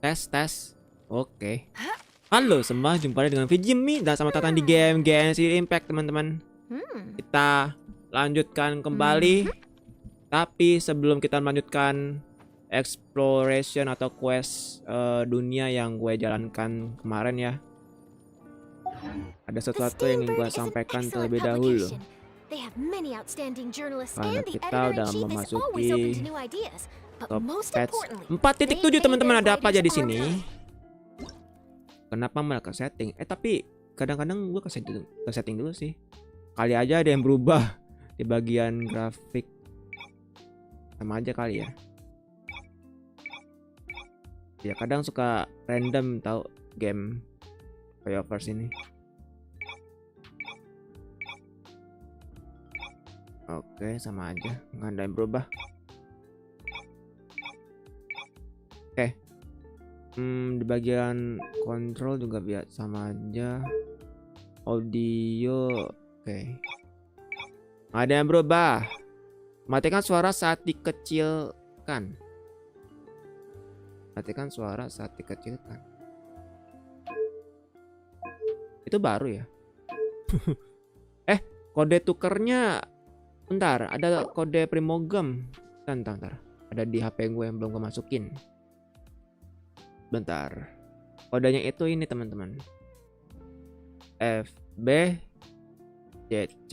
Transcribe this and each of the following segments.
Tes. Oke. Halo semua, jumpa lagi dengan FiziMeds dan selamat datang di game Genshin Impact teman-teman. Kita lanjutkan kembali. Tapi sebelum kita melanjutkan exploration atau quest dunia yang gue jalankan kemarin ya, ada sesuatu yang ingin gue sampaikan terlebih dahulu. Karena kita udah memasuki top patch 4.7 teman-teman. Ada apa aja di sini? Kenapa malah ke setting? Tapi kadang-kadang gue ke setting dulu sih. Kali aja ada yang berubah di bagian grafik. Sama aja kali ya. Ya kadang suka random tau game Wallpaper ini. Oke, sama aja, nggak ada yang berubah. Oke. Di bagian kontrol juga biasa sama aja. Audio, oke. Nggak ada yang berubah. Matikan suara saat dikecilkan. Matikan suara saat dikecilkan. Itu baru ya. Kode tukernya bentar, ada kode Primogems. Bentar. Ada di HP gue yang belum gue masukin. Bentar. Kodenya itu ini teman-teman. FB CC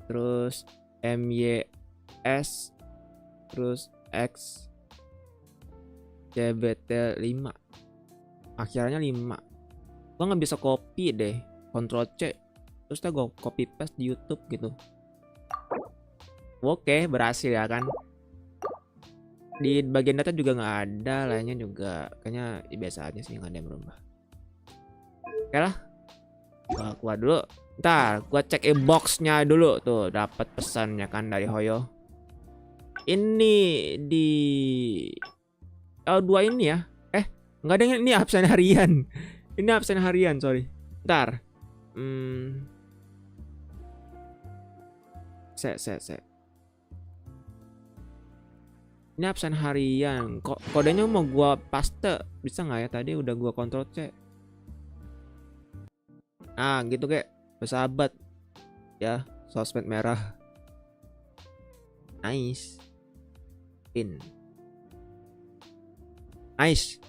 terus MYS terus X CBT 5. Akhirnya 5. Gua nggak bisa copy deh. Ctrl C. Terus gue copy paste di YouTube gitu. Oke, berhasil ya kan. Di bagian data juga nggak ada, lainnya juga kayaknya biasa aja sih, nggak ada yang berubah. Oke lah. Gua keluar dulu. Ntar gua cek inboxnya dulu tuh, dapat pesannya kan dari Hoyo. Ini di dua ini ya. Nggak ada yang ini absen harian. Ini absen harian, sorry. Ntar. Ini absen harian. Kodenya mau gua paste, bisa nggak ya? Tadi udah gua Ctrl C. Ah, gitu kayak bersahabat. Ya, sosmed merah. Nice. Pin. Nice.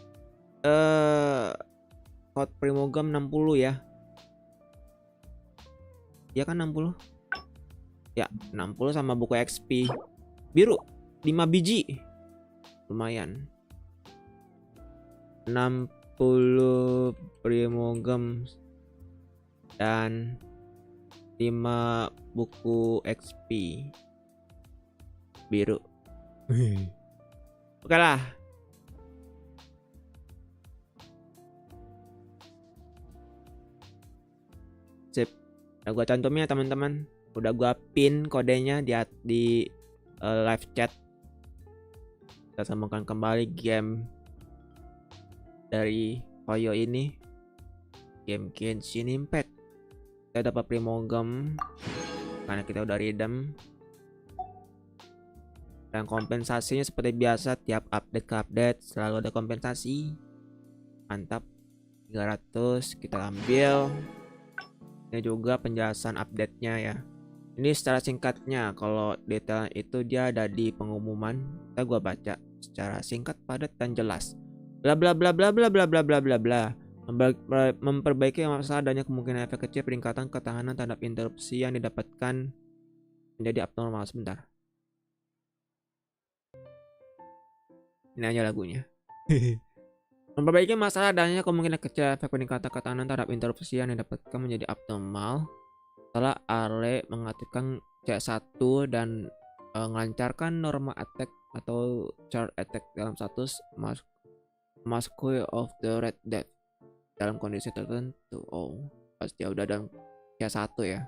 Code Primogems 60 ya. Ya kan 60? Ya, 60 sama buku XP biru 5 biji. Lumayan. 60 Primogems dan 5 buku XP biru. Oke lah. Sip. Udah gua cantumnya teman-teman. Udah gua pin kodenya di live chat. Kita sambungkan kembali game dari Hoyo ini. Game Genshin Impact. Kita dapat Primogems karena kita udah redeem. Dan kompensasinya seperti biasa, tiap update ke update selalu ada kompensasi. Mantap. 300 kita ambil. Ini juga penjelasan update-nya ya. Ini secara singkatnya, kalau detail itu dia ada di pengumuman. Kita gua baca secara singkat, padat dan jelas. Bla bla bla bla bla bla bla bla bla bla. Memperbaiki masalah adanya kemungkinan efek kecil peningkatan ketahanan terhadap interupsi yang didapatkan menjadi abnormal. Sebentar. Ini aja lagunya. Memperbaiki masalah adanya kemungkinan kecil efek peningkatan ketahanan terhadap interupsi yang didapatkan menjadi abnormal setelah Ale mengaktifkan C1 dan melancarkan normal attack atau charge attack dalam status Masuk of the Red Death dalam kondisi tertentu. Oh, pas dia udah dalam C1 ya.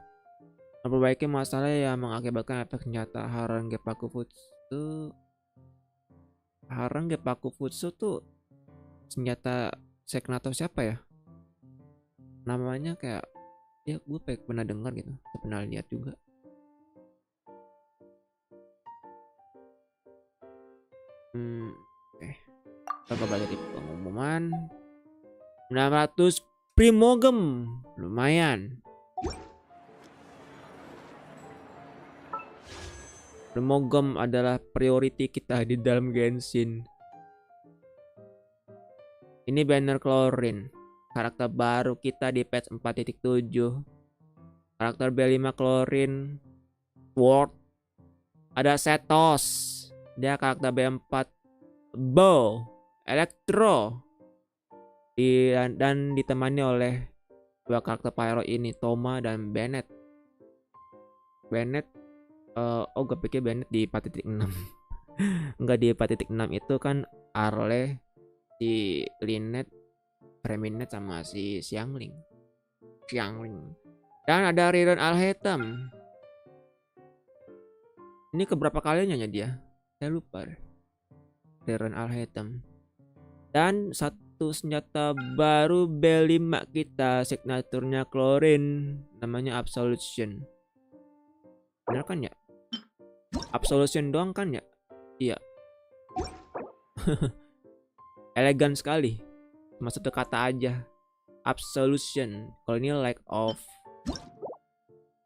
Memperbaiki masalah yang mengakibatkan efek senjata Harang Gepaku Futsu. Harang Gepaku Futsu tuh senjata Seknato siapa ya? Namanya kayak ya gue pernah dengar gitu, pernah lihat juga. Oke. Kita baca di pengumuman. 600 Primogem, lumayan. Primogem adalah priority kita di dalam Genshin. Ini banner Clorinde, karakter baru kita di patch 4.7. Karakter B5 Clorinde Sword. Ada Setos, dia karakter B4 Bow Electro, dan ditemani oleh dua karakter Pyro ini, Toma dan Bennett. Oh gue pikir Bennett di 4.6. Enggak, di 4.6 itu kan Arle, si Lynette, Primogems sama si Xiangling. Dan ada Riron Alhetam. Ini keberapa kalinya dia? Saya lupa deh. Riron Alhetam. Dan satu senjata baru B5 kita, signaturnya Clorinde, namanya Absolution. Bener kan ya? Absolution doang kan ya? Iya. Elegan sekali. Cuma satu kata aja. Absolution. Kalau ini lack of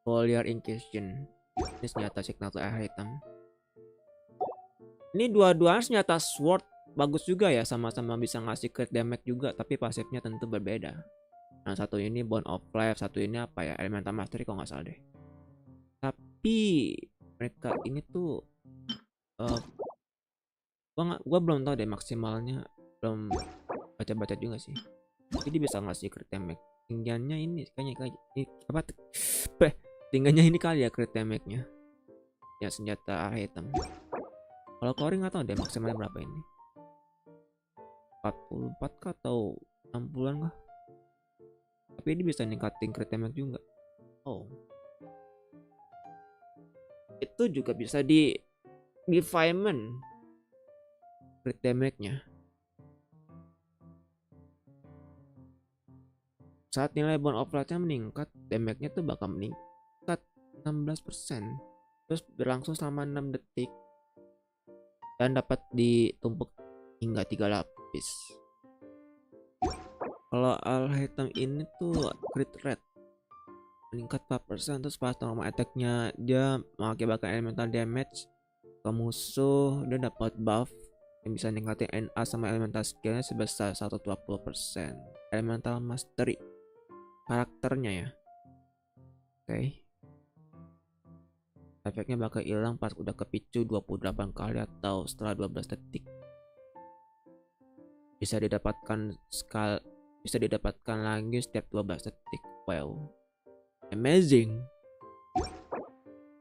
foliar incursion. Ini senjata signature air hitam. Ini dua-duanya senjata sword bagus juga ya, sama-sama bisa ngasih crit damage juga, tapi pasifnya tentu berbeda. Nah, satu ini Bond of Life, satu ini apa ya? Elemental Mastery kalau nggak salah deh. Tapi mereka ini tuh gua belum tahu deh maksimalnya, belum baca-baca juga sih. Jadi bisa ngasih crit damage. Tinggiannya ini kayaknya ini apa? Tinggiannya ini kali ya crit damage-nya. Ya senjata hitam. Kalau Clorinde nggak tahu deh maksimalnya berapa ini. 44 kah atau 60-an kah? Tapi ini bisa ningkatin crit damage juga. Oh. Itu juga bisa di refinement crit damage-nya. Saat nilai Bond of Light-nya meningkat, damage-nya tuh bakal meningkat 16%. Terus berlangsung selama 6 detik. Dan dapat ditumpuk hingga 3 lapis. Kalau al hitam ini tuh crit rate meningkat 4%. Terus pas normal attack-nya dia mengakibatkan elemental damage ke musuh, dia dapat buff yang bisa ningkatin NA sama elemental skill-nya sebesar 120%. Elemental mastery karakternya ya. Oke. Efeknya bakal hilang pas udah kepicu 28 kali atau setelah 12 detik. Bisa didapatkan lagi setiap 12 detik. Wow. Amazing.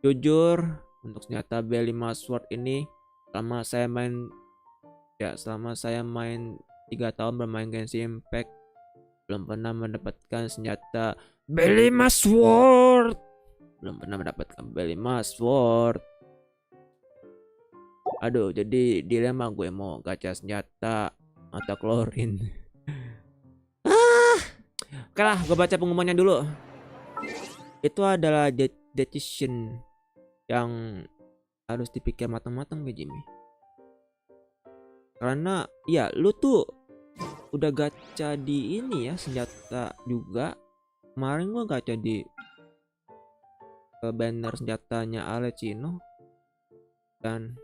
Jujur, untuk senjata B5 Sword ini selama saya main 3 tahun bermain Genshin Impact, belum pernah mendapatkan senjata B5 Sword. Aduh, jadi dilema gue mau gacha senjata atau Clorinde. Oke lah, gue baca pengumumannya dulu. Itu adalah decision yang harus dipikir matang-matang gue, Jimmy. Karena ya lu tuh udah gacha di ini ya, senjata juga. Kemarin gue gacha di banner senjatanya Alecino dan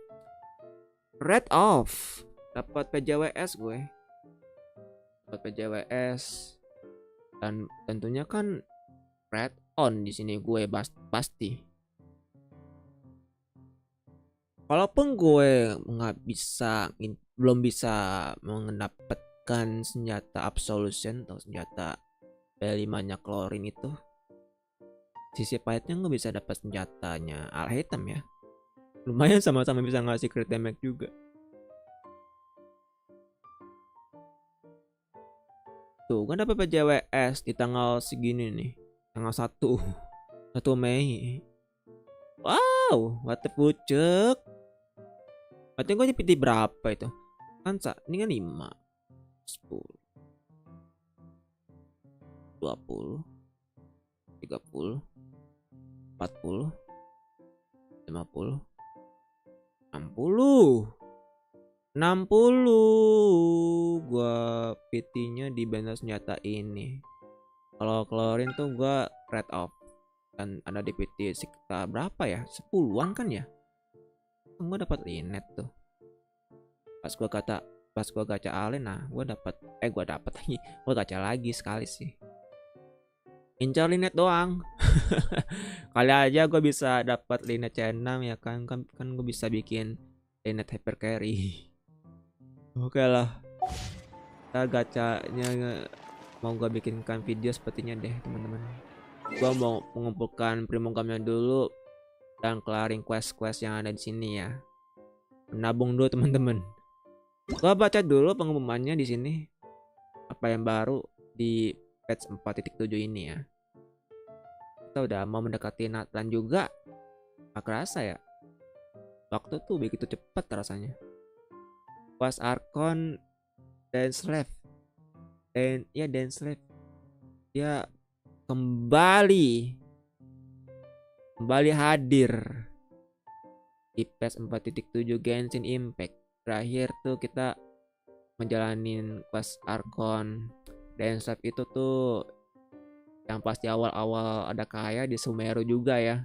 red off, dapat PJWS gue, dan tentunya kan red on di sini gue pasti. Walaupun gue belum bisa mendapatkan senjata Absolution atau senjata B5-nya Clorinde itu, sisi pahitnya gue bisa dapat senjatanya al hitam ya. Lumayan sama-sama bisa ngasih crit damage juga. Tuh kan dapat PJWS di tanggal segini nih. Tanggal 1 Mei. Wow, what the pucuk. Berarti gue dipilih berapa itu? Kan ini kan 5 10 20 30 40 50 60. 60. Gua PT-nya di benda senjata ini. Kalau Clorinde tuh gua red off dan ada di PT sekitar berapa ya? 10-an kan ya? Gua dapat linet tuh. Pas gua gacha alen, nah gua dapat lagi. Gua gacha lagi sekali sih. Incar linet doang. Kali aja gua bisa dapat linet C6 ya kan gua bisa bikin linet hyper carry. Oke lah. Kita gacanya mau gua bikinkan video sepertinya deh teman-teman. Gua mau mengumpulkan primogemnya dulu dan kelarin quest-quest yang ada di sini ya. Menabung dulu teman-teman. Gua baca dulu pengumumannya di sini. Apa yang baru di patch 4.7 ini ya. Kita udah mau mendekati Natlan juga. Gak kerasa ya. Waktu tuh begitu cepat rasanya. Quest Arkon dan Slave. Dan Slave. Dia kembali hadir di patch 4.7 Genshin Impact. Terakhir tuh kita menjalanin quest Arkon dan Slave itu tuh yang pasti awal-awal ada kaya di Sumeru juga ya.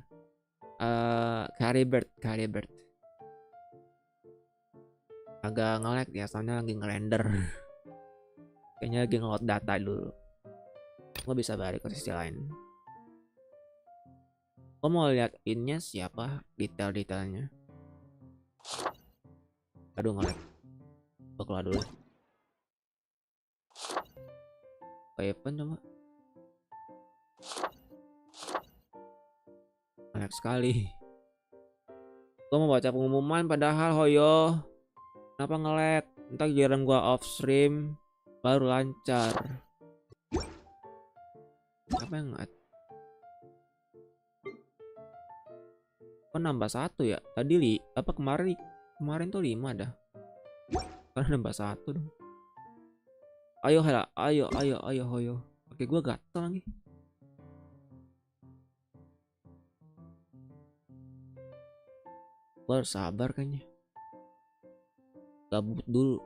Caribert agak nge-lag ya soalnya lagi ngerender. Kayaknya lagi nge-load data dulu. Gue bisa balik ke sisi lain. Gue mau lihat innya siapa, detail-detailnya. Aduh nge-lag. Gue keluar dulu. Weapon coba. Nge-lag sekali. Gue mau baca pengumuman padahal hoyo. Kenapa nge-lag? Entah giliran gua off stream baru lancar. Apa yang nggak? Kok nambah 1 ya? Tadi kemarin tuh 5 dah. Karena nambah 1 dong. Ayo hoyo. Oke, gua gatel lagi. Gua harus sabar kayaknya. Gabut dulu.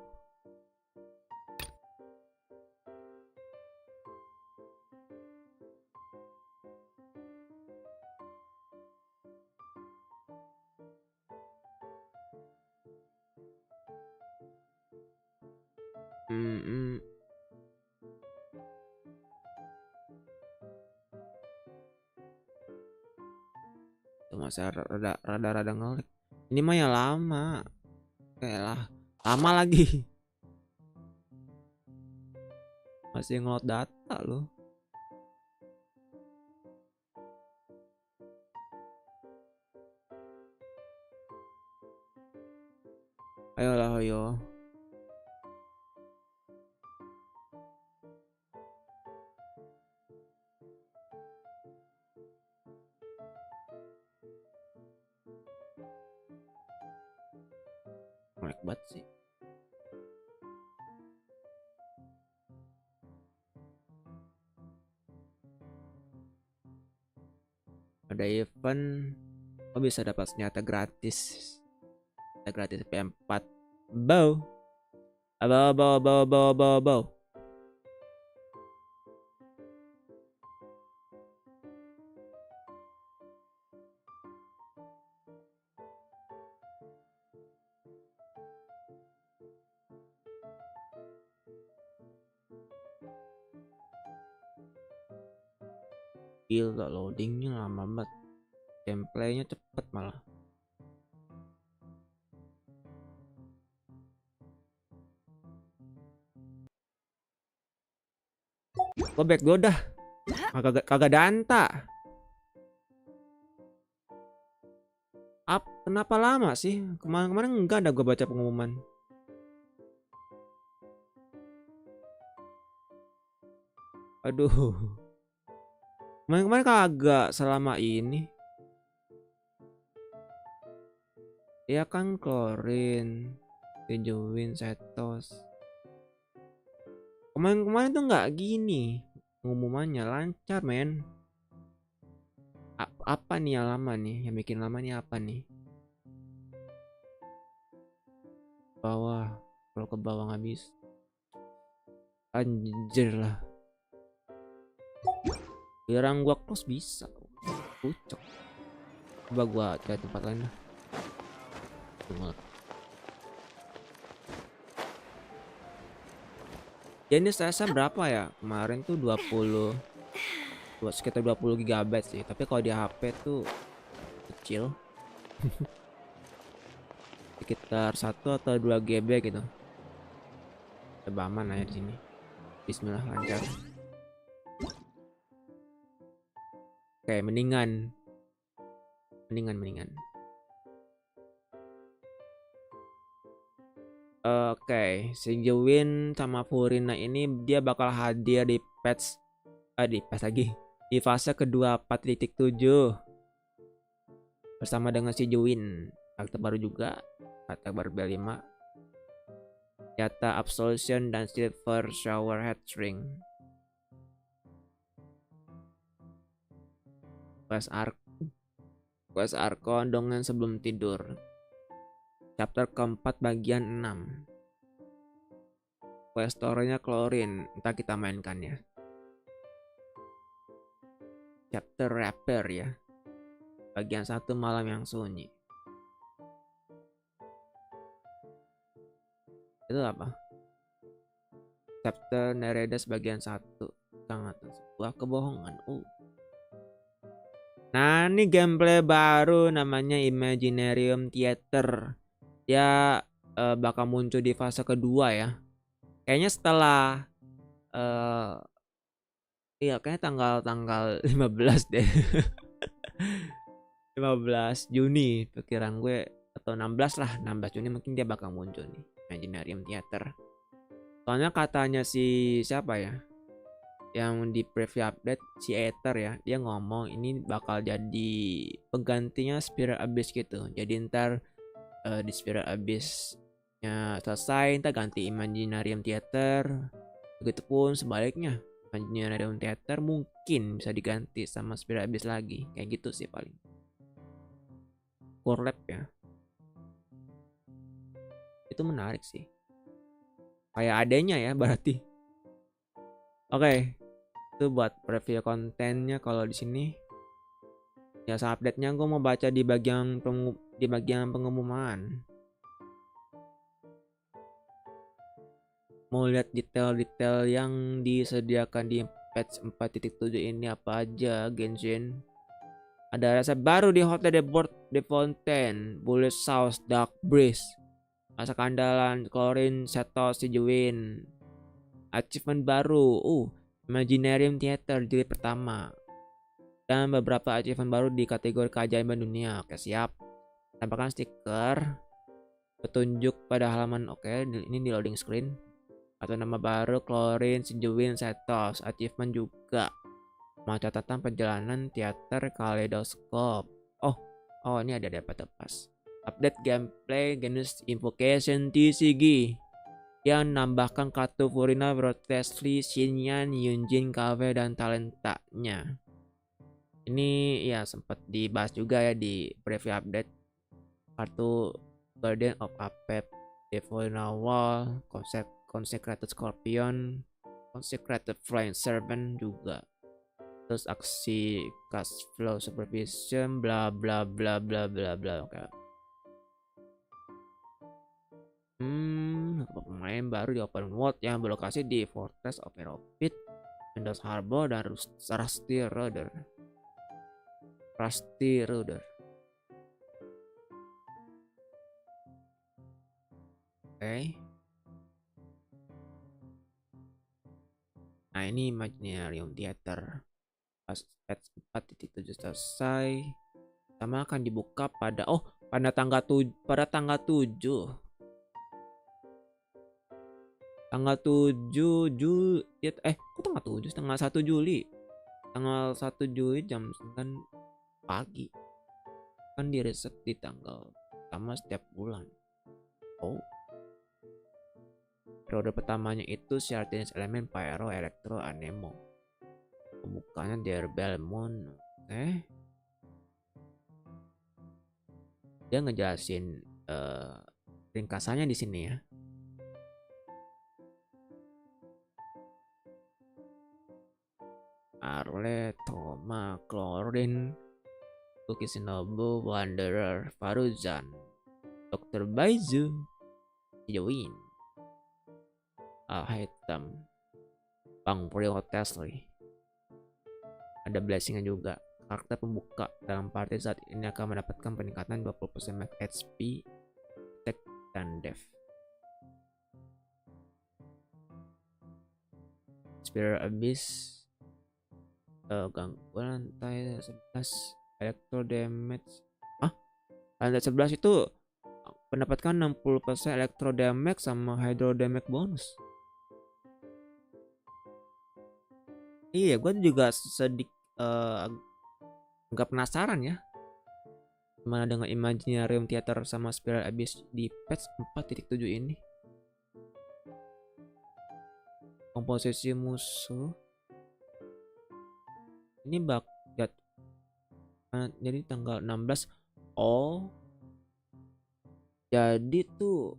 Tuh masih rada ngelag. Ini mah ya lama. Kayak lah. Lama lagi. Masih ngeload data loh. Ayolah hoyo. Ngelag banget sih. Ada event, lo bisa dapat senjata gratis. Senjata gratis P4. Bow. Gila, loadingnya lama banget. Gameplaynya cepet malah. Gue back gue dah. Kagak danta. Kenapa lama sih? Kemarin enggak ada gue baca pengumuman. Aduh. Kemarin kagak selama ini. Ya kan Clorinde, Dijuin, Setos. Kemarin tuh nggak gini pengumumannya, lancar men. Apa nih yang lama nih? Yang bikin lama nih apa nih? Bawah. Kalau ke bawah nggak bisa. Anjir lah. Giliran gua close bisa. Pucuk. Coba gua cari tempat lain lah. Tunggu. Ya ini saya berapa ya? Kemarin tuh 20 sekitar 20 GB sih. Tapi kalau di HP tuh kecil. Sekitar 1 atau 2 GB gitu. Coba aman aja di sini. Bismillah lancar. Oke, mendingan. Oke, si Jewin sama Furina ini dia bakal hadir di patch lagi di fase kedua 4.7 bersama dengan si Jewin. Karakter baru juga, karakter baru B5. Data Absolution dan Silver Shower Head Ring. Quest Arkon Dongan Sebelum Tidur. Chapter keempat bagian 6. Quest story-nya Clorinde. Ntar kita mainkan ya. Chapter Rapper ya. Bagian 1 Malam yang Sunyi. Itu apa? Chapter Neredes bagian 1. Sangat sebuah kebohongan. Nah, ini gameplay baru namanya Imaginarium Theater. Dia bakal muncul di fase kedua ya. Kayaknya setelah iya kayaknya tanggal 15 deh. 15 Juni pikiran gue, atau 16 lah, 16 Juni mungkin dia bakal muncul nih Imaginarium Theater. Soalnya katanya si siapa ya yang di preview update, si Ether ya, dia ngomong ini bakal jadi penggantinya Spiral Abyss gitu. Jadi ntar di Spiral Abyss-nya selesai, ntar ganti Imaginarium Theater. Begitupun sebaliknya, Imaginarium Theater mungkin bisa diganti sama Spiral Abyss lagi. Kayak gitu sih paling. Core Lab ya. Itu menarik sih. Kayak adanya ya berarti. Oke. Itu buat preview kontennya. Kalau di sini ya update-nya gue mau baca di bagian pengumuman. Mau lihat detail-detail yang disediakan di patch 4.7 ini apa aja. Genshin. Ada rasa baru di Hotel de Fontaine, Bullet Sauce, Dark Breeze. Masakan andalan Clorinde, Setos, Sijuin. Achievement baru. Imaginarium Theater jilid pertama. Dan beberapa achievement baru di kategori keajaiban dunia. Oke, siap. Tambahkan stiker petunjuk pada halaman. Oke, ini di loading screen. Atau nama baru Clorinde, Sijuin, Setos. Achievement juga. Catatan perjalanan teater kaleidoskop. Oh ini ada dapat pas. Update gameplay Genus Invocation TCG yang nambahkan kartu Furina, Brotesli, Xinyan, Yunjin, KV dan talentanya. Ini ya sempat dibahas juga ya di preview update. Kartu Guardian of Apep, Devoina Wall, Consecrated Scorpion, Consecrated Flying Servant juga. Terus aksi cash flow supervision bla bla bla bla bla bla. Oke. Pemain baru di open world yang berlokasi di Fortress of Pit, Windows Harbor dan Rusty Roader. Oke. Nah, ini Imaginarium Theater. Patch 4.7 selesai. Sama akan dibuka pada tanggal 7. Tanggal 7 Juli. Kok tanggal 7? Tanggal 1 Juli. Tanggal 1 Juli jam 9 pagi. Kan di reset di tanggal sama setiap bulan. Periode pertamanya itu syarat jenis elemen Pyro, Elektro, Anemo. Pembukanya Derbel Moon. Dia ngejelasin ringkasannya di sini ya. Arle, Toma, Clorinde, Shinobu, Wanderer, Faruzan, Dr. Baizu, Join, Hitam, Bang Priyo Tesli. Ada blessingnya juga. Karakter pembuka dalam party saat ini akan mendapatkan peningkatan 20% max HP, attack, dan def. Spyro Abyss, gangguan lantai 11, electro damage. Lantai 11 itu mendapatkan 60% electro damage sama hydro damage bonus. Iya, gue juga sedikit agak penasaran ya. Gimana dengan Imaginarium Theater sama Spyro Abyss di patch 4.7 ini. Komposisi musuh ini bakat, jadi tanggal 16. Oh, jadi tuh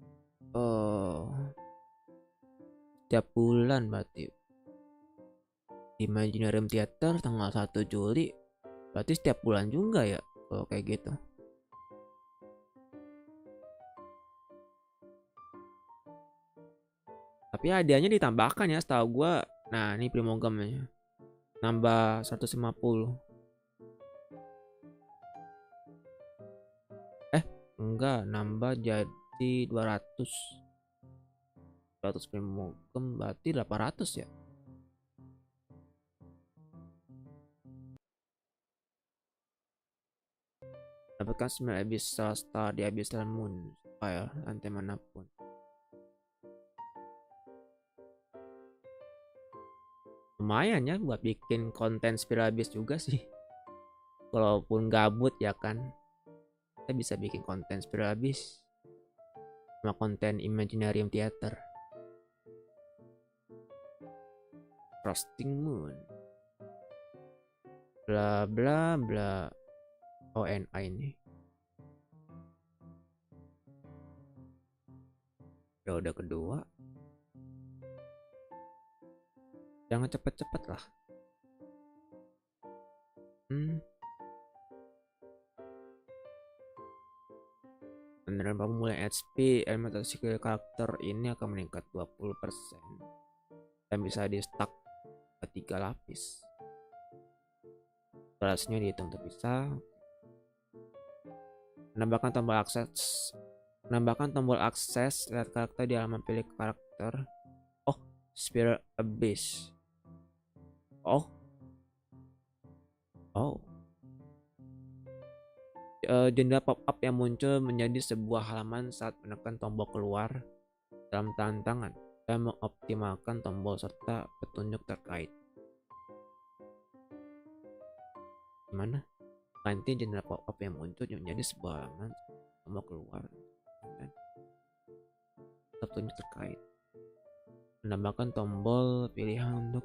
tiap bulan berarti. Imaginarium Theater tanggal 1 Juli, berarti setiap bulan juga ya kalau kayak gitu. Tapi hadiahnya ditambahkan ya setahu gua. Nah, ini Primogems nambah 150. Enggak, nambah jadi 200. 200 Primogems berarti 800 ya. Dapatkan 9 Abyssal Star di Abyssal Moon file lantai manapun. Lumayan ya buat bikin konten Spyro Abyss juga sih. Walaupun gabut ya kan, kita bisa bikin konten Spyro Abyss sama konten Imaginarium Theater. Frosting Moon, bla bla bla. ONI ini udah kedua. Jangan cepet-cepet lah. Beneran pemula HP elemental skill karakter ini akan meningkat 20% dan bisa di stack ke 3 lapis. Berasnya dihitung terpisah. Menambahkan tombol akses lihat karakter di halaman pilih karakter. Oh, Spyro Abyss. Oh. Jendela pop-up yang muncul menjadi sebuah halaman saat menekan tombol keluar dalam tantangan dan mengoptimalkan tombol serta petunjuk terkait. Gimana? Ganti jendela pop-up yang muncul menjadi sebuah halaman tombol keluar dan petunjuk terkait. Menambahkan tombol pilihan untuk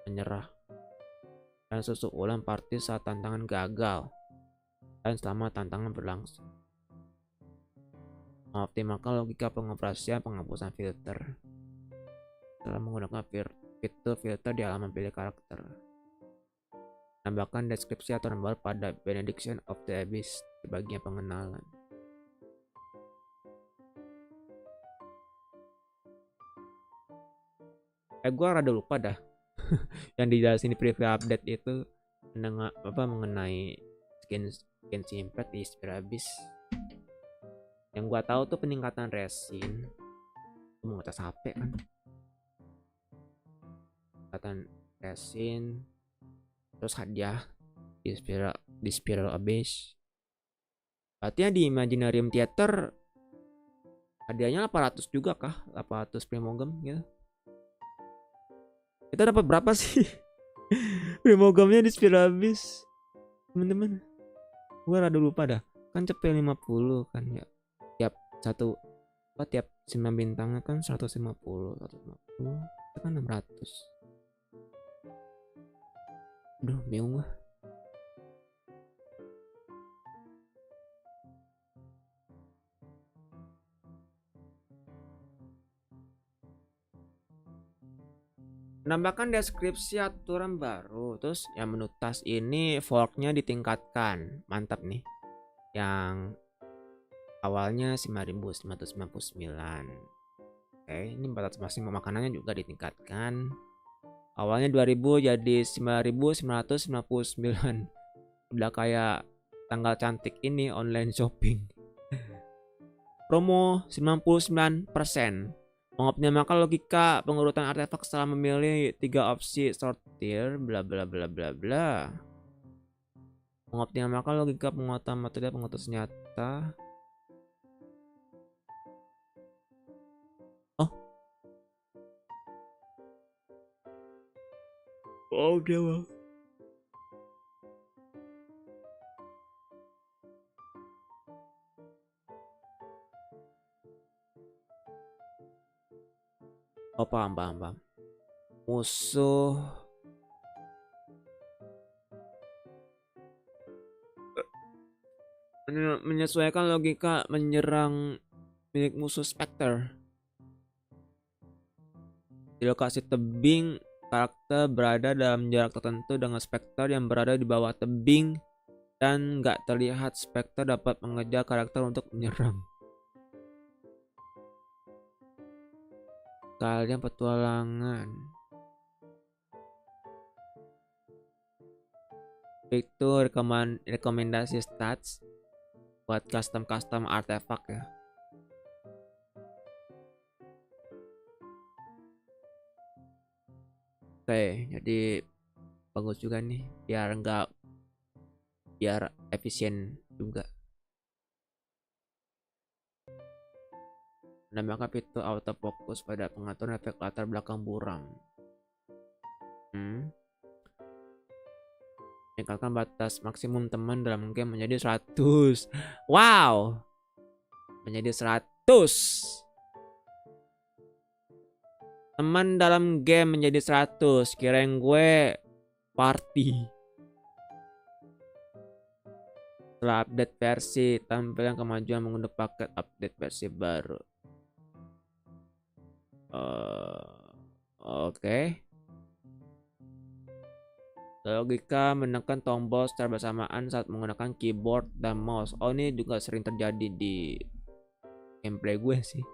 menyerah dan susuk ulang party saat tantangan gagal dan selama tantangan berlangsung. Mengoptimalkan logika pengoperasian penghapusan filter setelah menggunakan fitur filter di halaman pilih karakter. Tambahkan deskripsi atau nomor pada Benediction of the Abyss di bagian pengenalan. Gue rada lupa dah yang dijelasin di preview update itu mengenai Genshin Impact di Spyro Abyss. Yang gue tahu tuh peningkatan resin, mengetes HP kan, peningkatan resin, terus hadiah di Spyro Abyss. Berarti di Imaginarium Theater hadiahnya 800 juga kah? 800 Primogems gitu. Kita dapat berapa sih Primogemsnya di Spyro Abyss, teman-teman? Gue rada lupa dah. Kan cepet 50 kan ya. Tiap 9 bintangnya kan 150 itu kan 600. Aduh, bingung lah. Menambahkan deskripsi aturan baru. Terus yang menu task ini forknya ditingkatkan. Mantap nih. Yang awalnya 9.999. Oke, ini batas maksimum makanannya juga ditingkatkan. Awalnya 2000 jadi 9.999. Udah kayak tanggal cantik ini online shopping. Promo 99%. Mengoptimalkan logika pengurutan artefak setelah memilih 3 opsi sortir bla bla bla bla bla. Mengoptimalkan logika penguatan material penguatan senjata. Oh dia bang. Oh paham. Musuh menyesuaikan logika menyerang milik musuh Spectre. Di lokasi tebing, karakter berada dalam jarak tertentu dengan Spectre yang berada di bawah tebing dan nggak terlihat. Spectre dapat mengejar karakter untuk menyerang. Kalian petualangan. Itu rekomendasi stats buat custom artefak ya. Oke, jadi bagus juga nih biar efisien juga. Menambahkan fitur autofocus pada pengaturan efek latar belakang buram. Meningkatkan batas maksimum teman dalam game menjadi 100. Wow. Menjadi 100. Teman dalam game menjadi 100. Kirain gue party. Setelah update versi, tampilan kemajuan mengunduh paket update versi baru. Oke. Logika menekan tombol secara bersamaan saat menggunakan keyboard dan mouse. Oh, ini juga sering terjadi di gameplay gue sih.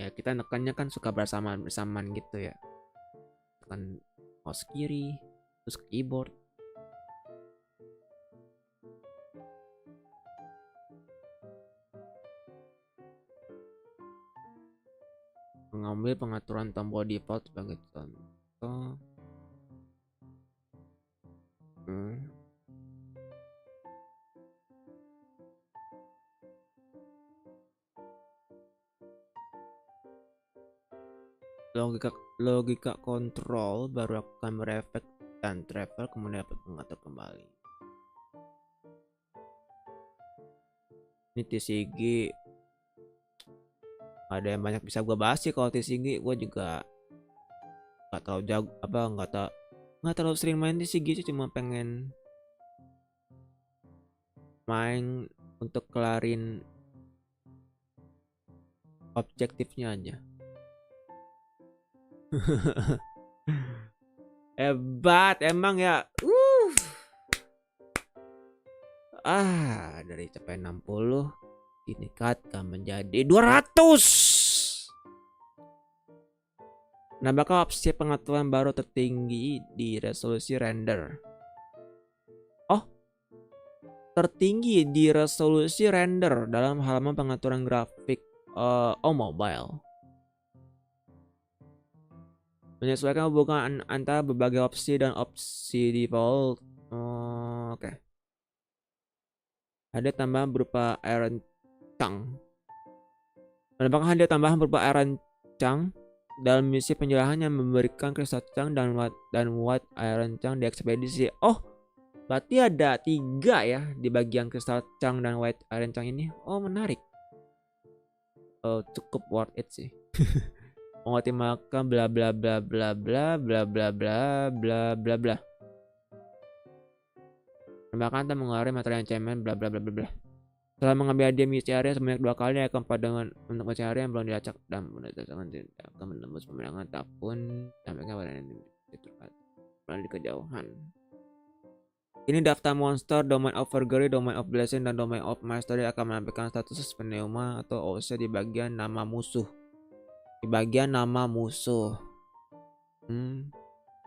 Ya, kita nekannya kan suka bersamaan gitu ya. Tekan mouse kiri, terus keyboard. Mengambil pengaturan tombol default sebagai contoh. Logika kontrol baru akan berefek dan travel kemudian dapat mengatur kembali. Ini TCG ada yang banyak bisa gue bahas sih. Kalau TCG gue juga nggak terlalu jago, nggak terlalu sering main TCG sih, cuma pengen main untuk kelarin objektifnya aja. Hebat emang ya. Dari capai 60 ditingkatkan menjadi 200. Nambahkan opsi pengaturan baru tertinggi di resolusi render. Oh, tertinggi di resolusi render dalam halaman pengaturan grafik mobile. Menyesuaikan hubungan antara berbagai opsi dan opsi default. Oke. Ada tambahan berupa iron chunk. Menambahkan hadiah tambahan berupa iron chunk dalam misi penjelasan yang memberikan kristal chunk dan white iron chunk di ekspedisi. Oh, berarti ada 3 ya di bagian kristal chunk dan white iron chunk ini. Oh, menarik. Oh, cukup worth it sih. Mengoptimalkan bla bla bla bla bla bla bla bla bla bla bla. Menambahkan dan mengeluarkan material enchantment bla bla bla bla bla. Setelah mengambil hadiah misi area sebanyak 2 kali akan dengan untuk misi area yang belum dilacak dan berdasarkan tidak akan menembus pemenangan ataupun sampaikan pada itu melalui kejauhan. Ini daftar monster, domain of Vergery, domain of blessing, dan domain of mastery akan menampilkan status pneuma atau OC di bagian nama musuh.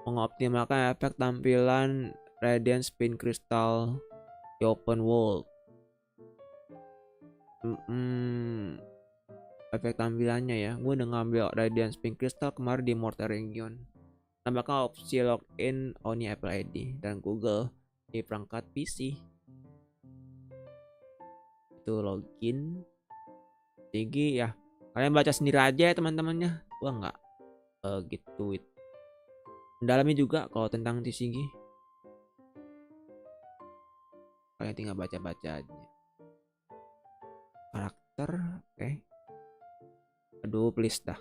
Mengoptimalkan efek tampilan Radiant Spin Crystal di open world. Efek tampilannya ya, gue udah ngambil Radiant Spin Crystal kemarin di Mortar Region. Tambahkan opsi login Oni Apple ID dan Google di perangkat PC. Itu login tinggi ya, kalian baca sendiri aja ya teman-temannya, gua nggak gitu mendalami juga kalau tentang TCG, kalian tinggal baca-baca aja. Karakter oke. Aduh please dah.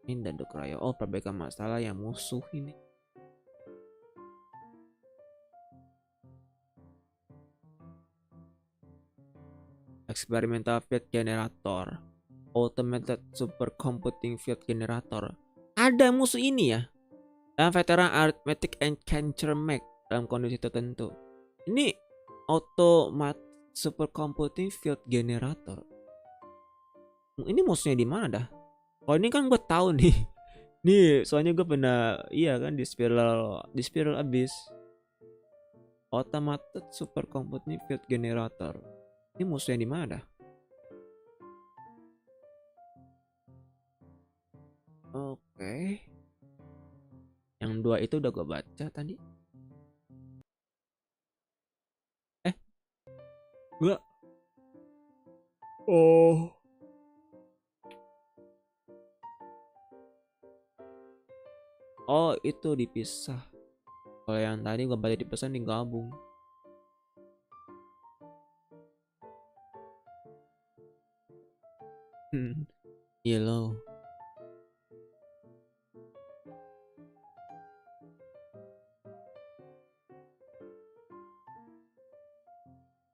Ini Danduk Raya. Oh, perbaikan masalah yang musuh ini. Experimental Field Generator, Automated Supercomputing Field Generator. Ada musuh ini ya. Dan Veteran Arithmetic and Cancer Mech dalam kondisi tertentu. Ini Automated Supercomputing Field Generator. Ini musuhnya di mana dah? Oh ini kan gue tahu nih. Nih soalnya gue pernah iya kan di Spiral Abyss. Automated Supercomputing Field Generator. Ini musuhnya di mana dah? Oke. Yang 2 itu udah gue baca tadi. Gua. Oh. Oh itu dipisah. Kalau yang tadi gue baca dipesan digabung. Yellow.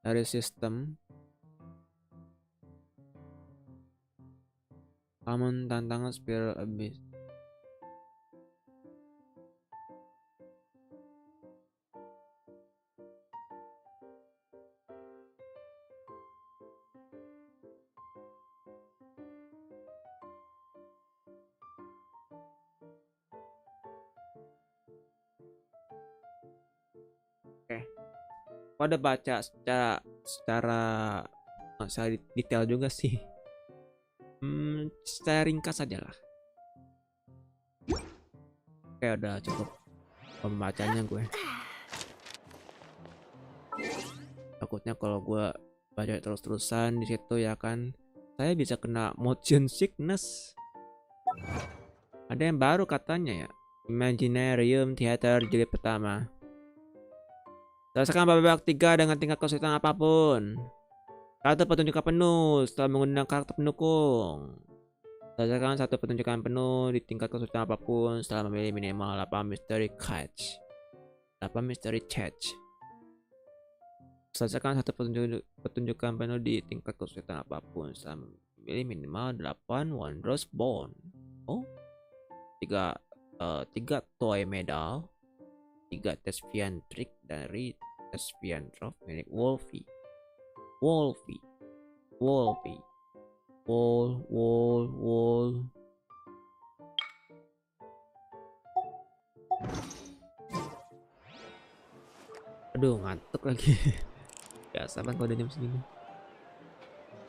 Dari sistem Common tantangan Spiral Abyss. Oke. Gua udah baca secara detail juga sih. Secara ringkas saja lah. Oke udah cukup pembacanya gue. Takutnya kalau gue baca terus-terusan di situ ya kan, saya bisa kena motion sickness. Ada yang baru katanya ya, Imaginarium Theater jilid pertama. Selesaikan babak 3 dengan tingkat kesulitan apapun. Kartu pertunjukan penuh setelah menggunakan karakter pendukung. Selesaikan satu pertunjukan penuh di tingkat kesulitan apapun setelah memilih minimal 8 mystery catch. 8 mystery catch. Selesaikan satu pertunjukan penuh di tingkat kesulitan apapun setelah memilih minimal 8 wondrous bone. Oh, 3 toy medal, 3 Thespian trick dari Thespian drop milik Wolfie. Aduh ngantuk lagi. Biasa kan kalau udah jam segini.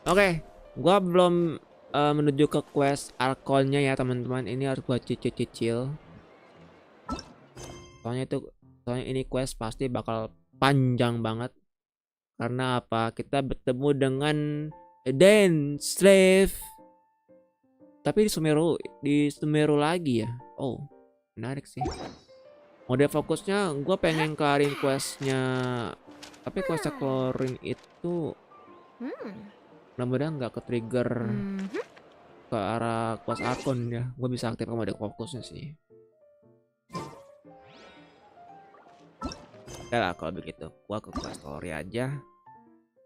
Oke, gua belum menuju ke quest Archonnya ya teman-teman. Ini harus gua cicil. Soalnya ini quest pasti bakal panjang banget. Karena apa? Kita bertemu dengan Dance Slave. Tapi di Sumeru lagi ya. Oh, menarik sih. Mode fokusnya gue pengen kelarin questnya. Tapi questnya Clorinde itu mudah-mudahan nggak ke trigger ke arah quest AKUN ya. Gue bisa aktifkan mode fokusnya sih. Oke lah kalau begitu, gua ke quest story aja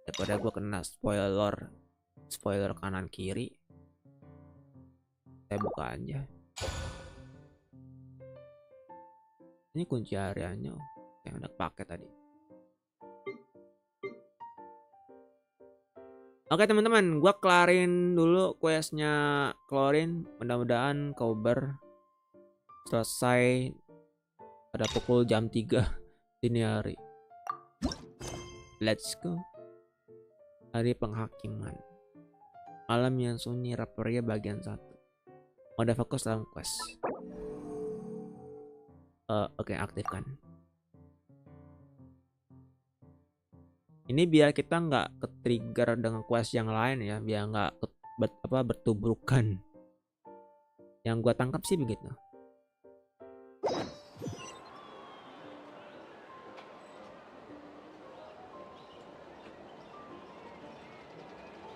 daripada gua kena spoiler kanan kiri. Saya buka aja. Ini kunci areanya yang udah pakai tadi. Oke teman-teman, gua kelarin dulu questnya Clorinde. Mudah-mudahan cover selesai pada pukul jam 3 dini hari. Let's go. Hari penghakiman. Malam yang sunyi Raperia bagian 1. Mode fokus dalam quest. Oke, aktifkan. Ini biar kita nggak ke-trigger dengan quest yang lain ya, biar nggak bertubrukan. Yang gua tangkap sih begitu.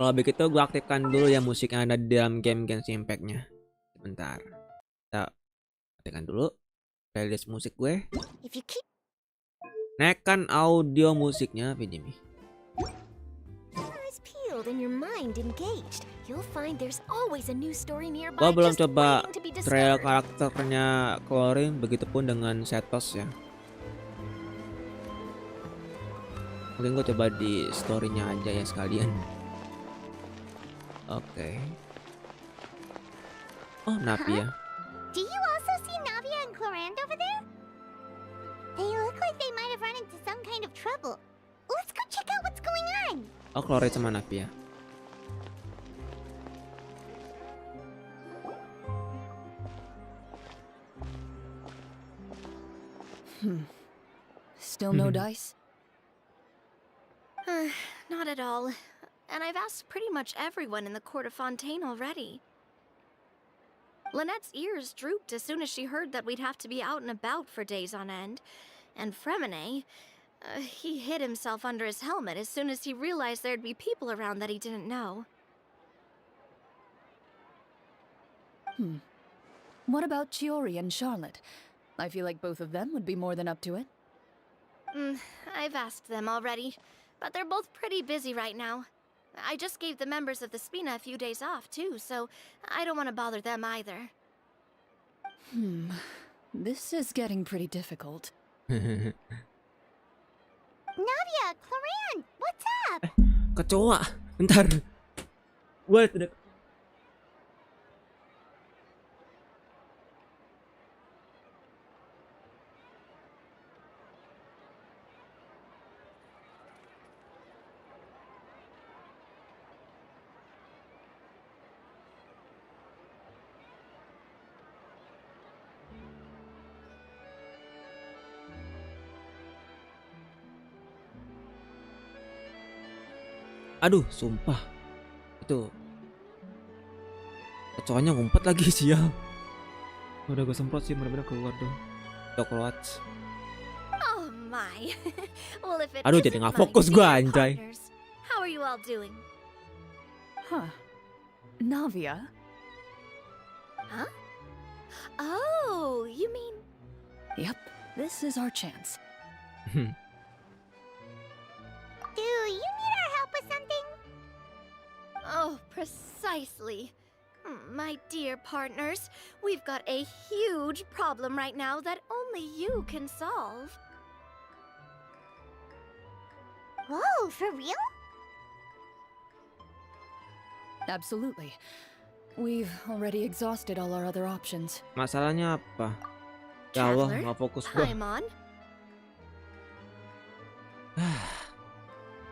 Kalau begitu gua aktifkan dulu ya musik yang ada di dalam game Genshin Impact-nya. Sebentar. Kita aktifkan dulu playlist musik gue. Naikkan audio musiknya, Vijimi. Gua belum coba trail karakternya Clorinde, begitupun dengan Setos ya. Mungkin gue coba di story-nya aja ya sekalian. Oke. Oh, Napi ya. Do you also see Navia and Clorinde over there? They look like they might have run into some kind of trouble. Let's go check out what's going on. Oh, Clorinde sama Napi ya. Still no dice? Not at all. And I've asked pretty much everyone in the court of Fontaine already. Lynette's ears drooped as soon as she heard that we'd have to be out and about for days on end. And Fremine, he hid himself under his helmet as soon as he realized there'd be people around that he didn't know. What about Chiori and Charlotte? I feel like both of them would be more than up to it. I've asked them already, but they're both pretty busy right now. I just gave the members of the Spina a few days off too, so I don't want to bother them either. This is getting pretty difficult. Navia, Clorinde, what's up? Kecoa, bentar. Gue tidak. Aduh, sumpah. Itu kecoanya ngumpet lagi sih ya. Udah gue semprot sih, bener-bener keluar dong. Coklat. Oh my. Well, if it Aduh, isn't jadi nggak my fokus dear gue anjay. partners, how are you all doing? Navia? Huh? Oh, you mean... Yep, this is our chance. Do you need our help with something? Oh, precisely. My dear partners, we've got a huge problem right now that only you can solve. Whoa, for real? Absolutely. We've already exhausted all our other options. Masalahnya apa? Ya Allah, Traveler, nggak fokus gue. I'm on.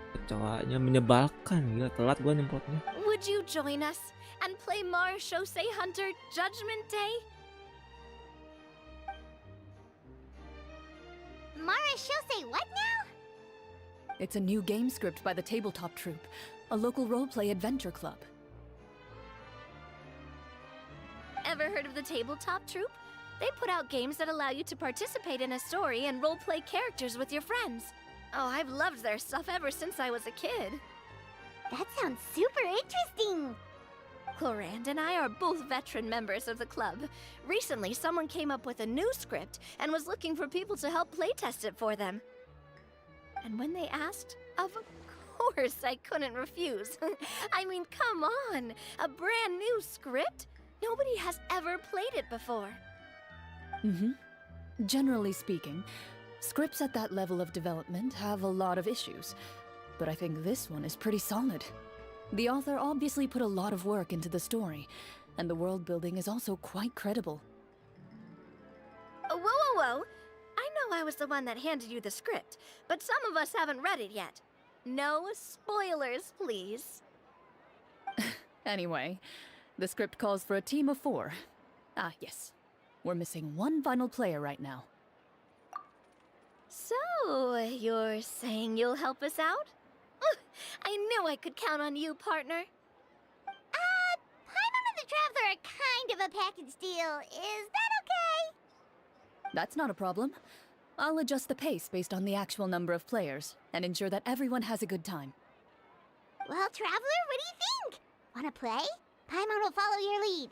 Kecoanya menyebalkan, gila telat gue nyemprotnya. Would you join us and play Marechaussee Hunter Judgment Day? Marechaussee what now? It's a new game script by the Tabletop Troupe, a local roleplay adventure club. Ever heard of the Tabletop Troupe? They put out games that allow you to participate in a story and roleplay characters with your friends. Oh, I've loved their stuff ever since I was a kid. That sounds super interesting. Clorinde and I are both veteran members of the club. Recently, someone came up with a new script and was looking for people to help playtest it for them. And when they asked, of course I couldn't refuse. I mean, come on, a brand new script? Nobody has ever played it before. Generally speaking, scripts at that level of development have a lot of issues, but I think this one is pretty solid. The author obviously put a lot of work into the story, and the world building is also quite credible. Whoa. I know I was the one that handed you the script, but some of us haven't read it yet. No spoilers, please. Anyway, the script calls for a team of 4. Ah, yes. We're missing one final player right now. So, you're saying you'll help us out? I knew I could count on you, partner. Paimon and the Traveler are kind of a package deal. Is that okay? That's not a problem. I'll adjust the pace based on the actual number of players, and ensure that everyone has a good time. Well, Traveler, what do you think? Wanna play? Paimon will follow your lead.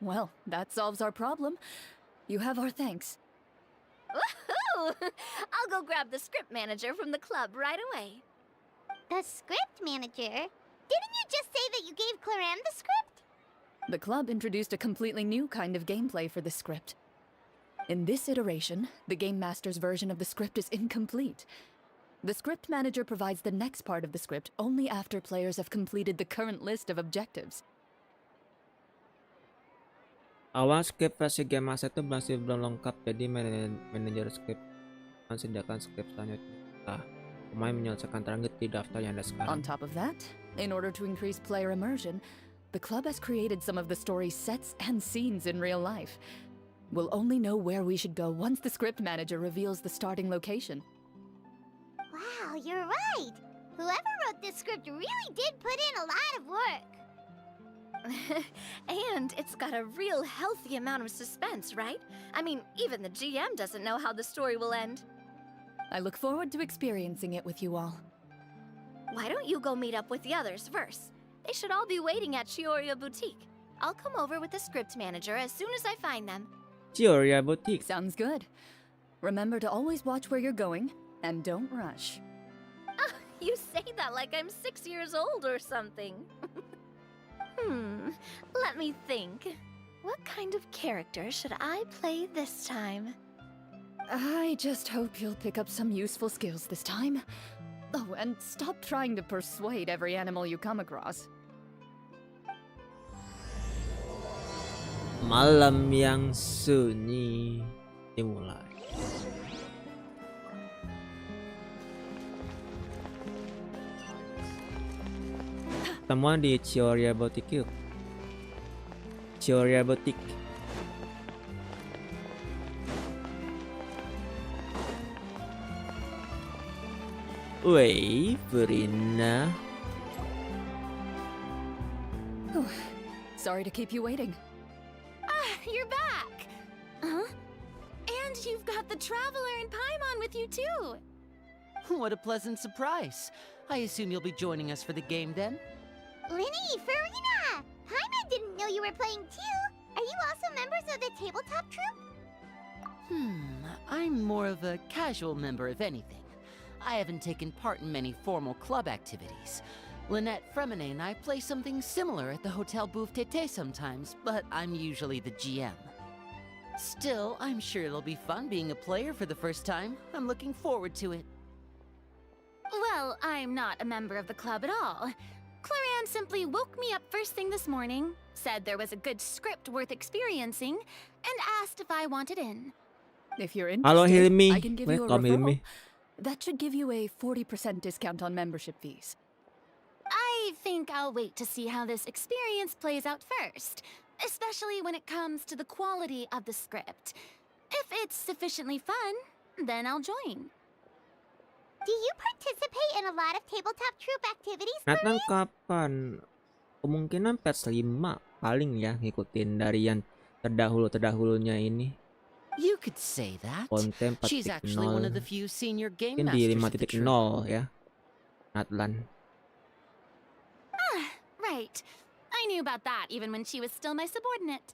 Well, that solves our problem. You have our thanks. Woohoo! I'll go grab the script manager from the club right away. The script manager? Didn't you just say that you gave Clorinde the script? The club introduced a completely new kind of gameplay for the script. In this iteration, the Game Master's version of the script is incomplete. The script manager provides the next part of the script only after players have completed the current list of objectives. Awal script versi Game Master itu masih belum lengkap, jadi manajer script mensediakan script selanjutnya. Pemain menyelesaikan target di daftar yang ada sekarang. On top of that, in order to increase player immersion, the club has created some of the story's sets and scenes in real life. We'll only know where we should go once the script manager reveals the starting location. Wow, you're right. Whoever wrote this script really did put in a lot of work. And it's got a real healthy amount of suspense, right? I mean, even the GM doesn't know how the story will end. I look forward to experiencing it with you all. Why don't you go meet up with the others first? They should all be waiting at Chioria Boutique. I'll come over with the script manager as soon as I find them. Chioria Boutique. Sounds good. Remember to always watch where you're going, and don't rush. You say that like I'm 6 years old or something. Let me think. What kind of character should I play this time? I just hope you'll pick up some useful skills this time. Oh, and stop trying to persuade every animal you come across. Malam yang sunyi dimulai. Temuan di Chioria Boutique. Chioria Boutique. Wei, Verina. Sorry to keep you waiting. You're back! Huh? And you've got the Traveler and Paimon with you too! What a pleasant surprise. I assume you'll be joining us for the game then? Linny, Farina! Paimon didn't know you were playing too. Are you also members of the tabletop troupe? I'm more of a casual member if anything. I haven't taken part in many formal club activities. Lynette Fremine and I play something similar at the Hotel Bouffe Tété sometimes, but I'm usually the GM. Still, I'm sure it'll be fun being a player for the first time. I'm looking forward to it. Well, I'm not a member of the club at all. Clorinde simply woke me up first thing this morning, said there was a good script worth experiencing, and asked if I wanted in. If you're Halo interested, Hilmi. I can give you a Welcome, Hilmi. referral. That should give you a 40% discount on membership fees. I think I'll wait to see how this experience plays out first, especially when it comes to the quality of the script. If it's sufficiently fun, then I'll join. Do you participate in a lot of tabletop troupe activities, Natlan kapan? Kemungkinan patch 5 paling ya, ngikutin dari yang terdahulunya ini. You could say that. Fontaine She's actually one of the 4.7. few senior game Mungkin di masters of the troupe. 5.0 ya. Natlan. Right. I knew about that even when she was still my subordinate.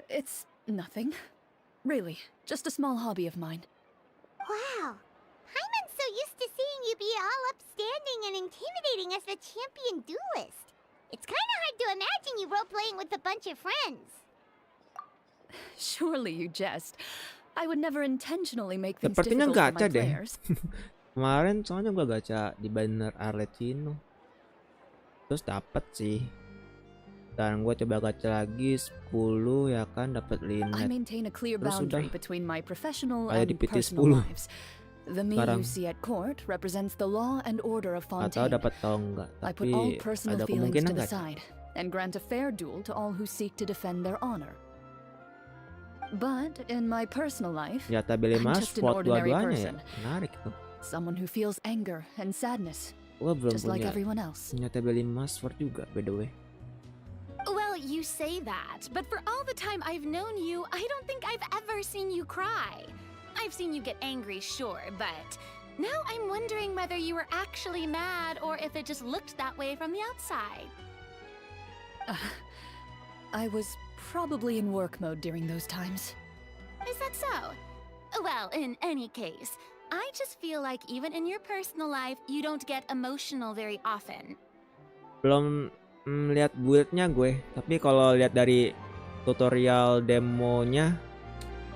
It's nothing. Really, just a small hobby of mine. Wow. Hyman's so used to seeing you be all upstanding and intimidating as the champion duelist. It's kind of hard to imagine you role-playing with a bunch of friends. Surely you jest. I would never intentionally make things Sepertinya difficult for gacha my deh. players. Kemarin soalnya gua gacha di banner Arlecchino. Terus dapat sih. Dan gua coba gacha lagi 10 ya kan, dapat I Lynette. maintain a clear Terus boundary udah between my professional kayak and di PT personal 10. lives. The me Sekarang. you see at court represents the law and order of Gak tahu Fontaine. dapat atau enggak, I put all tapi personal ada feelings kemungkinan to the gak? side and grant a fair duel to all who seek to defend their honor. But in my personal life, Senjata Billy I'm Mas just an vote ordinary dua-duanya ya. person. Menarik tuh. Someone who feels anger and sadness, Gua belum just like punya everyone else. senjata Billy Mas Sword juga by the way. Well, you say that, but for all the time I've known you, I don't think I've ever seen you cry. I've seen you get angry, sure, but now I'm wondering whether you were actually mad or if it just looked that way from the outside. I was probably in work mode during those times. Is that so? Well, in any case, I just feel like even in your personal life, you don't get emotional very often. Belum lihat build-nya gue, tapi kalau lihat dari tutorial demonya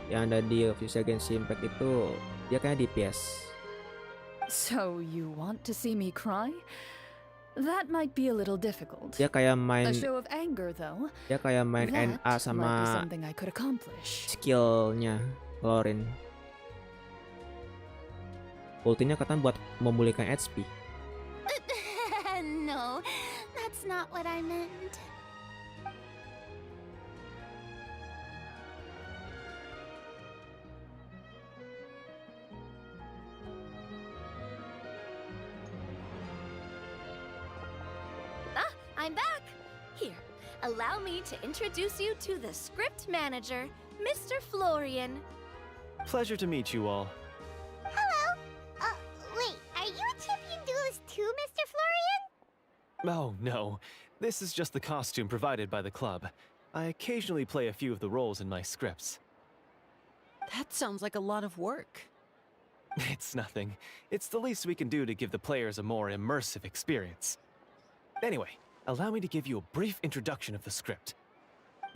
yang ada di official Genshin Impact itu dia kayak DPS. So you want to see me cry? That might be a little difficult. Dia kayak main A show of anger, though. dia kayak main That NA might be sama something I could accomplish. skillnya Clorinde. Ultinya katanya buat memulihkan HP. No, that's not what I meant. I'm back! Here, allow me to introduce you to the script manager, Mr. Florian. Pleasure to meet you all. Hello. Wait, are you a champion duelist too, Mr. Florian? Oh, no. This is just the costume provided by the club. I occasionally play a few of the roles in my scripts. That sounds like a lot of work. It's nothing. It's the least we can do to give the players a more immersive experience. Anyway, allow me to give you a brief introduction of the script.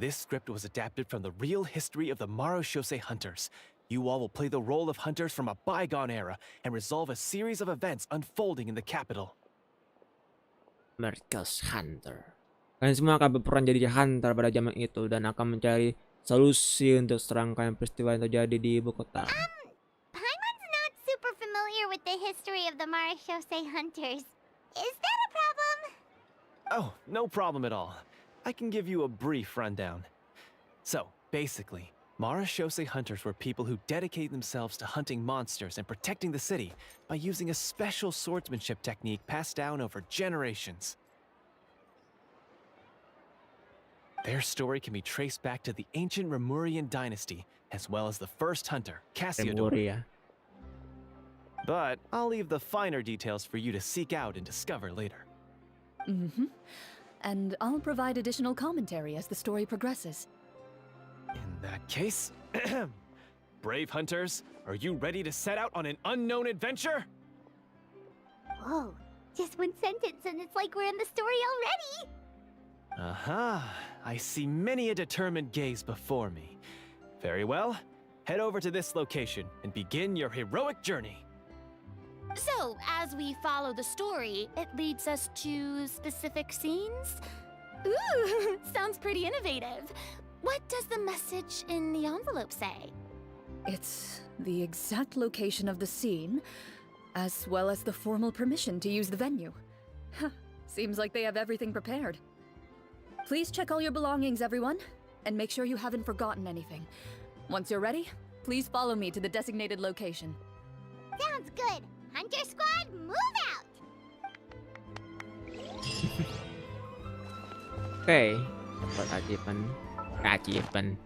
This script was adapted from the real history of the Marushosei hunters. You all will play the role of hunters from a bygone era and resolve a series of events unfolding in the capital. Mercos Hunter. Kalian semua akan berperan jadi hunter pada zaman itu dan akan mencari solusi untuk serangkaian peristiwa yang terjadi di ibu kota. Paimon's not super familiar with the history of the Marushosei hunters. Is that a problem? Oh, no problem at all. I can give you a brief rundown. So, basically, Marushosei hunters were people who dedicate themselves to hunting monsters and protecting the city by using a special swordsmanship technique passed down over generations. Their story can be traced back to the ancient Remurian dynasty, as well as the first hunter, Cassiodor. Remuria. But I'll leave the finer details for you to seek out and discover later. Mm-hmm. And I'll provide additional commentary as the story progresses. In that case, brave hunters, are you ready to set out on an unknown adventure? Whoa, just one sentence and it's like we're in the story already! Aha, I see many a determined gaze before me. Very well, head over to this location and begin your heroic journey. So, as we follow the story, it leads us to specific scenes? Ooh, sounds pretty innovative. What does the message in the envelope say? It's the exact location of the scene, as well as the formal permission to use the venue. Huh, seems like they have everything prepared. Please check all your belongings, everyone, and make sure you haven't forgotten anything. Once you're ready, please follow me to the designated location. Sounds good! Hunter Squad, move out! Oke, dapat achievement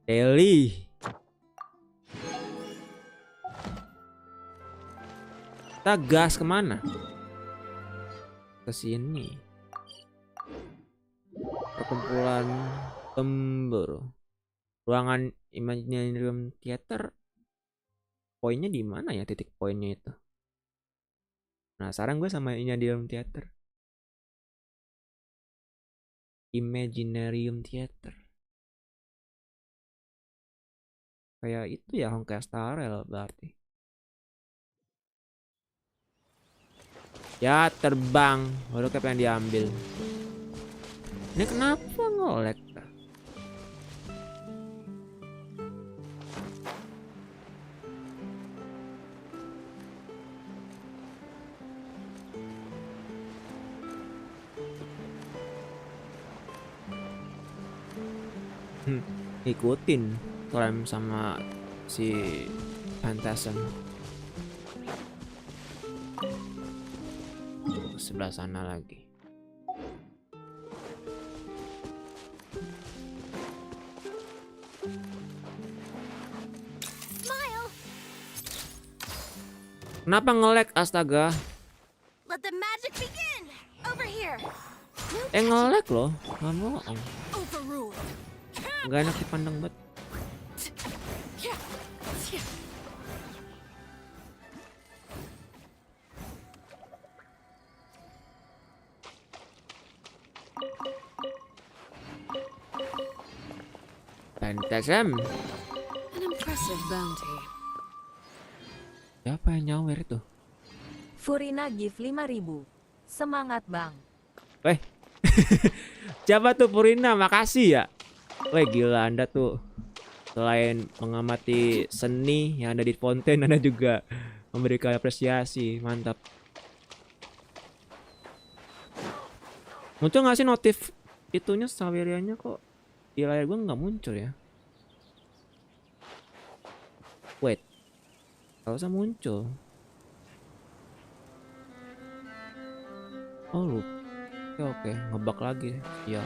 daily. Kita gas kemana? Ke sini. Perkumpulan pemburu. Ruangan Imaginarium Theater. Poinnya di mana ya titik poinnya itu? Nah, sekarang gue sama Imaginarium Theater. Imaginarium Theater. Kayak itu ya Honkai Starel berarti. Ya terbang. Baru kayak pengen diambil. Ini kenapa nge-lag? Ikutin Clem sama si Phantasm. Sebelah sana lagi. Smile! Kenapa nge-lag astaga? Let the magic begin! Over here! Nge-lag loh. Nggak bohong. Overruled! Nggak enak dipandang banget. Phantasm. An impressive bounty. Siapa yang nyawer itu? Furina gift 5.000. Semangat bang. Weh. Siapa tuh Purina? Makasih ya. Weh gila Anda tuh. Selain mengamati seni yang ada di Fontaine, Anda juga memberikan apresiasi. Mantap. Muncul nggak sih notif itunya Sawerianya kok di layar gue nggak muncul ya? Wait. Kalau usah muncul. Oh lupa. Oke, ngebug lagi. Ya.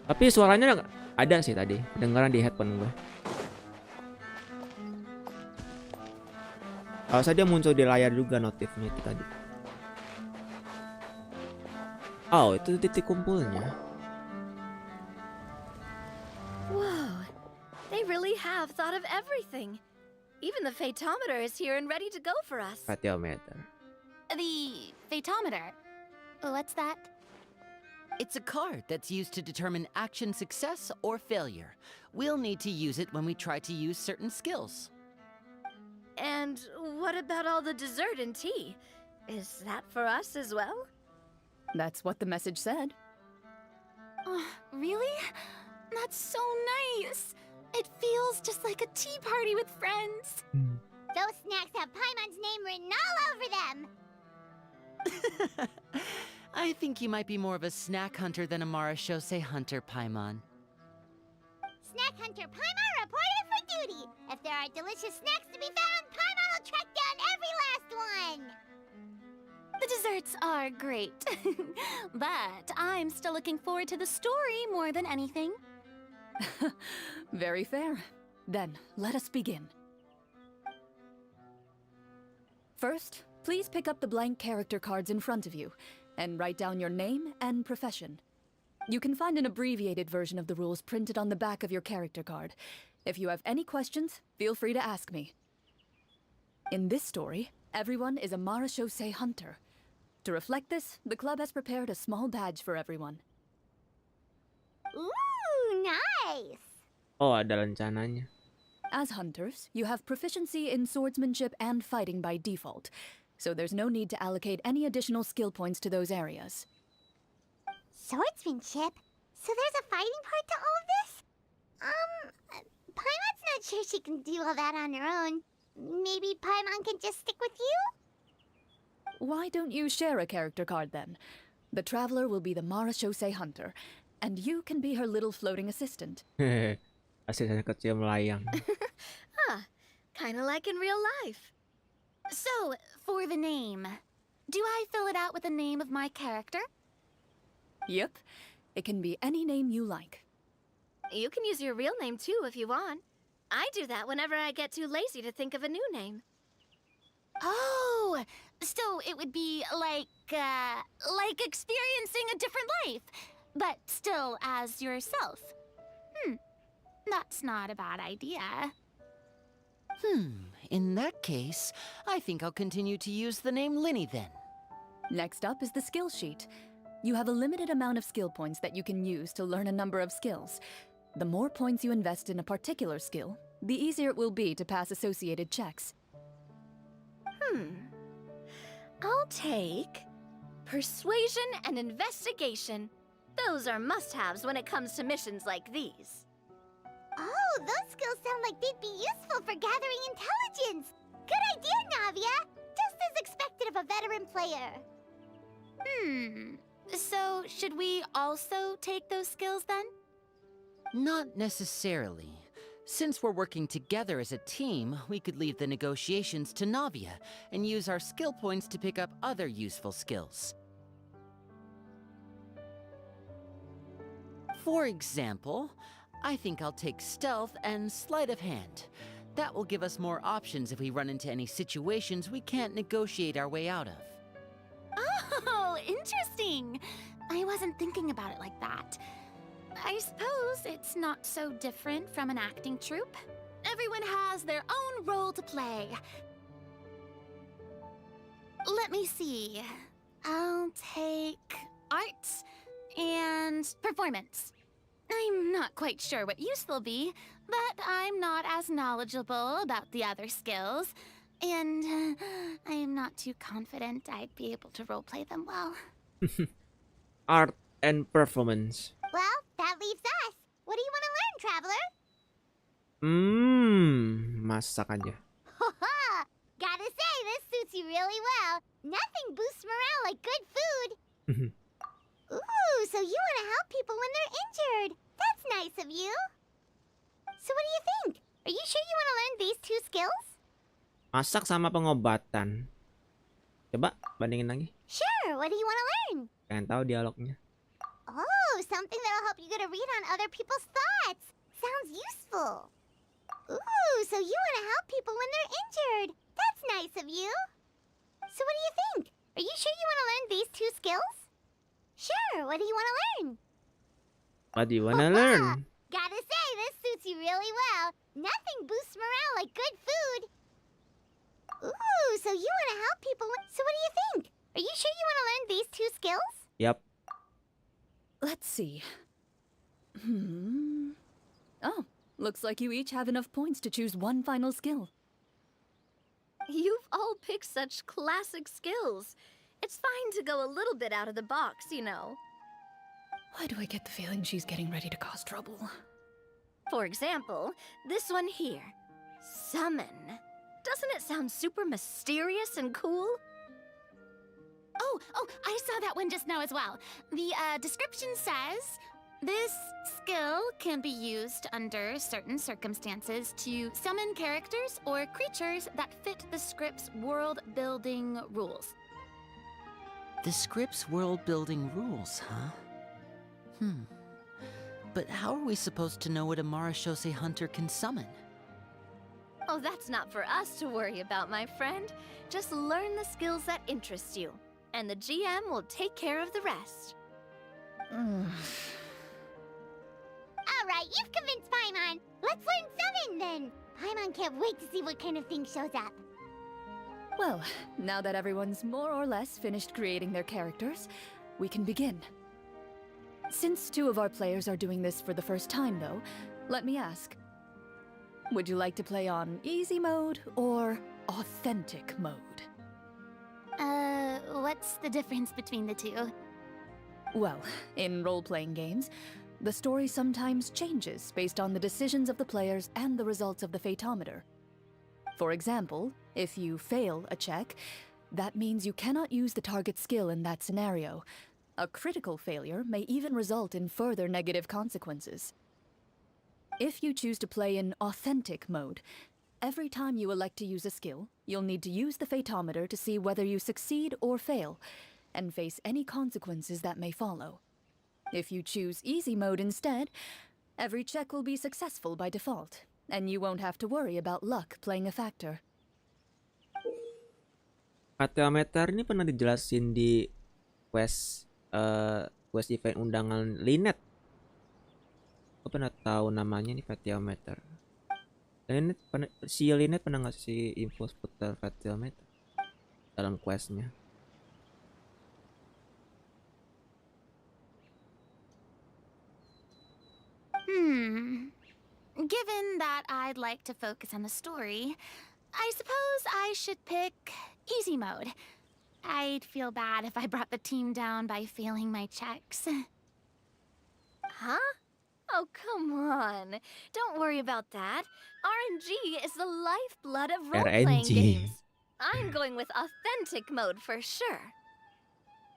Tapi suaranya ada sih tadi, dengaran di headphone gue. Kalau saja muncul di layar juga notifnya itu tadi. Oh, itu titik kumpulnya. Whoa, they really have thought of everything. Even the phaetometer is here and ready to go for us. Fatiometer. The phaetometer. What's that? It's a card that's used to determine action success or failure. We'll need to use it when we try to use certain skills. And what about all the dessert and tea? Is that for us as well? That's what the message said. Oh, really? That's so nice. It feels just like a tea party with friends. Those snacks have Paimon's name written all over them. I think you might be more of a snack hunter than a Marashose hunter, Paimon. Snack Hunter Paimon reported for duty. If there are delicious snacks to be found, Paimon will track down every last one. The desserts are great, but I'm still looking forward to the story more than anything. Very fair. Then, let us begin. First, please pick up the blank character cards in front of you and write down your name and profession. You can find an abbreviated version of the rules printed on the back of your character card. If you have any questions, feel free to ask me. In this story, everyone is a Marashose hunter. To reflect this, the club has prepared a small badge for everyone. Ooh, nice. Oh, ada rencananya. As hunters, you have proficiency in swordsmanship and fighting by default, so there's no need to allocate any additional skill points to those areas. Swordsmanship? So there's a fighting part to all of this? Paimon's not sure she can do all that on her own. Maybe Paimon can just stick with you? Why don't you share a character card then? The Traveler will be the Marashose hunter, and you can be her little floating assistant. Asisten kecil melayang. Kinda like in real life. So, for the name, do I fill it out with the name of my character? Yep, it can be any name you like. You can use your real name too if you want. I do that whenever I get too lazy to think of a new name. Oh, so it would be like experiencing a different life. but still as yourself. That's not a bad idea. In that case, I think I'll continue to use the name Linny then. Next up is the skill sheet. You have a limited amount of skill points that you can use to learn a number of skills. The more points you invest in a particular skill, the easier it will be to pass associated checks. I'll take persuasion and investigation. Those are must-haves when it comes to missions like these. Oh, those skills sound like they'd be useful for gathering intelligence. Good idea, Navia. Just as expected of a veteran player. So, should we also take those skills then? Not necessarily. Since we're working together as a team, we could leave the negotiations to Navia and use our skill points to pick up other useful skills. For example, I think I'll take stealth and sleight of hand. That will give us more options if we run into any situations we can't negotiate our way out of. Oh, interesting. I wasn't thinking about it like that. I suppose it's not so different from an acting troupe. Everyone has their own role to play. Let me see. I'll take art and performance. I'm not quite sure what use they'll be, but I'm not as knowledgeable about the other skills, and I'm not too confident I'd be able to roleplay them well. Art and performance. Well, that leaves us. What do you want to learn, Traveler? Masak aja. Haha! Gotta say, this suits you really well. Nothing boosts morale like good food. Ooh, so you want to help people when they're injured. That's nice of you. So what do you think? Are you sure you want to learn these two skills? Masak sama pengobatan. Coba bandingin lagi. Sure, what do you want to learn? Pengen tahu dialognya. Oh, something that'll help you get a read on other people's thoughts. Sounds useful. Ooh, so you want to help people when they're injured. That's nice of you. So what do you think? Are you sure you want to learn these two skills? Sure, what do you want to learn? What do you wanna learn? Gotta say, this suits you really well. Nothing boosts morale like good food. Ooh, so you want to help people. So what do you think? Are you sure you want to learn these two skills? Yep. Let's see. Oh, looks like you each have enough points to choose one final skill. You've all picked such classic skills. It's fine to go a little bit out of the box, you know. Why do I get the feeling she's getting ready to cause trouble? For example, this one here. Summon. Doesn't it sound super mysterious and cool? Oh, I saw that one just now as well. The description says, this skill can be used under certain circumstances to summon characters or creatures that fit the script's world-building rules. The script's world-building rules, huh? But how are we supposed to know what a Marashose hunter can summon? Oh, that's not for us to worry about, my friend. Just learn the skills that interest you, and the GM will take care of the rest. All right, you've convinced Paimon. Let's learn summon then. Paimon can't wait to see what kind of thing shows up. Well, now that everyone's more or less finished creating their characters, we can begin. Since two of our players are doing this for the first time, though, let me ask. Would you like to play on easy mode or authentic mode? What's the difference between the two? Well, in role-playing games, the story sometimes changes based on the decisions of the players and the results of the Fatometer. For example, if you fail a check, that means you cannot use the target skill in that scenario. A critical failure may even result in further negative consequences. If you choose to play in authentic mode, every time you elect to use a skill, you'll need to use the Fatometer to see whether you succeed or fail, and face any consequences that may follow. If you choose easy mode instead, every check will be successful by default, and you won't have to worry about luck playing a factor. Fatometer ini pernah dijelasin di quest quest event undangan Linet. Gue pernah tahu namanya nih Fatiometer. Si Linet pernah ngasih info seputar Fatiometer dalam questnya. Given that I'd like to focus on the story, I suppose I should pick easy mode. I'd feel bad if I brought the team down by failing my checks. Huh? Oh, come on. Don't worry about that. RNG is the lifeblood of role-playing RNG. games. I'm going with authentic mode for sure.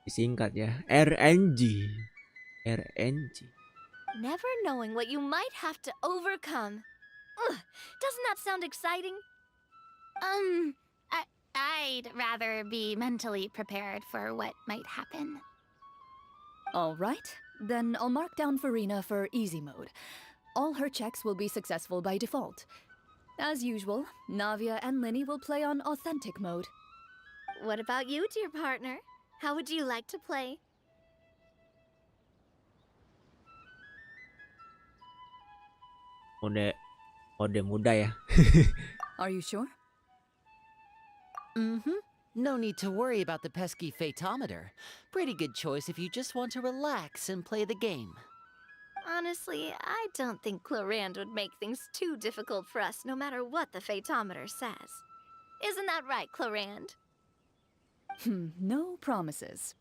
Disingkat ya, RNG. RNG. Never knowing what you might have to overcome. Ugh, doesn't that sound exciting? I'd rather be mentally prepared for what might happen. All right, then I'll mark down Farina for easy mode. All her checks will be successful by default. As usual, Navia and Linny will play on authentic mode. What about you, dear partner? How would you like to play? Mode muda ya. Are you sure? No need to worry about the pesky phaetometer. Pretty good choice if you just want to relax and play the game. Honestly, I don't think Clorinde would make things too difficult for us no matter what the phaetometer says. Isn't that right, Clorinde? No promises.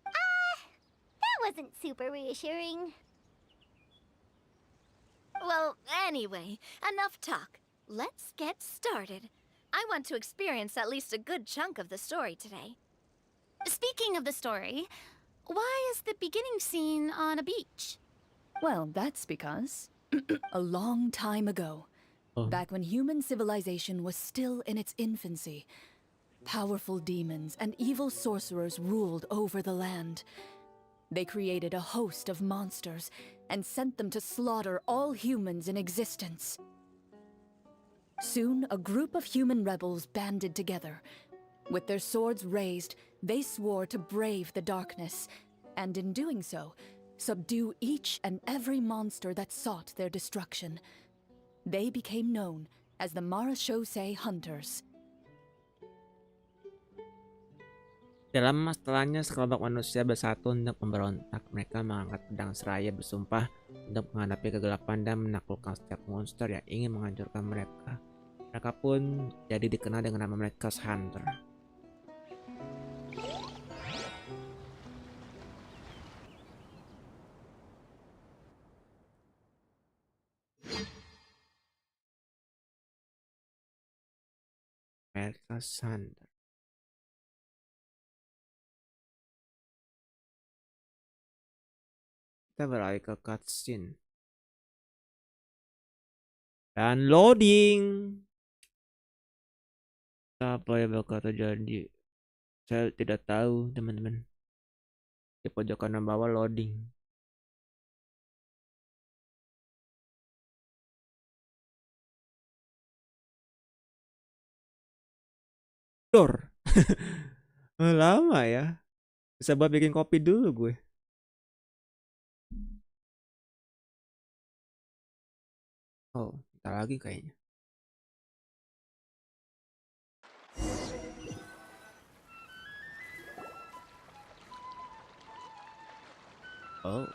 That wasn't super reassuring. Well, anyway, enough talk. Let's get started. I want to experience at least a good chunk of the story today. Speaking of the story, why is the beginning scene on a beach? Well, that's because a long time ago, back when human civilization was still in its infancy, powerful demons and evil sorcerers ruled over the land. They created a host of monsters and sent them to slaughter all humans in existence. Soon, a group of human rebels banded together. With their swords raised, they swore to brave the darkness, and in doing so, subdue each and every monster that sought their destruction. They became known as the Marashosei Hunters. Dalam setelahnya, sekelompok manusia bersatu untuk memberontak. Mereka mengangkat pedang seraya bersumpah untuk menghadapi kegelapan dan menaklukkan setiap monster yang ingin menghancurkan mereka. Mereka pun jadi dikenal dengan nama mereka Hunter. Mereka Hunter. Kita beralih ke cutscene. Dan loading. Apa yang bakal terjadi? Saya tidak tahu, teman-teman. Di pojok kanan bawah loading. Dor. Lama ya. Bisa buat bikin kopi dulu gue. Oh, bentar lagi kayaknya. Oh.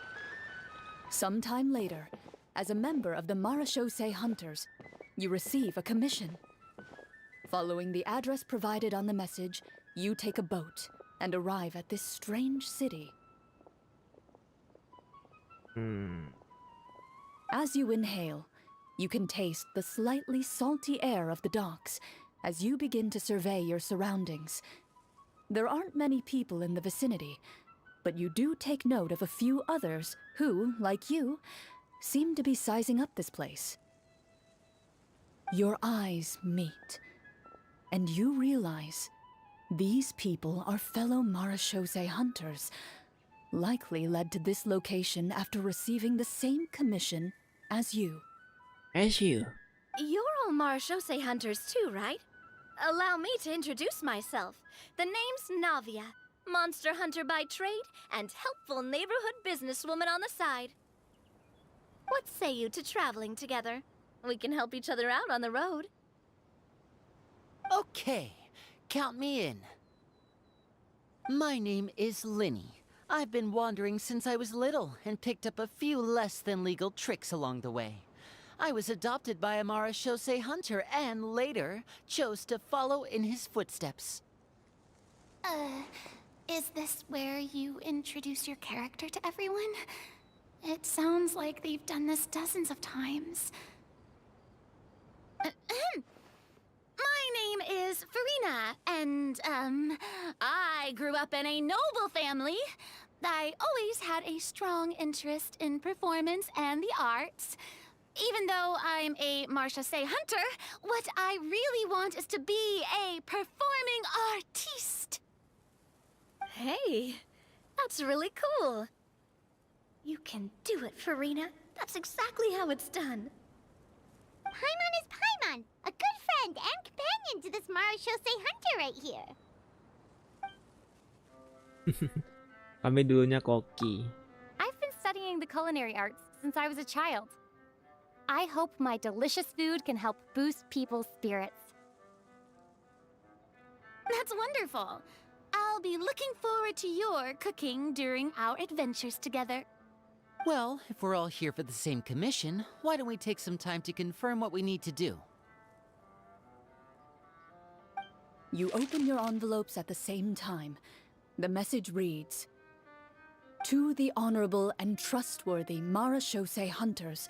Sometime later, as a member of the Marashosei Hunters, you receive a commission. Following the address provided on the message, you take a boat and arrive at this strange city. As you inhale, you can taste the slightly salty air of the docks as you begin to survey your surroundings. There aren't many people in the vicinity, but you do take note of a few others who, like you, seem to be sizing up this place. Your eyes meet, and you realize these people are fellow Marashosei Hunters, likely led to this location after receiving the same commission as you. As you. You're all Marashosei hunters too, right? Allow me to introduce myself. The name's Navia. monster hunter by trade, and helpful neighborhood businesswoman on the side. What say you to traveling together? We can help each other out on the road. Okay, count me in. My name is Linny. I've been wandering since I was little and picked up a few less than legal tricks along the way. I was adopted by a Marashose hunter and later chose to follow in his footsteps. Is this where you introduce your character to everyone? It sounds like they've done this dozens of times. My name is Farina, and, I grew up in a noble family. I always had a strong interest in performance and the arts. Even though I'm a Marshase hunter, what I really want is to be a performing artiste. Hey, that's really cool. You can do it, Farina. That's exactly how it's done. Paimon is Paimon, a good friend and companion to this Marashose hunter right here. Kami dulunya koki. I've been studying the culinary arts since I was a child. I hope my delicious food can help boost people's spirits. That's wonderful. I'll be looking forward to your cooking during our adventures together. Well, if we're all here for the same commission, why don't we take some time to confirm what we need to do? You open your envelopes at the same time. The message reads, "To the honorable and trustworthy Marashose hunters,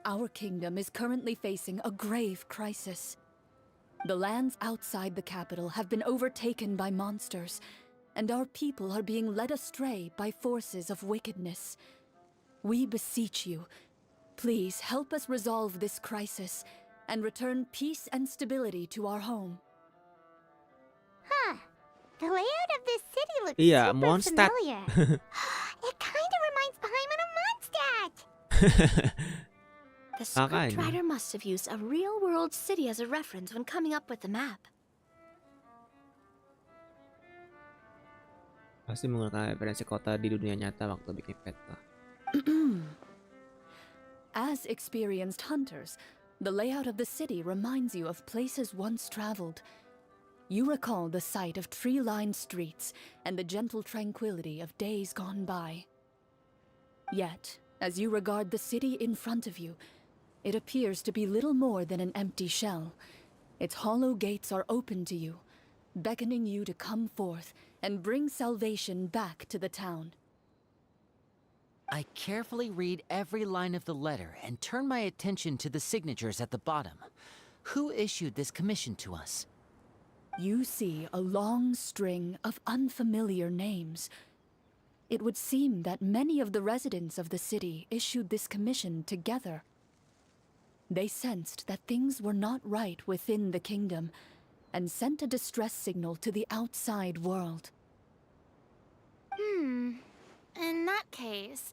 our kingdom is currently facing a grave crisis. The lands outside the capital have been overtaken by monsters, and our people are being led astray by forces of wickedness. We beseech you, please help us resolve this crisis and return peace and stability to our home." Huh. The layout of this city looks Iya, super Mondstadt. familiar. It kind of reminds Paimon of Mondstadt. The script Makanya. writer must have used a real-world city as a reference when coming up with the map. Pasti menggunakan referensi kota di dunia nyata waktu bikin peta. As experienced hunters, the layout of the city reminds you of places once traveled. You recall the sight of tree-lined streets and the gentle tranquility of days gone by. Yet, as you regard the city in front of you, it appears to be little more than an empty shell. Its hollow gates are open to you, beckoning you to come forth and bring salvation back to the town. I carefully read every line of the letter and turn my attention to the signatures at the bottom. Who issued this commission to us? You see a long string of unfamiliar names. It would seem that many of the residents of the city issued this commission together. They sensed that things were not right within the kingdom and sent a distress signal to the outside world. In that case,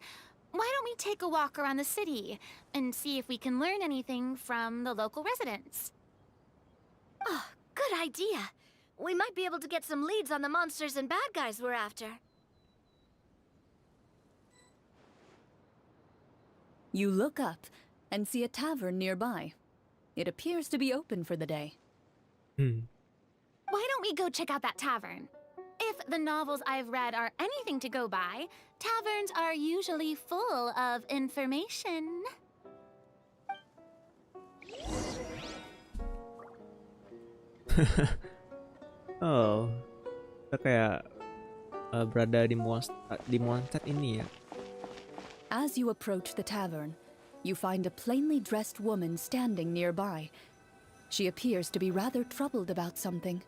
why don't we take a walk around the city and see if we can learn anything from the local residents? Oh, good idea. We might be able to get some leads on the monsters and bad guys we're after. You look up and see a tavern nearby. It appears to be open for the day. Why don't we go check out that tavern? If the novels I've read are anything to go by, taverns are usually full of information. Oh, kita kayak berada di Mondstadt ini ya. As you approach the tavern, you find a plainly dressed woman standing nearby. She appears to be rather troubled about something.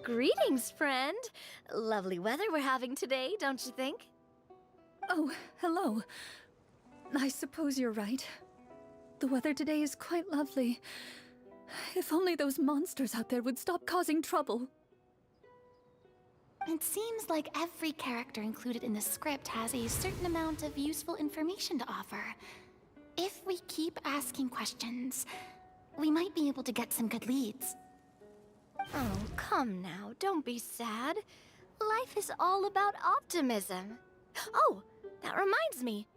Greetings, friend. Lovely weather we're having today, don't you think? Oh, hello. I suppose you're right. The weather today is quite lovely. If only those monsters out there would stop causing trouble. It seems like every character included in the script has a certain amount of useful information to offer. If we keep asking questions, we might be able to get some good leads. Oh, come now, don't be sad. Life is all about optimism. Oh, that reminds me.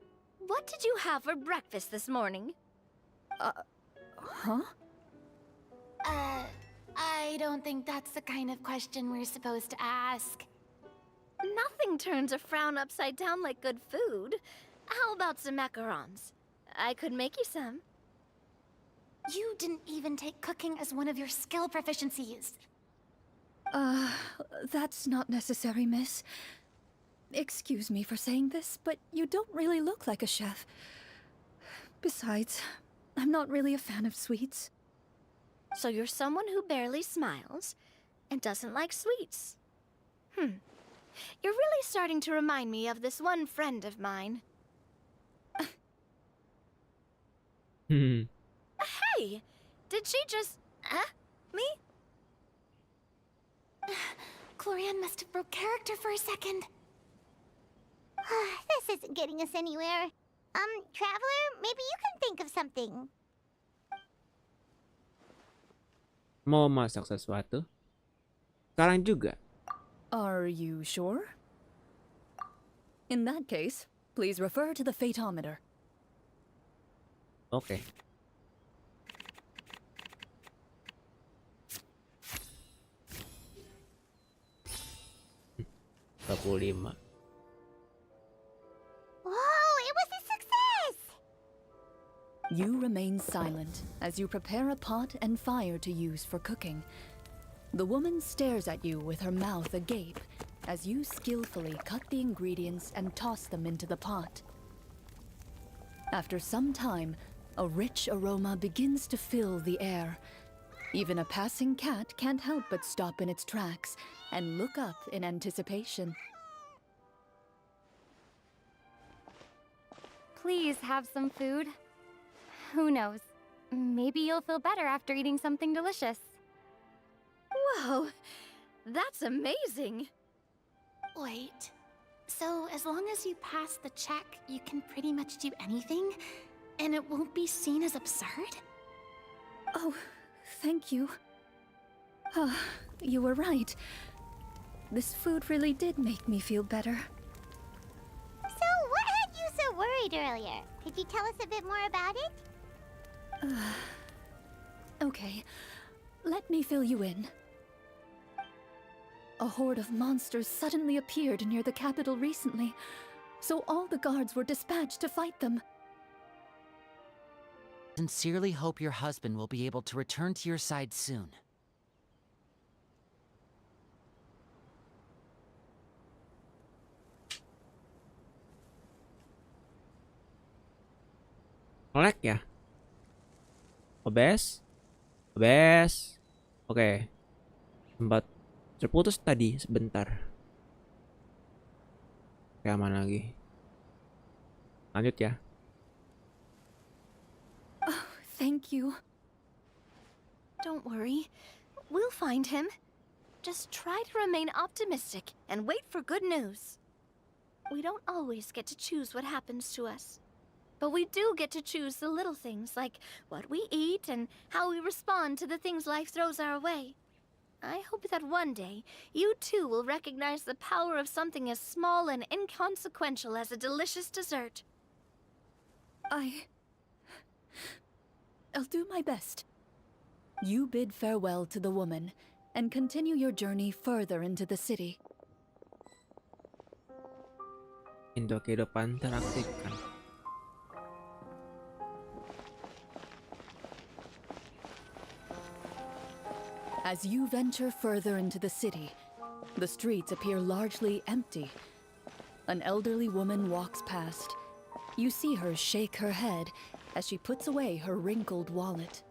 What did you have for breakfast this morning? Huh? I don't think that's the kind of question we're supposed to ask. Nothing turns a frown upside down like good food. How about some macarons? I could make you some. You didn't even take cooking as one of your skill proficiencies. That's not necessary, miss. Excuse me for saying this, but you don't really look like a chef. Besides, I'm not really a fan of sweets. So you're someone who barely smiles and doesn't like sweets. You're really starting to remind me of this one friend of mine. Hey! Did she just... me? Clorinde must have broke character for a second. This isn't getting us anywhere. Traveler, maybe you can think of something. Mau masak sesuatu? Sekarang juga. Are you sure? In that case, please refer to the fatometer. Oke. Lima. Whoa, it was a success! You remain silent as you prepare a pot and fire to use for cooking. The woman stares at you with her mouth agape as you skillfully cut the ingredients and toss them into the pot. After some time, a rich aroma begins to fill the air. Even a passing cat can't help but stop in its tracks and look up in anticipation. Please have some food. Who knows? Maybe you'll feel better after eating something delicious. Whoa, that's amazing. Wait. So as long as you pass the check, you can pretty much do anything? And it won't be seen as absurd? Oh, thank you. You were right. This food really did make me feel better. So, what had you so worried earlier? Could you tell us a bit more about it? Okay, let me fill you in. A horde of monsters suddenly appeared near the capital recently, so all the guards were dispatched to fight them. Sincerely hope your husband will be able to return to your side soon. Nge-lag ya? Obes? Obes? Oke. Sempat terputus tadi sebentar. Oke, aman lagi. Lanjut ya. Oh, thank you. Don't worry. We'll find him. Just try to remain optimistic and wait for good news. We don't always get to choose what happens to us. But we do get to choose the little things, like what we eat and how we respond to the things life throws our way. I hope that one day, you too will recognize the power of something as small and inconsequential as a delicious dessert. I'll do my best. You bid farewell to the woman and continue your journey further into the city. Indo kehidupan teraktifkan. As you venture further into the city, the streets appear largely empty. An elderly woman walks past. You see her shake her head as she puts away her wrinkled wallet.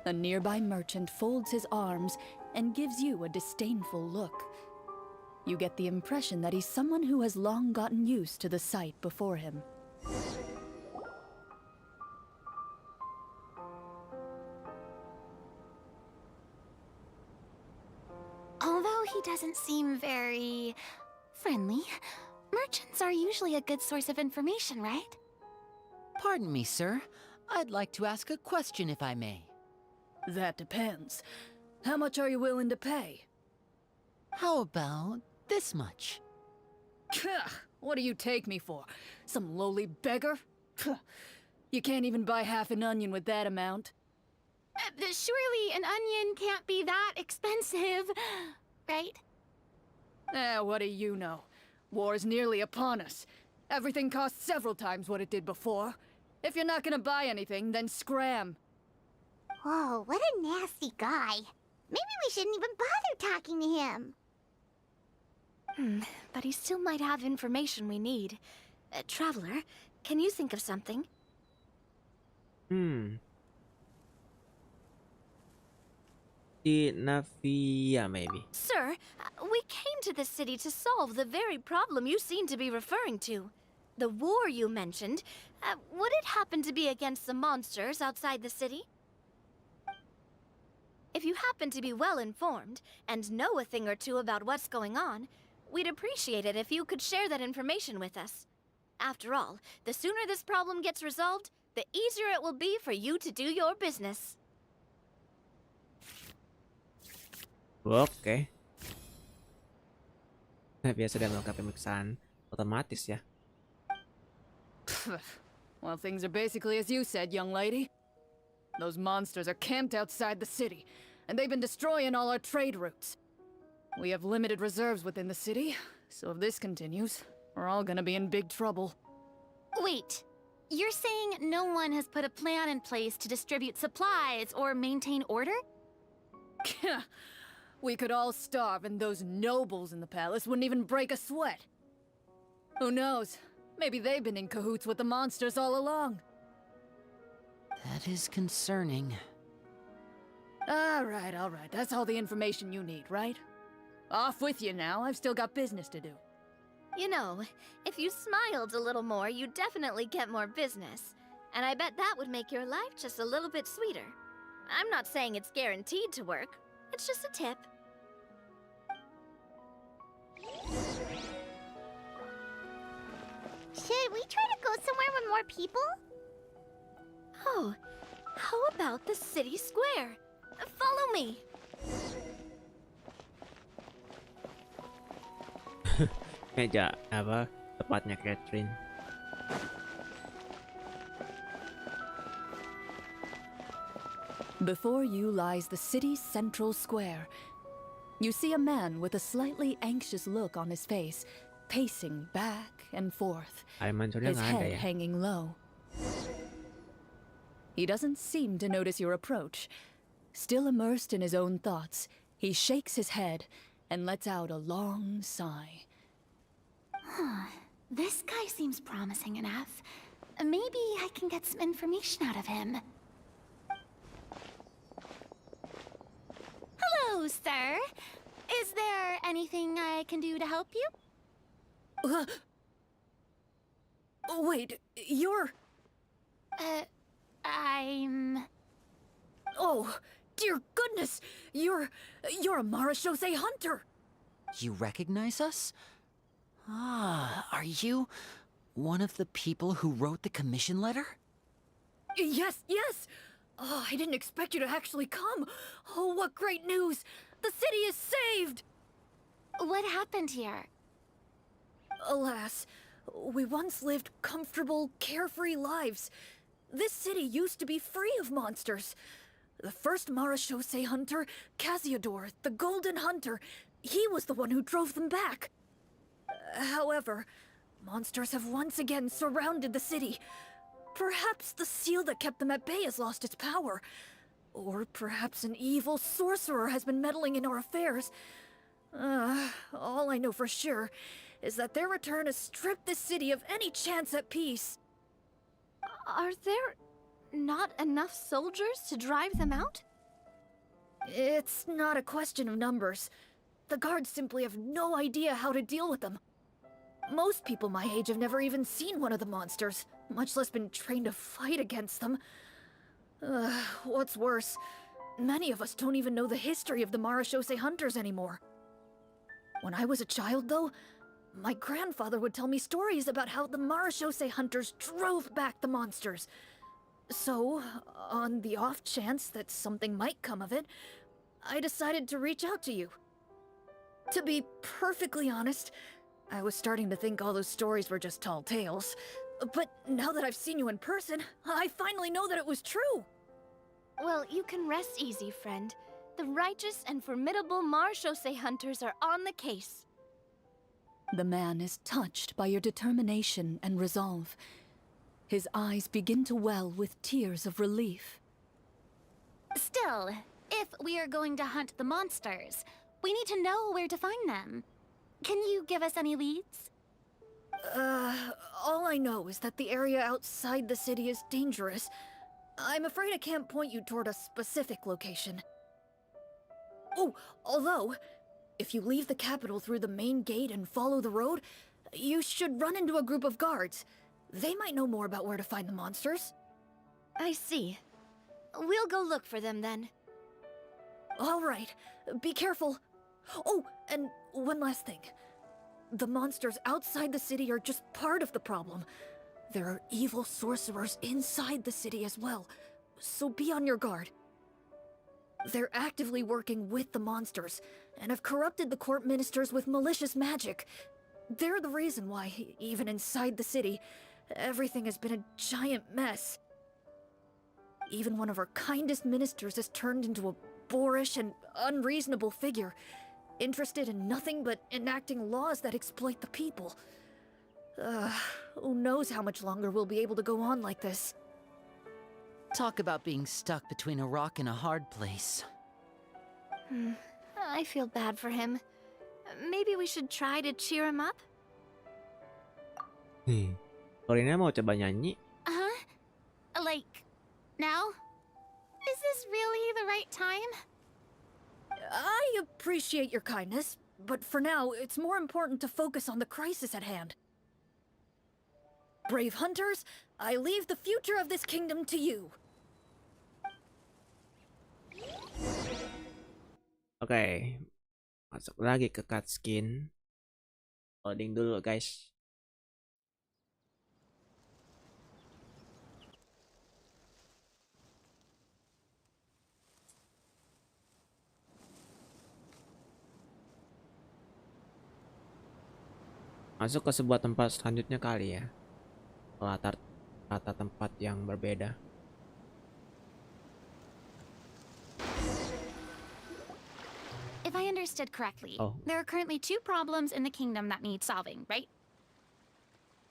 A nearby merchant folds his arms and gives you a disdainful look. You get the impression that he's someone who has long gotten used to the sight before him. Although he doesn't seem very friendly, merchants are usually a good source of information, right? Pardon me, sir. I'd like to ask a question if I may. That depends. How much are you willing to pay? How about this much? What do you take me for? Some lowly beggar? You can't even buy half an onion with that amount. Surely an onion can't be that expensive, right? What do you know? War's nearly upon us. Everything costs several times what it did before. If you're not gonna buy anything, then scram. Whoa, what a nasty guy. Maybe we shouldn't even bother talking to him. But he still might have information we need. Traveler, can you think of something? Di Navia, maybe. Sir, we came to this city to solve the very problem you seem to be referring to. The war you mentioned, would it happen to be against the monsters outside the city? If you happen to be well informed and know a thing or two about what's going on, we'd appreciate it if you could share that information with us. After all, the sooner this problem gets resolved, the easier it will be for you to do your business. Oke. Biasa dia melakukan pemeriksaan otomatis ya. Well, things are basically as you said, young lady. Those monsters are camped outside the city, and they've been destroying all our trade routes. We have limited reserves within the city, so if this continues, we're all gonna be in big trouble. Wait, you're saying no one has put a plan in place to distribute supplies or maintain order? We could all starve and those nobles in the palace wouldn't even break a sweat. Who knows? Maybe they've been in cahoots with the monsters all along. That is concerning. All right. That's all the information you need, right? Off with you now. I've still got business to do. You know, if you smiled a little more, you'd definitely get more business. And I bet that would make your life just a little bit sweeter. I'm not saying it's guaranteed to work. It's just a tip. Should we try to go somewhere with more people? Oh, how about the city square? Follow me. Meja apa tepatnya Catherine. Before you lies the city's central square. You see a man with a slightly anxious look on his face, pacing back and forth, Mansurnya his nggak ada head ya. hanging low. He doesn't seem to notice your approach. Still immersed in his own thoughts, he shakes his head and lets out a long sigh. This guy seems promising enough. Maybe I can get some information out of him. Hello, sir. Is there anything I can do to help you? Wait, you're... I'm... Oh, dear goodness! You're a Marashose hunter! You recognize us? Ah, are you one of the people who wrote the commission letter? Yes! Oh, I didn't expect you to actually come. Oh, what great news! The city is saved! What happened here? Alas, we once lived comfortable, carefree lives. This city used to be free of monsters. The first Marashose hunter, Casiodor, the Golden Hunter, he was the one who drove them back. However, monsters have once again surrounded the city. Perhaps the seal that kept them at bay has lost its power. Or perhaps an evil sorcerer has been meddling in our affairs. All I know for sure is that their return has stripped the city of any chance at peace. Are there not enough soldiers to drive them out? It's not a question of numbers. The guards simply have no idea how to deal with them. Most people my age have never even seen one of the monsters, much less been trained to fight against them. What's worse, many of us don't even know the history of the Marashose hunters anymore. When I was a child, though, My grandfather would tell me stories about how the Marashose hunters drove back the monsters. So, on the off chance that something might come of it, I decided to reach out to you. To be perfectly honest, I was starting to think all those stories were just tall tales. But now that I've seen you in person, I finally know that it was true! Well, you can rest easy, friend. The righteous and formidable Marashose hunters are on the case. The man is touched by your determination and resolve. His eyes begin to well with tears of relief. Still, if we are going to hunt the monsters, we need to know where to find them. Can you give us any leads? All I know is that the area outside the city is dangerous. I'm afraid I can't point you toward a specific location. Oh, although, if you leave the capital through the main gate and follow the road, you should run into a group of guards. They might know more about where to find the monsters. I see. We'll go look for them then. All right, be careful. Oh, and one last thing. The monsters outside the city are just part of the problem. There are evil sorcerers inside the city as well, so be on your guard. They're actively working with the monsters, and have corrupted the court ministers with malicious magic. They're the reason why, even inside the city, everything has been a giant mess. Even one of our kindest ministers has turned into a boorish and unreasonable figure, interested in nothing but enacting laws that exploit the people. Who knows how much longer we'll be able to go on like this. Talk about being stuck between a rock and a hard place. I feel bad for him. Maybe we should try to cheer him up? Clorinde mau coba nyanyi. Huh? Like, now? Is this really the right time? I appreciate your kindness, but for now, it's more important to focus on the crisis at hand. Brave hunters, I leave the future of this kingdom to you. Oke, masuk lagi ke cutscene. Loading dulu guys. Masuk ke sebuah tempat selanjutnya kali ya. Latar tempat yang berbeda. If I understood correctly, Oh. there are currently 2 problems in the kingdom that need solving, right?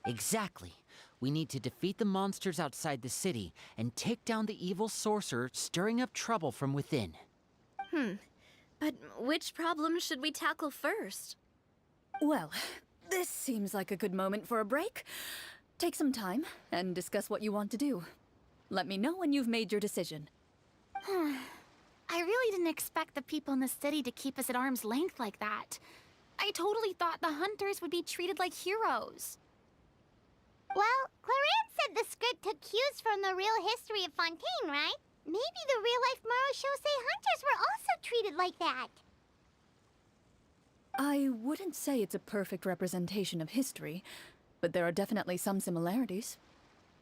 Exactly. We need to defeat the monsters outside the city and take down the evil sorcerer stirring up trouble from within. But which problem should we tackle first? Well, this seems like a good moment for a break. Take some time and discuss what you want to do. Let me know when you've made your decision. I really didn't expect the people in the city to keep us at arm's length like that. I totally thought the hunters would be treated like heroes. Well, Clorinde said the script took cues from the real history of Fontaine, right? Maybe the real-life Marashose hunters were also treated like that. I wouldn't say it's a perfect representation of history, but there are definitely some similarities.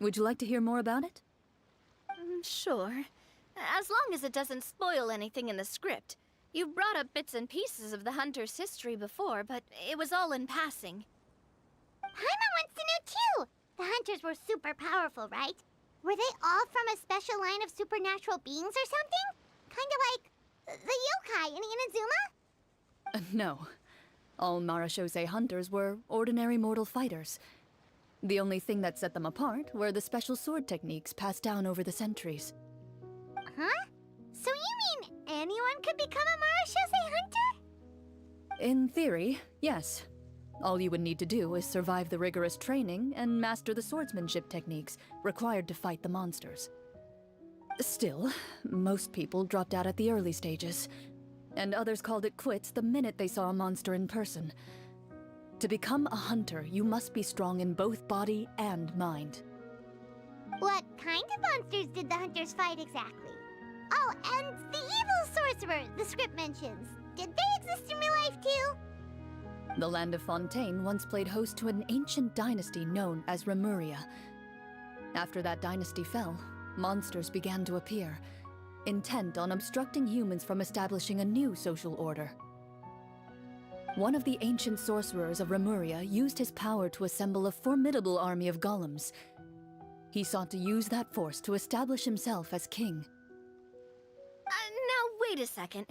Would you like to hear more about it? Sure. As long as it doesn't spoil anything in the script. You brought up bits and pieces of the hunter's history before, but it was all in passing. Paimon wants to know too! The hunters were super powerful, right? Were they all from a special line of supernatural beings or something? Kind of like the yokai in Inazuma? No. All Marashose hunters were ordinary mortal fighters. The only thing that set them apart were the special sword techniques passed down over the centuries. Huh? So you mean anyone could become a Marashose hunter? In theory, yes. All you would need to do is survive the rigorous training and master the swordsmanship techniques required to fight the monsters. Still, most people dropped out at the early stages, and others called it quits the minute they saw a monster in person. To become a hunter, you must be strong in both body and mind. What kind of monsters did the hunters fight exactly? Oh, and the evil sorcerer the script mentions. Did they exist in real life too? The land of Fontaine once played host to an ancient dynasty known as Remuria. After that dynasty fell, monsters began to appear, intent on obstructing humans from establishing a new social order. One of the ancient sorcerers of Remuria used his power to assemble a formidable army of golems. He sought to use that force to establish himself as king. Now wait a second.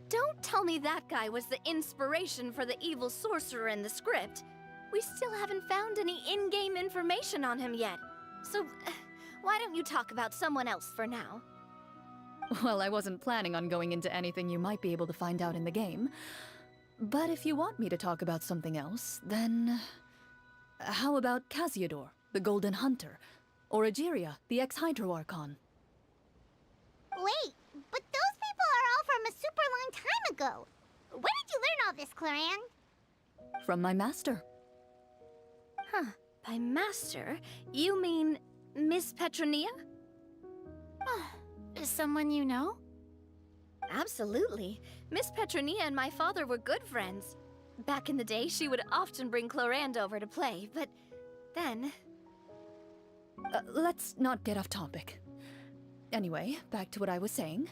Don't tell me that guy was the inspiration for the evil sorcerer in the script. We still haven't found any in-game information on him yet. So, why don't you talk about someone else for now? Well, I wasn't planning on going into anything you might be able to find out in the game. But if you want me to talk about something else, then... how about Casiodor, the Golden Hunter? Or Egeria, the ex-Hydro Archon? Wait, but those people are all from a super long time ago. Where did you learn all this, Clorinde? From my master. Huh. By master, you mean Miss Petronia? Someone you know? Absolutely. Miss Petronia and my father were good friends. Back in the day, she would often bring Clorinde over to play, but then... Let's not get off topic. Anyway, back to what I was saying.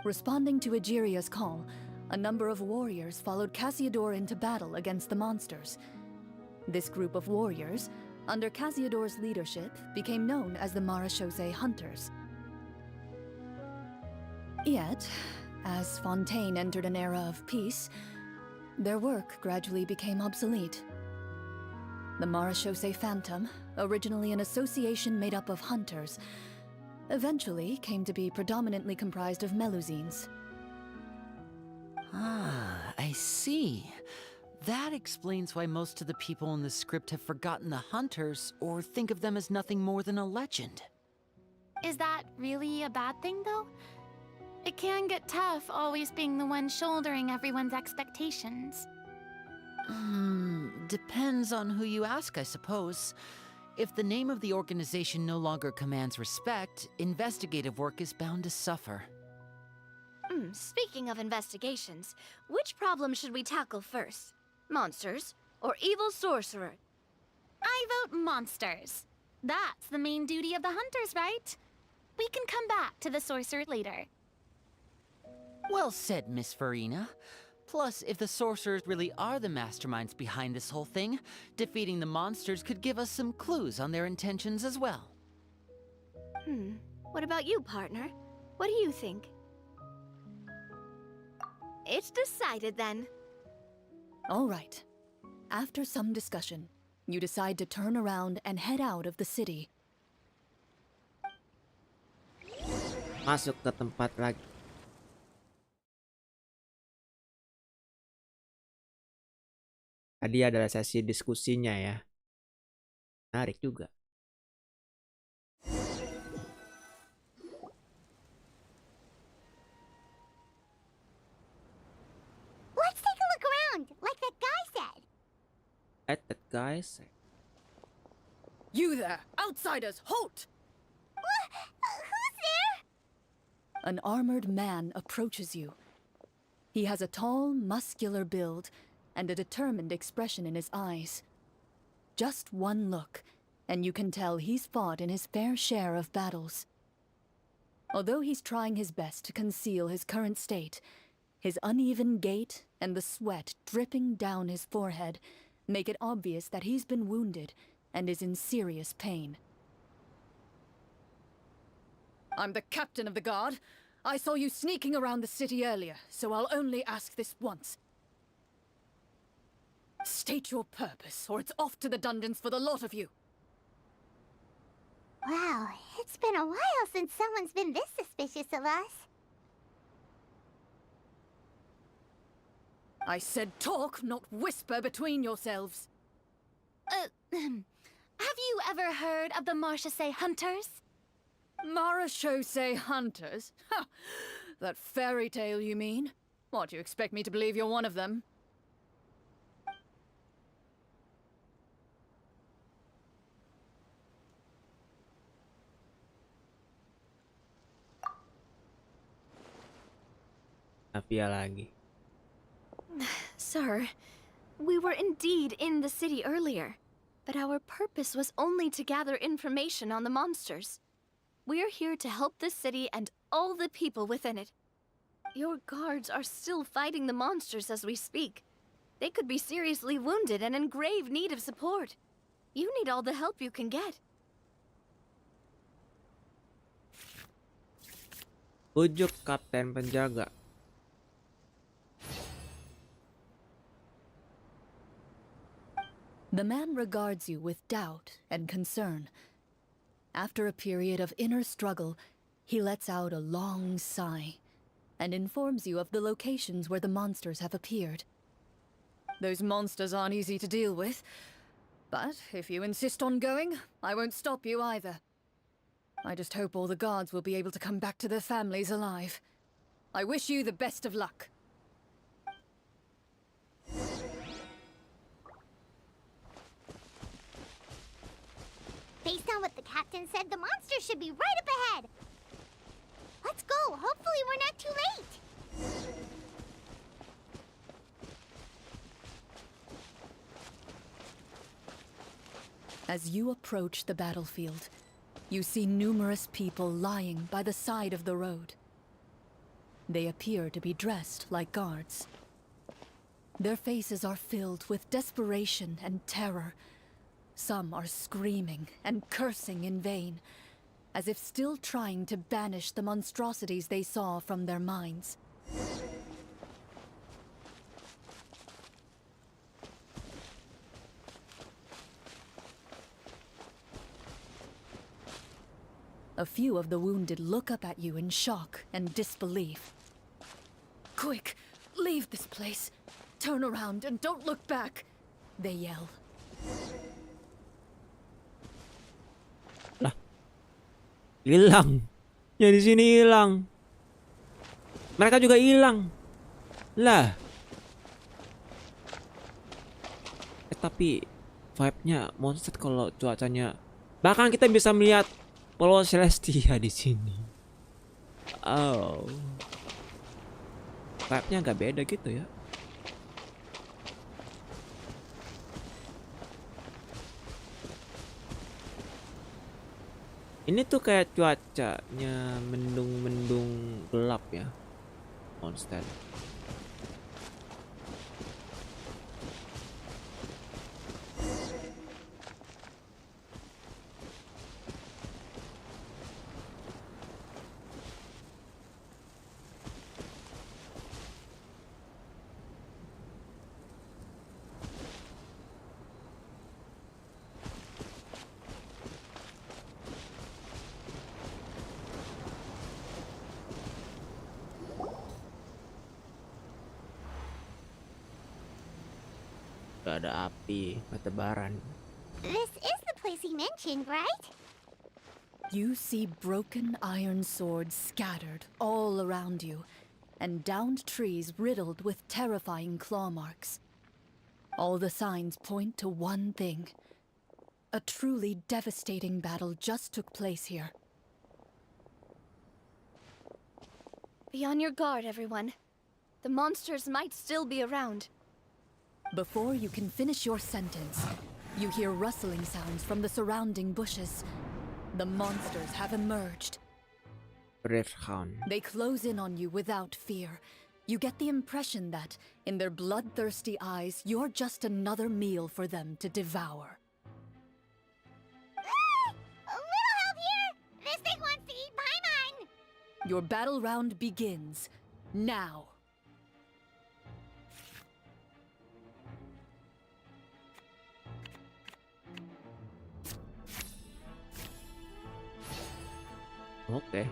Responding to Egeria's call, a number of warriors followed Casiodor into battle against the monsters. This group of warriors, under Casiodor's leadership, became known as the Marechaussee Hunters. Yet, as Fontaine entered an era of peace, their work gradually became obsolete. The Marechaussee Phantom, originally an association made up of hunters, eventually came to be predominantly comprised of Melusines. Ah, I see. That explains why most of the people in the script have forgotten the hunters or think of them as nothing more than a legend. Is that really a bad thing, though? It can get tough always being the one shouldering everyone's expectations. Depends on who you ask, I suppose. If the name of the organization no longer commands respect, investigative work is bound to suffer. Speaking of investigations, which problem should we tackle first? Monsters or evil sorcerer? I vote monsters. That's the main duty of the hunters, right? We can come back to the sorcerer later. Well said, Miss Farina. Plus, if the sorcerers really are the masterminds behind this whole thing, defeating the monsters could give us some clues on their intentions as well. What about you, partner? What do you think? It's decided then. All right. After some discussion, you decide to turn around and head out of the city. Masuk ke tempat lagi. Tadi adalah sesi diskusinya ya. Menarik juga. Let's take a look around, like that guy said. That guy said. You there! Outsiders, halt! Who's there? An armored man approaches you. He has a tall, muscular build and a determined expression in his eyes. Just one look, and you can tell he's fought in his fair share of battles. Although he's trying his best to conceal his current state, his uneven gait and the sweat dripping down his forehead make it obvious that he's been wounded and is in serious pain. I'm the captain of the guard. I saw you sneaking around the city earlier, so I'll only ask this once. State your purpose, or it's off to the dungeons for the lot of you. Wow, it's been a while since someone's been this suspicious of us. I said talk, not whisper between yourselves. Have you ever heard of the Marechaussee Hunters? Marechaussee Hunters? Ha! That fairy tale, you mean? What, do you expect me to believe you're one of them? Mafia lagi. Sir, we were indeed in the city earlier, but our purpose was only to gather information on the monsters. We're here to help the city and all the people within it. Your guards are still fighting the monsters as we speak. They could be seriously wounded and in grave need of support. You need all the help you can get. Ujuk kapten penjaga. The man regards you with doubt and concern. After a period of inner struggle, he lets out a long sigh and informs you of the locations where the monsters have appeared. Those monsters aren't easy to deal with, but if you insist on going, I won't stop you either. I just hope all the guards will be able to come back to their families alive. I wish you the best of luck. Based on what the captain said, the monster should be right up ahead. Let's go. Hopefully we're not too late. As you approach the battlefield, you see numerous people lying by the side of the road. They appear to be dressed like guards. Their faces are filled with desperation and terror. Some are screaming and cursing in vain, as if still trying to banish the monstrosities they saw from their minds. A few of the wounded look up at you in shock and disbelief. "Quick, leave this place. Turn around and don't look back," they yell. Hilang. Ya di sini hilang. Mereka juga hilang. Lah. Tapi vibe-nya monster kalau cuacanya. Bahkan kita bisa melihat Pulau Celestia di sini. Oh. Vibe-nya agak beda gitu ya. Ini tuh kayak cuacanya mendung-mendung gelap ya. Monster. Gak ada api, ketebaran. This is the place he mentioned, right? You see broken iron swords scattered all around you, and downed trees riddled with terrifying claw marks. All the signs point to one thing. A truly devastating battle just took place here. Be on your guard, everyone. The monsters might still be around. Before you can finish your sentence, you hear rustling sounds from the surrounding bushes. The monsters have emerged. They close in on you without fear. You get the impression that, in their bloodthirsty eyes, you're just another meal for them to devour. A little help here! This thing wants to eat Paimon! Your battle round begins now. Oke.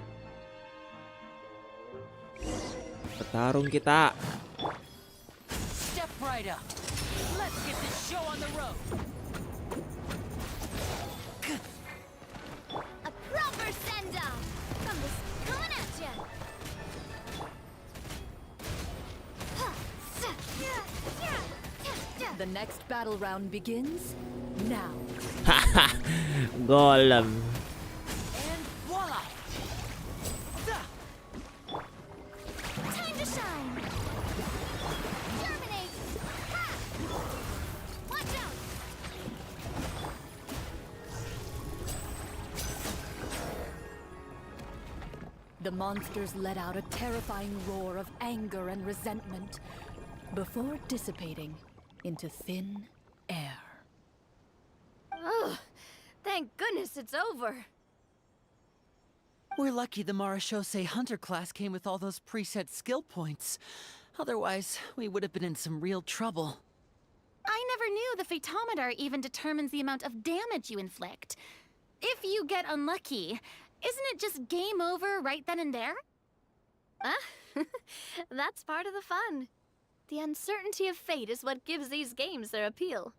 Bertarung kita. Step right up. Let's get this show on the road. A proper send-off! Thumbus coming at ya! The next battle round begins now. Golem. And voila! Time to shine! Terminate! the monsters let out a terrifying roar of anger and resentment before dissipating into thin air. Ugh, thank goodness it's over. We're lucky the Marashose Hunter class came with all those preset skill points. Otherwise, we would have been in some real trouble. I never knew the Fatometer even determines the amount of damage you inflict. If you get unlucky, isn't it just game over right then and there? That's part of the fun. The uncertainty of fate is what gives these games their appeal.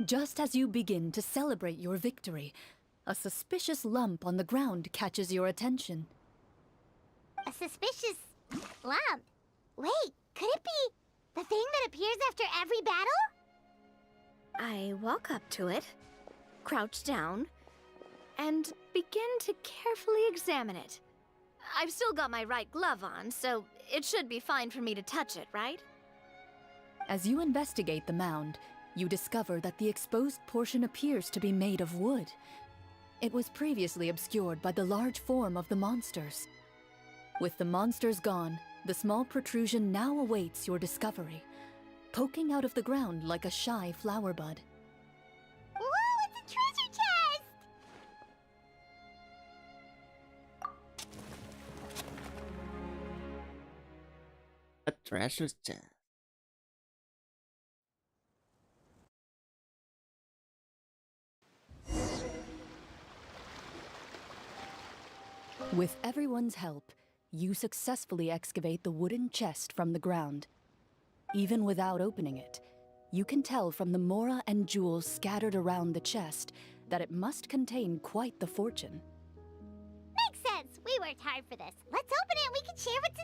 Just as you begin to celebrate your victory, a suspicious lump on the ground catches your attention. A suspicious lump? Wait, could it be the thing that appears after every battle? I walk up to it, crouch down, and begin to carefully examine it. I've still got my right glove on, so it should be fine for me to touch it, right? As you investigate the mound, you discover that the exposed portion appears to be made of wood. It was previously obscured by the large form of the monsters. With the monsters gone, the small protrusion now awaits your discovery, poking out of the ground like a shy flower bud. Whoa, it's a treasure chest! A treasure chest. With everyone's help, you successfully excavate the wooden chest from the ground. Even without opening it, you can tell from the mora and jewels scattered around the chest that it must contain quite the fortune. Makes sense. We worked hard for this. Let's open it and we can share what's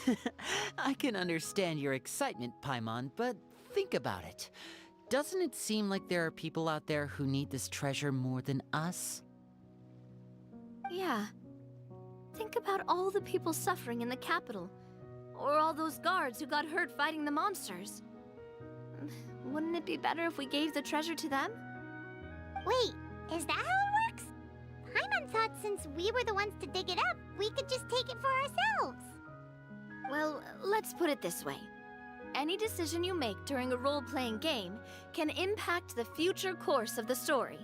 inside. I can understand your excitement, Paimon, but think about it. Doesn't it seem like there are people out there who need this treasure more than us? Yeah. Think about all the people suffering in the capital. Or all those guards who got hurt fighting the monsters. Wouldn't it be better if we gave the treasure to them? Wait, is that how it works? Paimon thought since we were the ones to dig it up, we could just take it for ourselves. Well, let's put it this way. Any decision you make during a role-playing game can impact the future course of the story.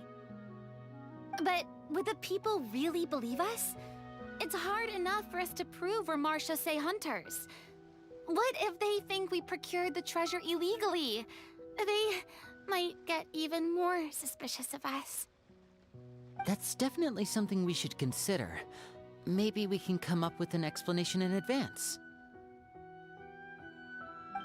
But would the people really believe us? It's hard enough for us to prove we're Marashose hunters. What if they think we procured the treasure illegally? They might get even more suspicious of us. That's definitely something we should consider. Maybe we can come up with an explanation in advance.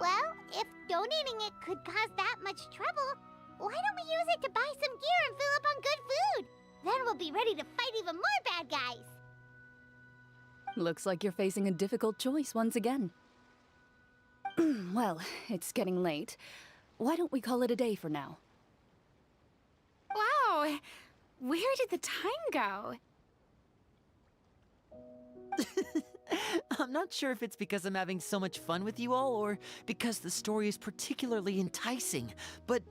Well, if donating it could cause that much trouble, why don't we use it to buy some gear and fill up on good food? Then we'll be ready to fight even more bad guys. Looks like you're facing a difficult choice once again. Well, it's getting late. Why don't we call it a day for now? Wow! Where did the time go? I'm not sure if it's because I'm having so much fun with you all, or because the story is particularly enticing, but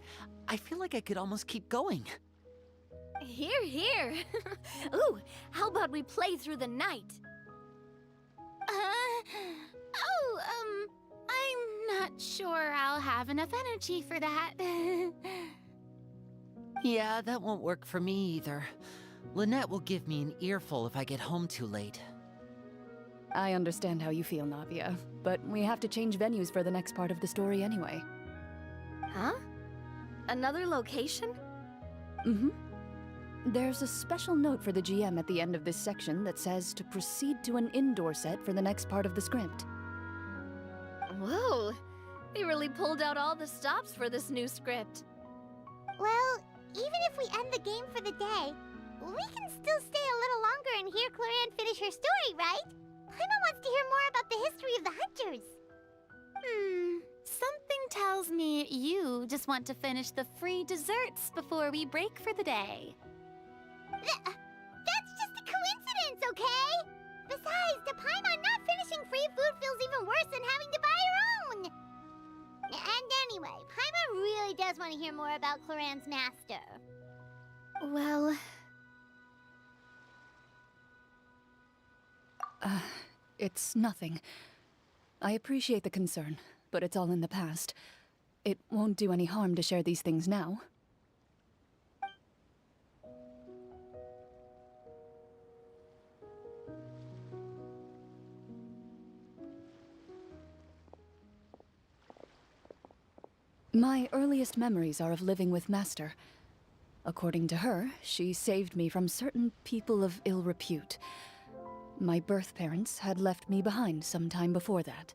I feel like I could almost keep going. Here, here. Ooh, how about we play through the night? I'm not sure I'll have enough energy for that. Yeah, that won't work for me either. Lynette will give me an earful if I get home too late. I understand how you feel, Navia, but we have to change venues for the next part of the story anyway. Huh? Another location? Mm-hmm. There's a special note for the GM at the end of this section that says to proceed to an indoor set for the next part of the script. Whoa! They really pulled out all the stops for this new script. Well, even if we end the game for the day, we can still stay a little longer and hear Clorinde finish her story, right? Paimon wants to hear more about the history of the hunters. Something tells me you just want to finish the free desserts before we break for the day. That's just a coincidence, okay? Besides, to Paimon, not finishing free food feels even worse than having to buy her own. And anyway, Paimon really does want to hear more about Clorinde's master. Well... It's nothing. I appreciate the concern, but it's all in the past. It won't do any harm to share these things now. My earliest memories are of living with Master. According to her, she saved me from certain people of ill repute. My birth parents had left me behind some time before that.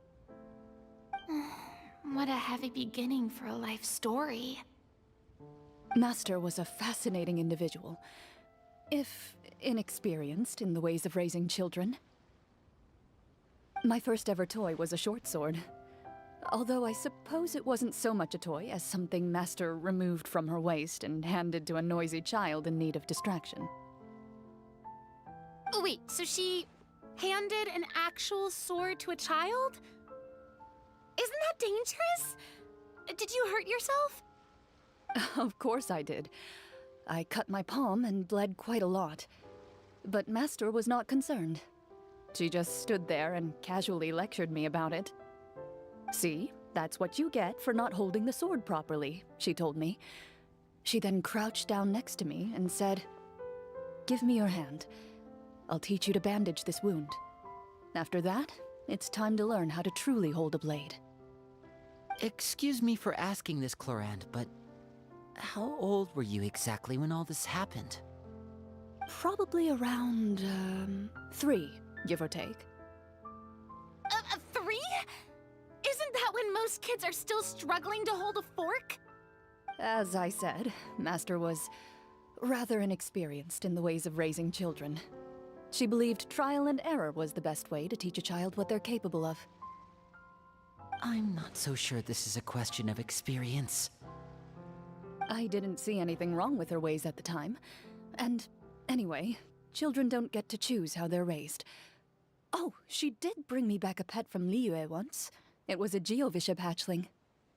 What a heavy beginning for a life story. Master was a fascinating individual, if inexperienced in the ways of raising children. My first ever toy was a short sword. Although I suppose it wasn't so much a toy as something Master removed from her waist and handed to a noisy child in need of distraction. Wait, so she handed an actual sword to a child? Isn't that dangerous? Did you hurt yourself? Of course I did. I cut my palm and bled quite a lot. But Master was not concerned. She just stood there and casually lectured me about it. See, that's what you get for not holding the sword properly, she told me. She then crouched down next to me and said, "Give me your hand. I'll teach you to bandage this wound. After that, it's time to learn how to truly hold a blade." Excuse me for asking this, Clorinde, but how old were you exactly when all this happened? Probably around, 3, give or take. 3? Isn't that when most kids are still struggling to hold a fork? As I said, Master was rather inexperienced in the ways of raising children. She believed trial and error was the best way to teach a child what they're capable of. I'm not so sure this is a question of experience. I didn't see anything wrong with her ways at the time. And anyway, children don't get to choose how they're raised. Oh, she did bring me back a pet from Liyue once. It was a Geovishap hatchling.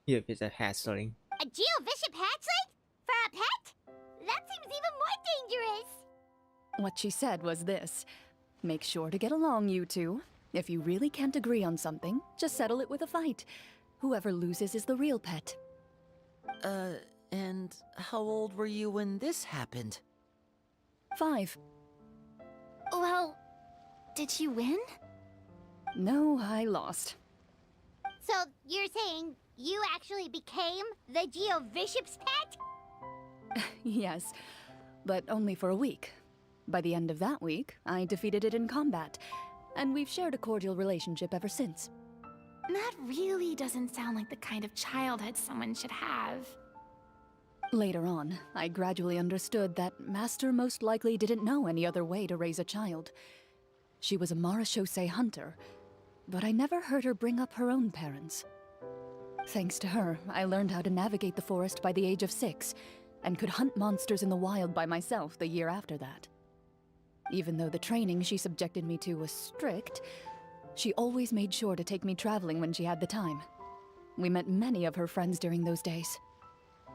Yeah, it's a hassling. A Geovishap hatchling? For a pet? That seems even more dangerous. What she said was this: make sure to get along, you two. If you really can't agree on something, just settle it with a fight. Whoever loses is the real pet. And how old were you when this happened? 5. Well, did you win? No, I lost. So you're saying you actually became the Geovishap's pet? Yes, but only for a week. By the end of that week, I defeated it in combat, and we've shared a cordial relationship ever since. That really doesn't sound like the kind of childhood someone should have. Later on, I gradually understood that Master most likely didn't know any other way to raise a child. She was a marechaussee hunter, but I never heard her bring up her own parents. Thanks to her, I learned how to navigate the forest by the age of 6, and could hunt monsters in the wild by myself the year after that. Even though the training she subjected me to was strict, she always made sure to take me traveling when she had the time. We met many of her friends during those days.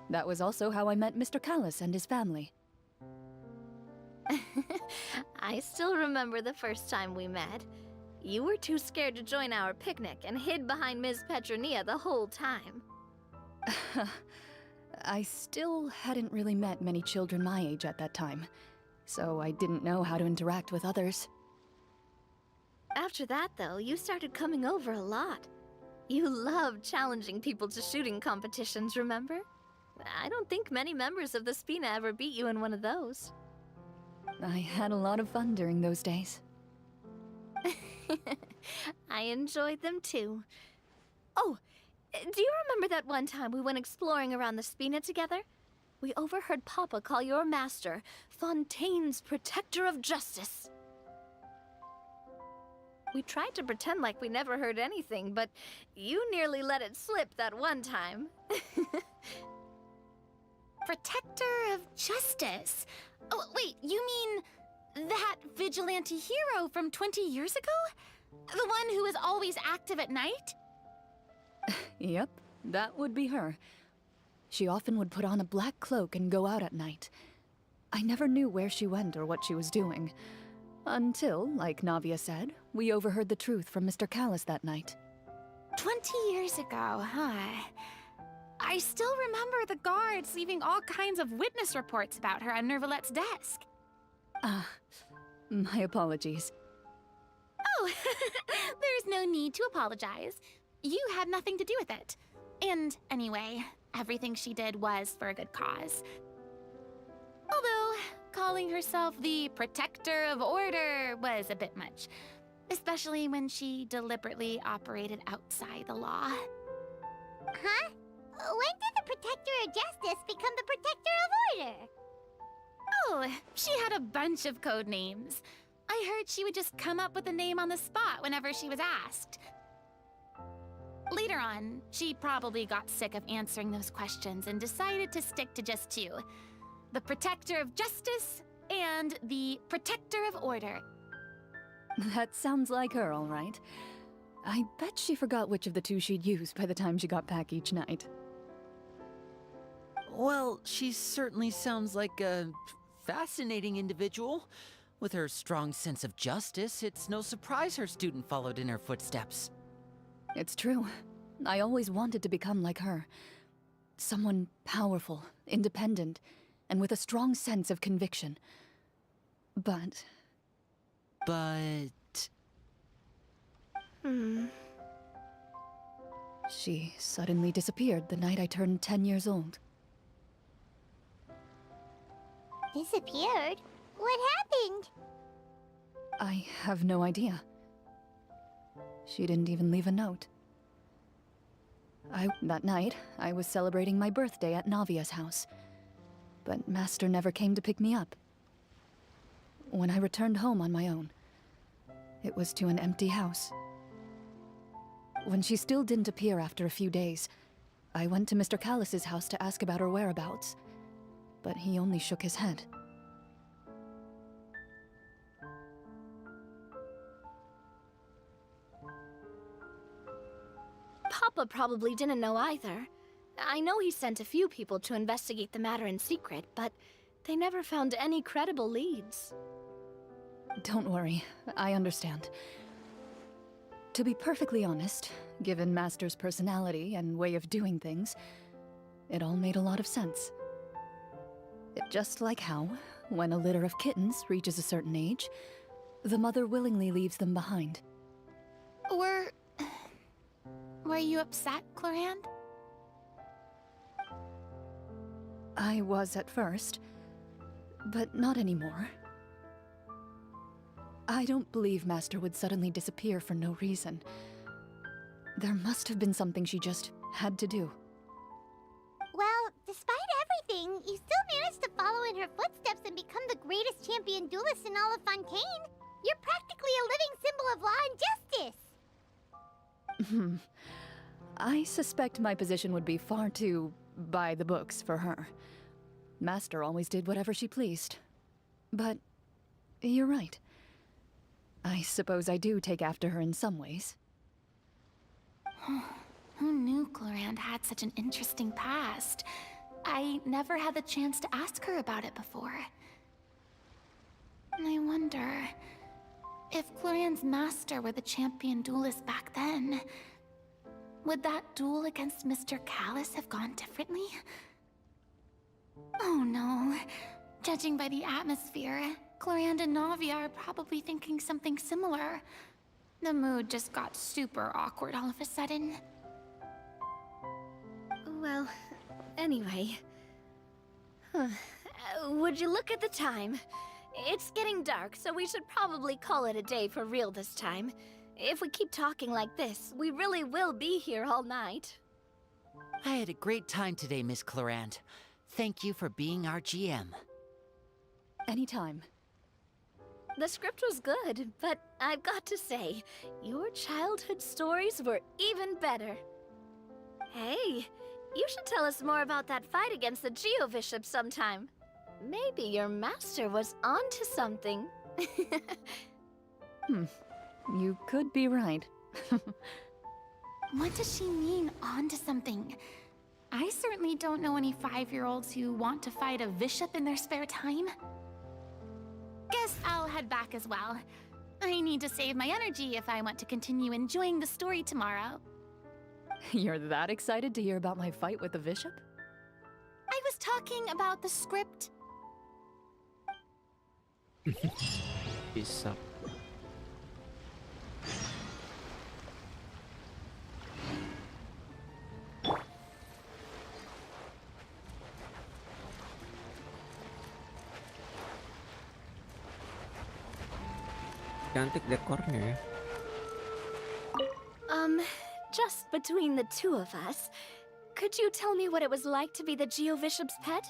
That was also how I met Mr. Callis and his family. I still remember the first time we met. You were too scared to join our picnic and hid behind Ms. Petronia the whole time. I still hadn't really met many children my age at that time, so I didn't know how to interact with others. After that, though, you started coming over a lot. You loved challenging people to shooting competitions, remember? I don't think many members of the Spina ever beat you in one of those. I had a lot of fun during those days. I enjoyed them too. Oh, do you remember that one time we went exploring around the Spina together? We overheard Papa call your master Fontaine's protector of justice. We tried to pretend like we never heard anything, but you nearly let it slip that one time. Protector of justice? Oh, wait, you mean that vigilante hero from 20 years ago? The one who is always active at night? Yep, that would be her. She often would put on a black cloak and go out at night. I never knew where she went or what she was doing. Until, like Navia said, we overheard the truth from Mr. Callis that night. 20 years ago, huh? I still remember the guards leaving all kinds of witness reports about her on Nervalette's desk. My apologies. Oh, there's no need to apologize. You had nothing to do with it. And anyway, everything she did was for a good cause. Although, calling herself the protector of order was a bit much. Especially when she deliberately operated outside the law. Huh? When did the Protector of Justice become the Protector of Order? Oh, she had a bunch of code names. I heard she would just come up with a name on the spot whenever she was asked. Later on, she probably got sick of answering those questions and decided to stick to just two. The Protector of Justice and the Protector of Order. That sounds like her, all right. I bet she forgot which of the two she'd use by the time she got back each night. Well, she certainly sounds like a fascinating individual. With her strong sense of justice, it's no surprise her student followed in her footsteps. It's true. I always wanted to become like her. Someone powerful, independent, and with a strong sense of conviction. But... She suddenly disappeared the night I turned 10 years old. Disappeared? What happened? I have no idea. She didn't even leave a note. That night, I was celebrating my birthday at Navia's house. But Master never came to pick me up. When I returned home on my own, it was to an empty house. When she still didn't appear after a few days, I went to Mr. Callis's house to ask about her whereabouts. But he only shook his head. Papa probably didn't know either. I know he sent a few people to investigate the matter in secret, but they never found any credible leads. Don't worry, I understand. To be perfectly honest, given Master's personality and way of doing things, it all made a lot of sense. Just like how, when a litter of kittens reaches a certain age, the mother willingly leaves them behind. Were you upset, Clorinde? I was at first, but not anymore. I don't believe Master would suddenly disappear for no reason. There must have been something she just had to do. Well, despite everything, you still managed to follow in her footsteps and become the greatest champion duelist in all of Fontaine. You're practically a living symbol of law and justice. I suspect my position would be far too by the books for her. Master always did whatever she pleased. But you're right. I suppose I do take after her in some ways. Who knew Clorinde had such an interesting past? I never had the chance to ask her about it before. I wonder... if Clorinde's master were the champion duelist back then... would that duel against Mr. Callis have gone differently? Oh no. Judging by the atmosphere, Clorinde and Navia are probably thinking something similar. The mood just got super awkward all of a sudden. Well, anyway. Would you look at the time? It's getting dark, so we should probably call it a day for real this time. If we keep talking like this, we really will be here all night. I had a great time today, Miss Clorinde. Thank you for being our GM. Anytime. The script was good, but I've got to say, your childhood stories were even better. Hey, you should tell us more about that fight against the Geo-Bishop sometime. Maybe your master was onto something. You could be right. What does she mean, onto something? I certainly don't know any 5-year-olds who want to fight a bishop in their spare time. guess I'll head back as well. I need to save my energy if I want to continue enjoying the story tomorrow. You're that excited to hear about my fight with the bishop? I was talking about the script. Bisa. Cantik dekornya ya. Just between the two of us, could you tell me what it was like to be the Geo-Bishop's pet?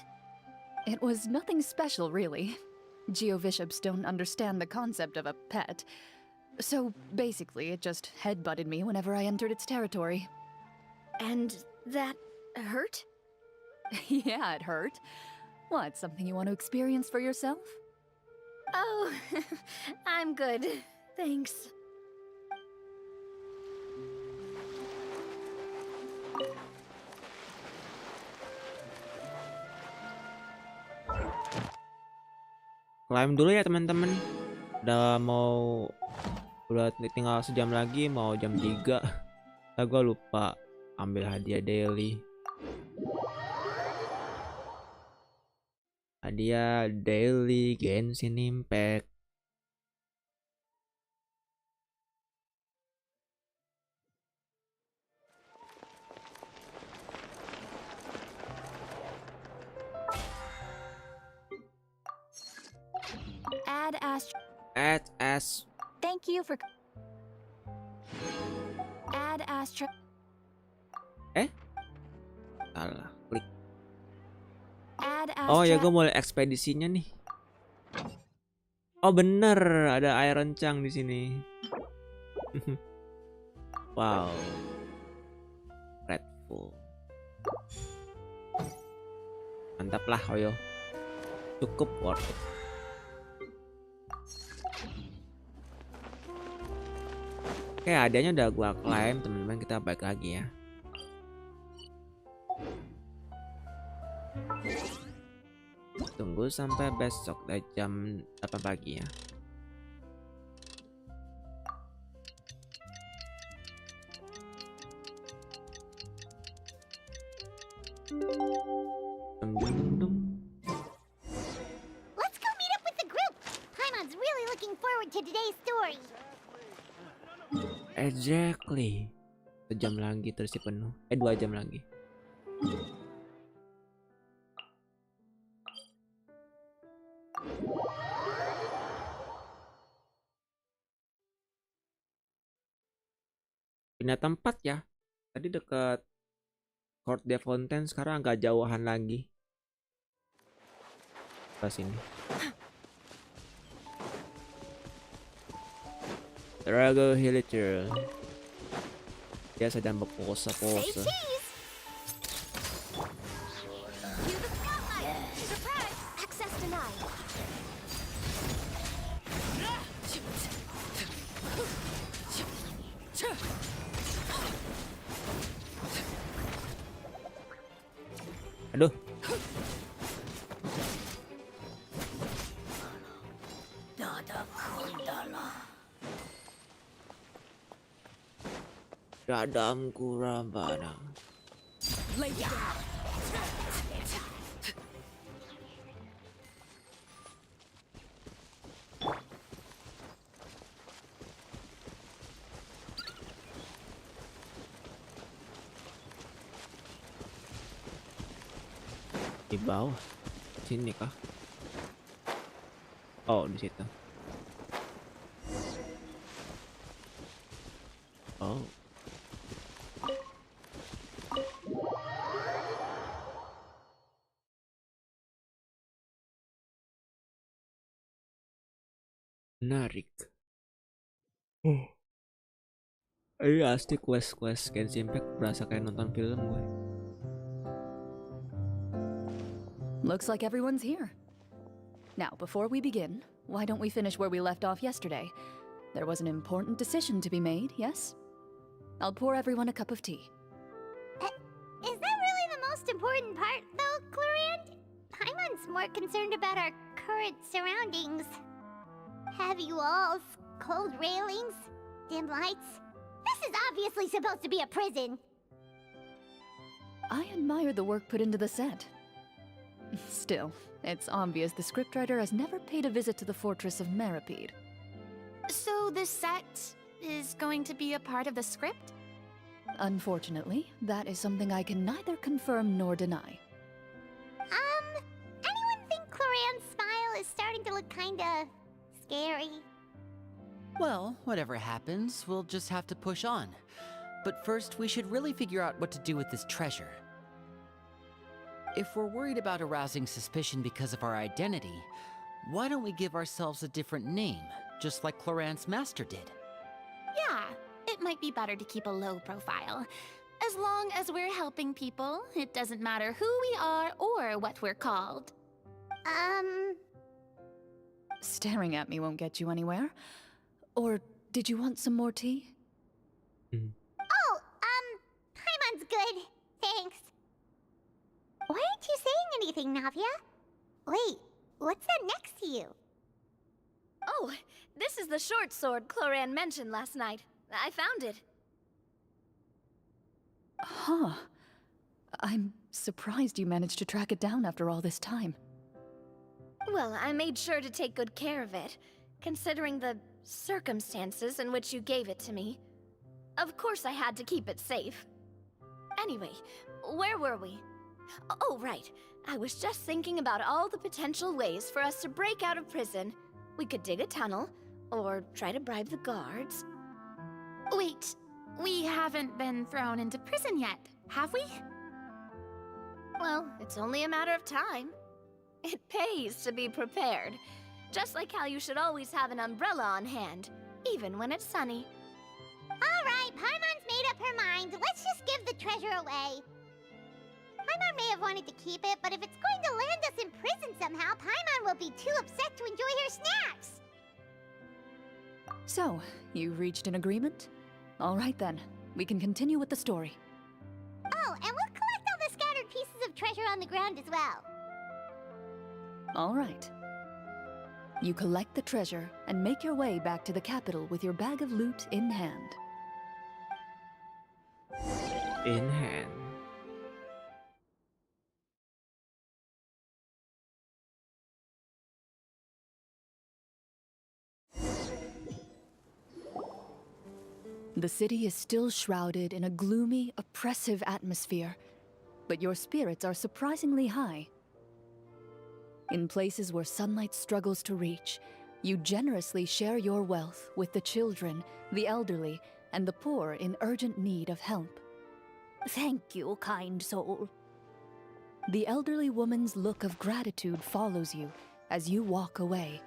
It was nothing special, really. Geo-Bishops don't understand the concept of a pet. So basically, it just headbutted me whenever I entered its territory. And that hurt? Yeah, it hurt. What, something you want to experience for yourself? Oh, I'm good. Thanks. Climb dulu ya teman-teman. Udah tinggal sejam lagi mau jam 3. Gue lupa ambil hadiah daily. Hadiah daily Genshin Impact. Add as. Thank you for... Add Astra... Salah klik. Add Astra... Oh ya, gue mulai ekspedisinya nih. Oh bener, ada Iron Chang di sini. Wow. Grateful. Mantap lah, Hoyo. Cukup worth it. Oke, hadiahnya udah gua klaim, teman-teman. Kita balik lagi ya. Tunggu sampai besok jam 8 pagi ya. Let's go meet up with the group. Paimon's really looking forward to today's story. Exactly. Sejam lagi terus penuh. 2 jam lagi. Pindah tempat ya. Tadi dekat Court de Fontaine, sekarang agak jauhan lagi. Ke sini. Drago Hillager. Dia sedang berpose-pose. Access denied. Aduh. Dadamku Rambana. Di bawah. Sini kah? Oh, di situ. Oh. Menarik. Ini asli quest Genshin Impact, berasa kayak nonton film gue. Looks like everyone's here. Now, before we begin, why don't we finish where we left off yesterday? There was an important decision to be made, yes? I'll pour everyone a cup of tea. Is that really the most important part, though, Clorinde? Paimon's more concerned about our current surroundings. Heavy walls, cold railings, dim lights. This is obviously supposed to be a prison. I admire the work put into the set. Still, it's obvious the scriptwriter has never paid a visit to the fortress of Meripede. So the set is going to be a part of the script? Unfortunately, that is something I can neither confirm nor deny. Anyone think Cloranne's smile is starting to look kinda scary? Well, whatever happens, we'll just have to push on. But first, we should really figure out what to do with this treasure. If we're worried about arousing suspicion because of our identity, why don't we give ourselves a different name, just like Cloranne's master did? Yeah, it might be better to keep a low profile. As long as we're helping people, it doesn't matter who we are or what we're called. Staring at me won't get you anywhere. Or did you want some more tea? Oh, Paimon's good. Thanks. Why aren't you saying anything, Navia? Wait, what's that next to you? Oh, this is the short sword Cloranne mentioned last night. I found it. Huh. I'm surprised you managed to track it down after all this time. Well, I made sure to take good care of it, considering the circumstances in which you gave it to me. Of course I had to keep it safe. Anyway, where were we? Oh, right. I was just thinking about all the potential ways for us to break out of prison. We could dig a tunnel, or try to bribe the guards. Wait, we haven't been thrown into prison yet, have we? Well, it's only a matter of time. It pays to be prepared. Just like how you should always have an umbrella on hand, even when it's sunny. Alright, Paimon's made up her mind. Let's just give the treasure away. Paimon may have wanted to keep it, but if it's going to land us in prison somehow, Paimon will be too upset to enjoy her snacks. So, you reached an agreement? All right then, we can continue with the story. Oh, and we'll collect all the scattered pieces of treasure on the ground as well. All right. You collect the treasure and make your way back to the capital with your bag of loot in hand. In hand. The city is still shrouded in a gloomy, oppressive atmosphere, but your spirits are surprisingly high. In places where sunlight struggles to reach, you generously share your wealth with the children, the elderly, and the poor in urgent need of help. Thank you, kind soul. The elderly woman's look of gratitude follows you as you walk away,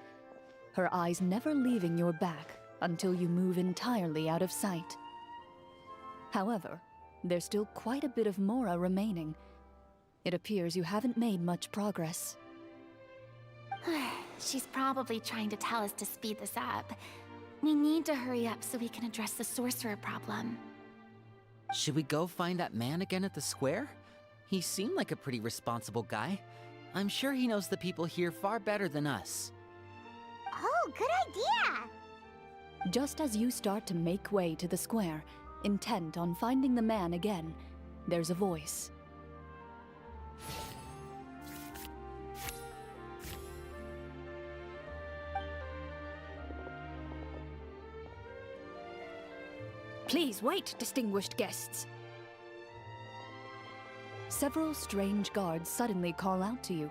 her eyes never leaving your back until you move entirely out of sight. However, there's still quite a bit of Mora remaining. It appears you haven't made much progress. She's probably trying to tell us to speed this up. We need to hurry up so we can address the sorcerer problem. Should we go find that man again at the square? He seemed like a pretty responsible guy. I'm sure he knows the people here far better than us. Oh, good idea! Just as you start to make way to the square, intent on finding the man again, there's a voice. Please wait, distinguished guests. Several strange guards suddenly call out to you.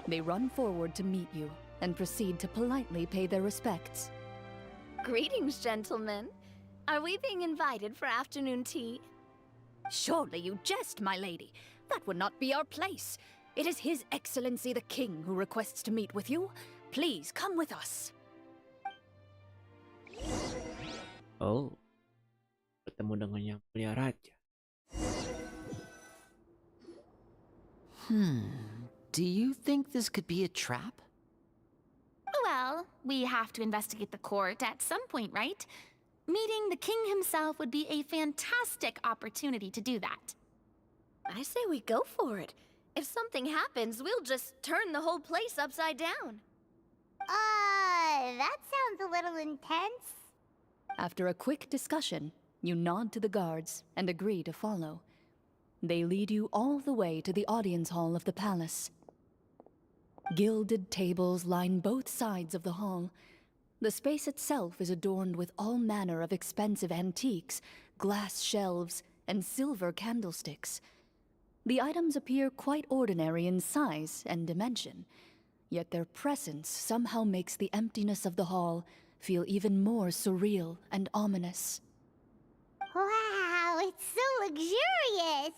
They run forward to meet you and proceed to politely pay their respects. Greetings, gentlemen. Are we being invited for afternoon tea? Surely you jest, my lady. That would not be our place. It is His Excellency the King who requests to meet with you. Please come with us. Oh. Bertemu dengan yang mulia raja. Do you think this could be a trap? Well, we have to investigate the court at some point, right? Meeting the king himself would be a fantastic opportunity to do that. I say we go for it. If something happens, we'll just turn the whole place upside down. That sounds a little intense. After a quick discussion, you nod to the guards and agree to follow. They lead you all the way to the audience hall of the palace. Gilded tables line both sides of the hall. The space itself is adorned with all manner of expensive antiques, glass shelves, and silver candlesticks. The items appear quite ordinary in size and dimension, yet their presence somehow makes the emptiness of the hall feel even more surreal and ominous. Wow, it's so luxurious!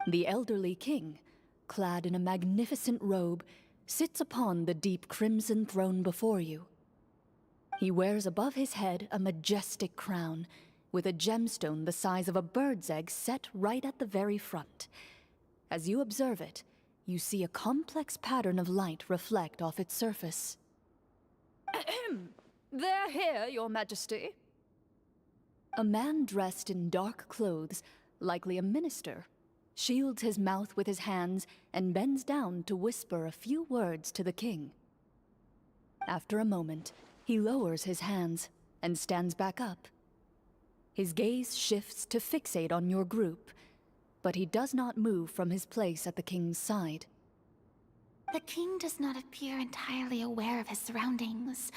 The elderly king, clad in a magnificent robe, sits upon the deep crimson throne before you. He wears above his head a majestic crown, with a gemstone the size of a bird's egg set right at the very front. As you observe it, you see a complex pattern of light reflect off its surface. They're here, Your Majesty. A man dressed in dark clothes, likely a minister, shields his mouth with his hands and bends down to whisper a few words to the king. After a moment, he lowers his hands and stands back up. His gaze shifts to fixate on your group, but he does not move from his place at the king's side. The king does not appear entirely aware of his surroundings.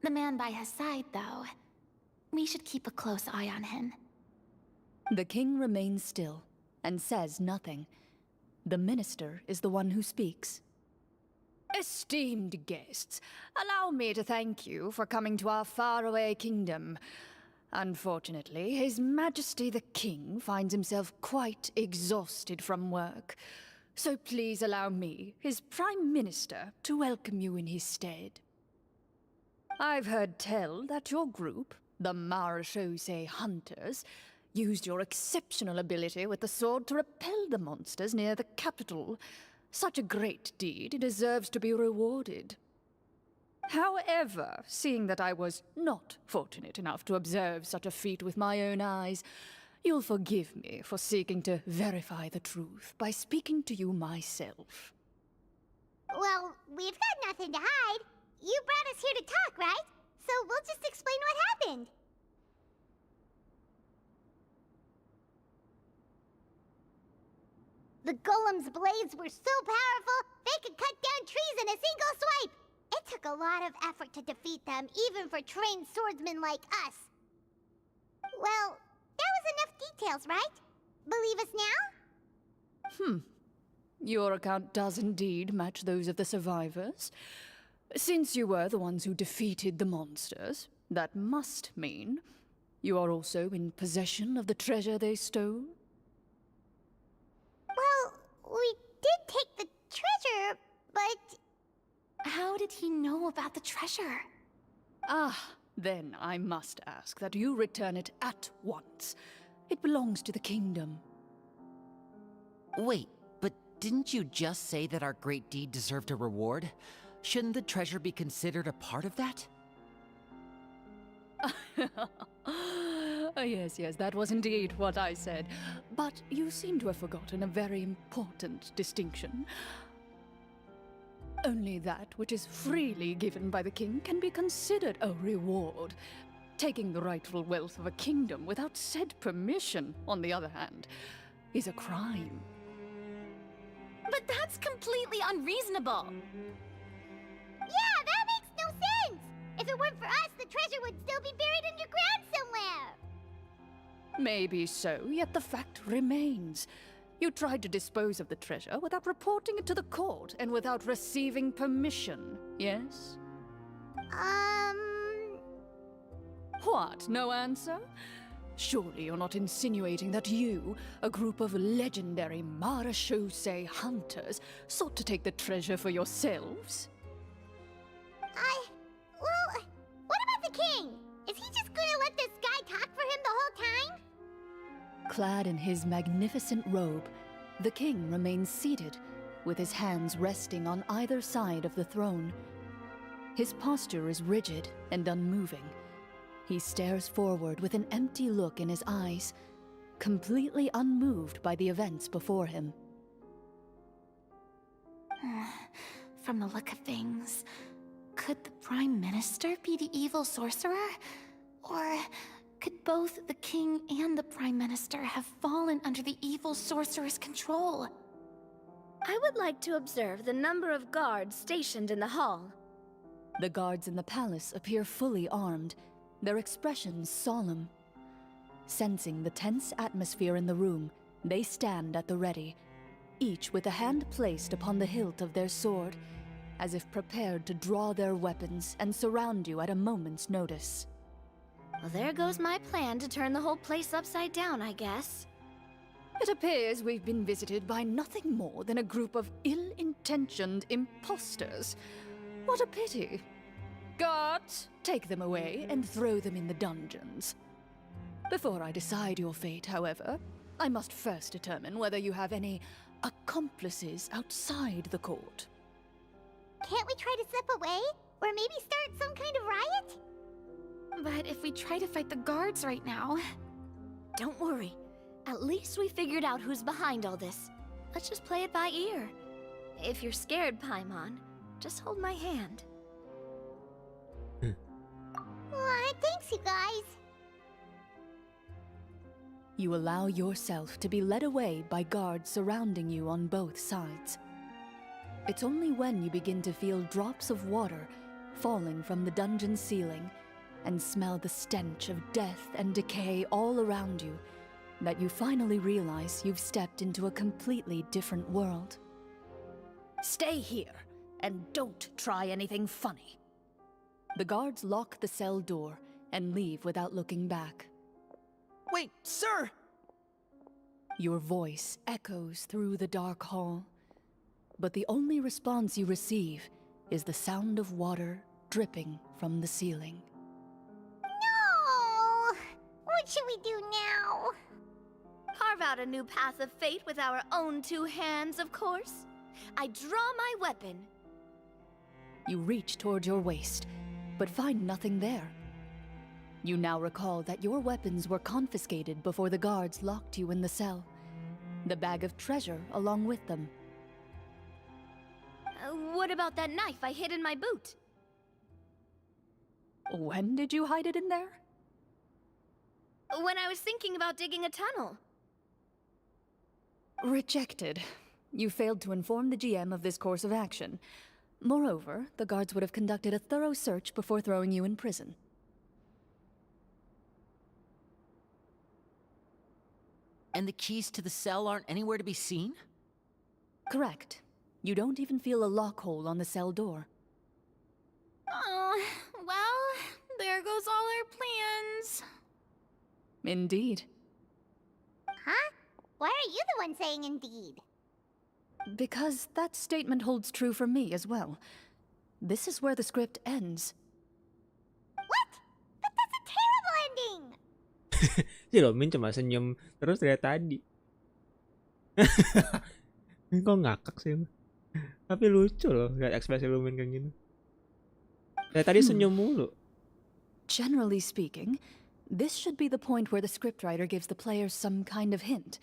The man by his side, though. We should keep a close eye on him. The king remains still and says nothing. The minister is the one who speaks. Esteemed guests, allow me to thank you for coming to our faraway kingdom. Unfortunately, His Majesty the King finds himself quite exhausted from work. So please allow me, his Prime Minister, to welcome you in his stead. I've heard tell that your group, the Marechaussee Hunters, used your exceptional ability with the sword to repel the monsters near the capital. Such a great deed deserves to be rewarded. However, seeing that I was not fortunate enough to observe such a feat with my own eyes, you'll forgive me for seeking to verify the truth by speaking to you myself. Well, we've got nothing to hide. You brought us here to talk, right? So we'll just explain what happened. The golem's blades were so powerful, they could cut down trees in a single swipe. It took a lot of effort to defeat them, even for trained swordsmen like us. Well, that was enough details, right? Believe us now? Your account does indeed match those of the survivors. Since you were the ones who defeated the monsters, that must mean you are also in possession of the treasure they stole? Well, we did take the treasure, but... How did he know about the treasure? Then I must ask that you return it at once. It belongs to the kingdom. Wait, but didn't you just say that our great deed deserved a reward? Shouldn't the treasure be considered a part of that? Yes, that was indeed what I said. But you seem to have forgotten a very important distinction. Only that which is freely given by the king can be considered a reward. Taking the rightful wealth of a kingdom without said permission, on the other hand, is a crime. But that's completely unreasonable. Yeah, that makes no sense! If it weren't for us, the treasure would still be buried underground somewhere! Maybe so, yet the fact remains. You tried to dispose of the treasure without reporting it to the court and without receiving permission, yes? What, no answer? Surely you're not insinuating that you, a group of legendary Marechaussee hunters, sought to take the treasure for yourselves? Well, what about the king? Is he just gonna let this guy talk for him the whole time? Clad in his magnificent robe, the king remains seated, with his hands resting on either side of the throne. His posture is rigid and unmoving. He stares forward with an empty look in his eyes, completely unmoved by the events before him. From the look of things, could the Prime Minister be the evil sorcerer? Or could both the King and the Prime Minister have fallen under the evil sorcerer's control? I would like to observe the number of guards stationed in the hall. The guards in the palace appear fully armed, their expressions solemn. Sensing the tense atmosphere in the room, they stand at the ready, each with a hand placed upon the hilt of their sword, as if prepared to draw their weapons and surround you at a moment's notice. Well, there goes my plan to turn the whole place upside down, I guess. It appears we've been visited by nothing more than a group of ill-intentioned imposters. What a pity. Guards, take them away and throw them in the dungeons. Before I decide your fate, however, I must first determine whether you have any accomplices outside the court. Can't we try to slip away? Or maybe start some kind of riot? But if we try to fight the guards right now... Don't worry. At least we figured out who's behind all this. Let's just play it by ear. If you're scared, Paimon, just hold my hand. Aw, thanks, you guys. You allow yourself to be led away by guards surrounding you on both sides. It's only when you begin to feel drops of water falling from the dungeon ceiling and smell the stench of death and decay all around you that you finally realize you've stepped into a completely different world. Stay here, and don't try anything funny. The guards lock the cell door and leave without looking back. Wait, sir! Your voice echoes through the dark hall, but the only response you receive is the sound of water dripping from the ceiling. No! What should we do now? Carve out a new path of fate with our own two hands, of course. I draw my weapon. You reach toward your waist, but find nothing there. You now recall that your weapons were confiscated before the guards locked you in the cell. The bag of treasure along with them. What about that knife I hid in my boot? When did you hide it in there? When I was thinking about digging a tunnel. Rejected. You failed to inform the GM of this course of action. Moreover, the guards would have conducted a thorough search before throwing you in prison. And the keys to the cell aren't anywhere to be seen? Correct. You don't even feel a lock hole on the cell door. Oh, well, there goes all our plans. Indeed. Huh? Why are you the one saying indeed? Because that statement holds true for me as well. This is where the script ends. What? But that's a terrible ending! Si Romin cuma senyum terus dari tadi. Kok ngakak sih? Tapi lucu loh lihat ekspresi Lumin kayak gini. Dari tadi senyum mulu. Generally speaking, this should be the point where the scriptwriter gives the players some kind of hint,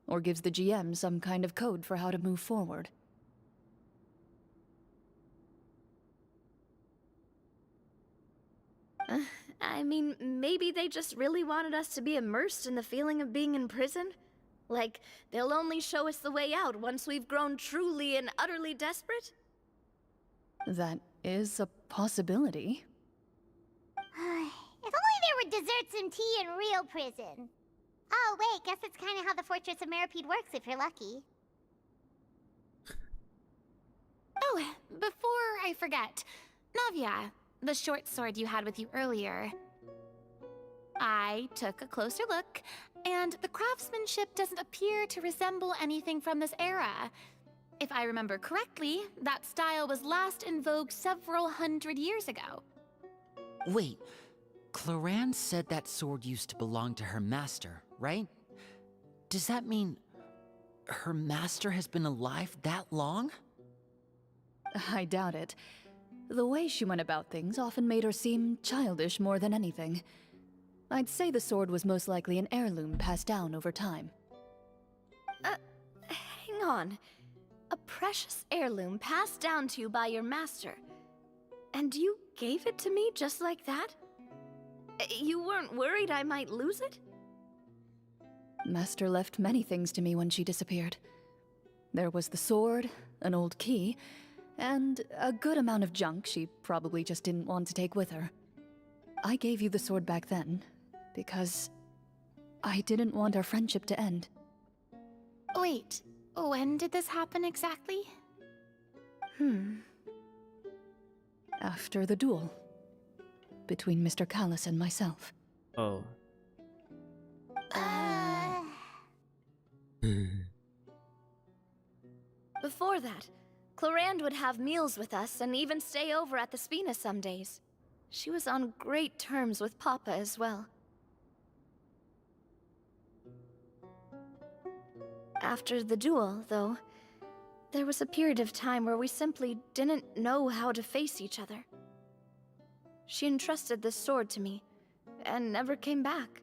or gives the GM some kind of code for how to move forward. I mean, maybe they just really wanted us to be immersed in the feeling of being in prison? Like, they'll only show us the way out once we've grown truly and utterly desperate? That is a possibility. If only there were desserts and tea in real prison. Oh, wait, guess that's kind of how the Fortress of Meripede works if you're lucky. Oh, before I forget, Navia, the short sword you had with you earlier. I took a closer look, and the craftsmanship doesn't appear to resemble anything from this era. If I remember correctly, that style was last in vogue several hundred years ago. Wait, Clorinde said that sword used to belong to her master, right? Does that mean her master has been alive that long? I doubt it. The way she went about things often made her seem childish more than anything. I'd say the sword was most likely an heirloom passed down over time. Hang on. A precious heirloom passed down to you by your master. And you gave it to me just like that? You weren't worried I might lose it? Master left many things to me when she disappeared. There was the sword, an old key, and a good amount of junk she probably just didn't want to take with her. I gave you the sword back then, because I didn't want our friendship to end. Wait, when did this happen exactly? After the duel. Between Mr. Callis and myself. Oh. Before that, Clorinde would have meals with us and even stay over at the Spina some days. She was on great terms with Papa as well. After the duel, though, there was a period of time where we simply didn't know how to face each other. She entrusted this sword to me, and never came back.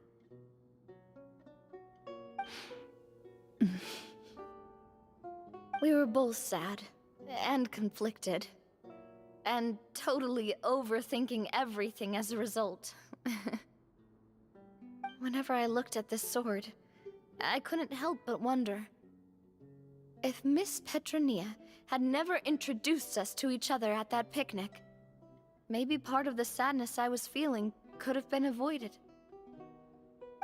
We were both sad, and conflicted, and totally overthinking everything as a result. Whenever I looked at this sword, I couldn't help but wonder. If Miss Petronia had never introduced us to each other at that picnic, maybe part of the sadness I was feeling could have been avoided.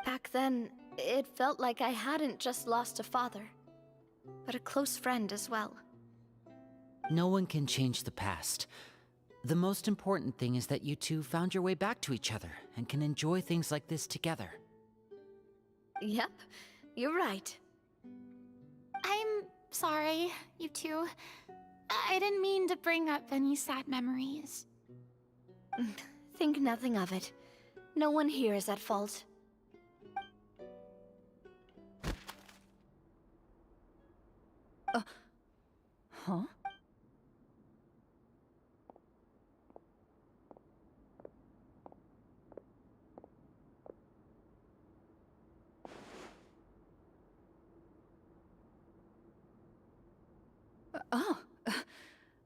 Back then, it felt like I hadn't just lost a father, but a close friend as well. No one can change the past. The most important thing is that you two found your way back to each other and can enjoy things like this together. Yep, you're right. I'm sorry, you two. I didn't mean to bring up any sad memories. Think nothing of it. No one here is at fault. Huh?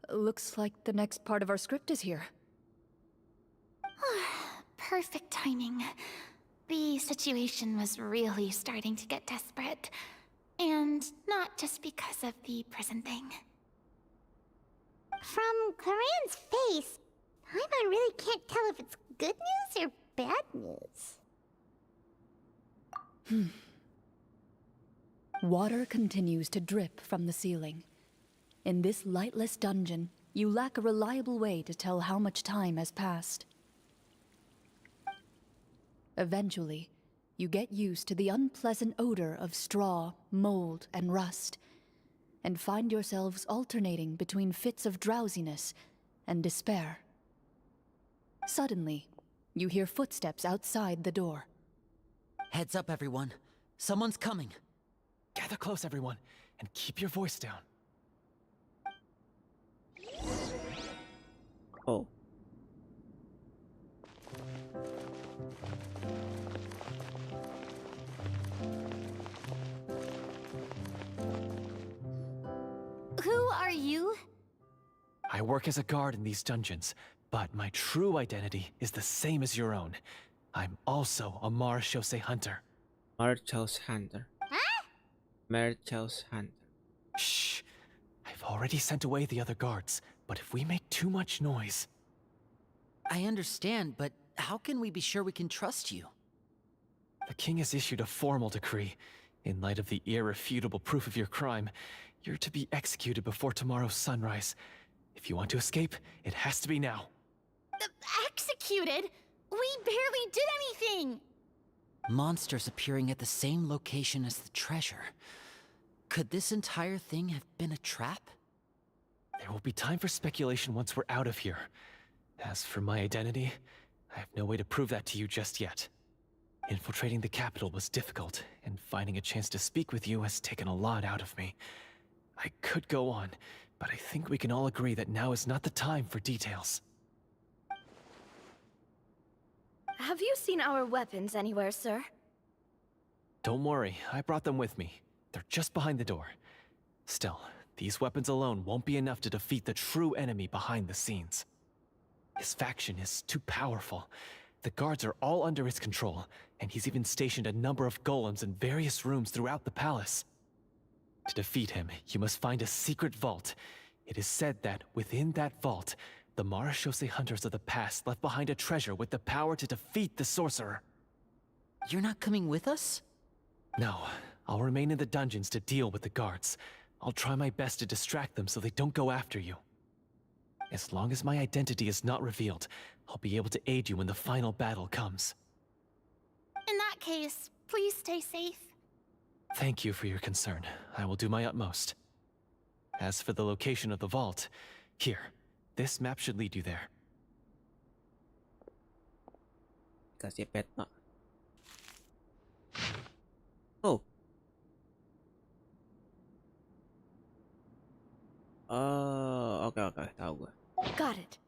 Looks like the next part of our script is here. Perfect timing. The situation was really starting to get desperate. And not just because of the prison thing. From Clorinde's face, Paimon really can't tell if it's good news or bad news. Water continues to drip from the ceiling. In this lightless dungeon, you lack a reliable way to tell how much time has passed. Eventually, you get used to the unpleasant odor of straw, mold, and rust, and find yourselves alternating between fits of drowsiness and despair. Suddenly, you hear footsteps outside the door. Heads up, everyone. Someone's coming. Gather close, everyone, and keep your voice down. Oh. Who are you? I work as a guard in these dungeons, but my true identity is the same as your own. I'm also a marechaussee hunter. Marechaussee Hunter. Huh? Marechaussee Hunter. Shh! I've already sent away the other guards, but if we make too much noise... I understand, but how can we be sure we can trust you? The king has issued a formal decree. In light of the irrefutable proof of your crime, you're to be executed before tomorrow's sunrise. If you want to escape, it has to be now. Executed? We barely did anything! Monsters appearing at the same location as the treasure. Could this entire thing have been a trap? There will be time for speculation once we're out of here. As for my identity, I have no way to prove that to you just yet. Infiltrating the capital was difficult, and finding a chance to speak with you has taken a lot out of me. I could go on, but I think we can all agree that now is not the time for details. Have you seen our weapons anywhere, sir? Don't worry, I brought them with me. They're just behind the door. Still, these weapons alone won't be enough to defeat the true enemy behind the scenes. His faction is too powerful. The guards are all under his control, and he's even stationed a number of golems in various rooms throughout the palace. To defeat him, you must find a secret vault. It is said that within that vault, the Marashose hunters of the past left behind a treasure with the power to defeat the sorcerer. You're not coming with us? No, I'll remain in the dungeons to deal with the guards. I'll try my best to distract them so they don't go after you. As long as my identity is not revealed, I'll be able to aid you when the final battle comes. In that case, please stay safe. Thank you for your concern. I will do my utmost. As for the location of the vault, here, this map should lead you there. Kasih peta. Oh. Oke, tahu gue. Got it.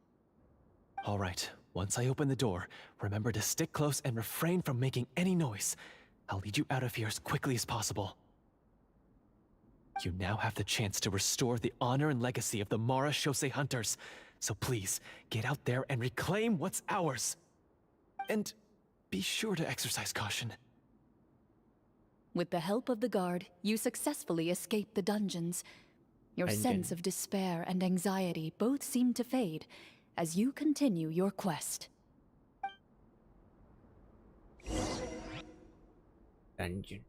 All right, once I open the door, remember to stick close and refrain from making any noise. I'll lead you out of here as quickly as possible. You now have the chance to restore the honor and legacy of the Marashose hunters. So please, get out there and reclaim what's ours. And be sure to exercise caution. With the help of the guard, you successfully escape the dungeons. Your sense of despair and anxiety both seem to fade as you continue your quest. Dungeon.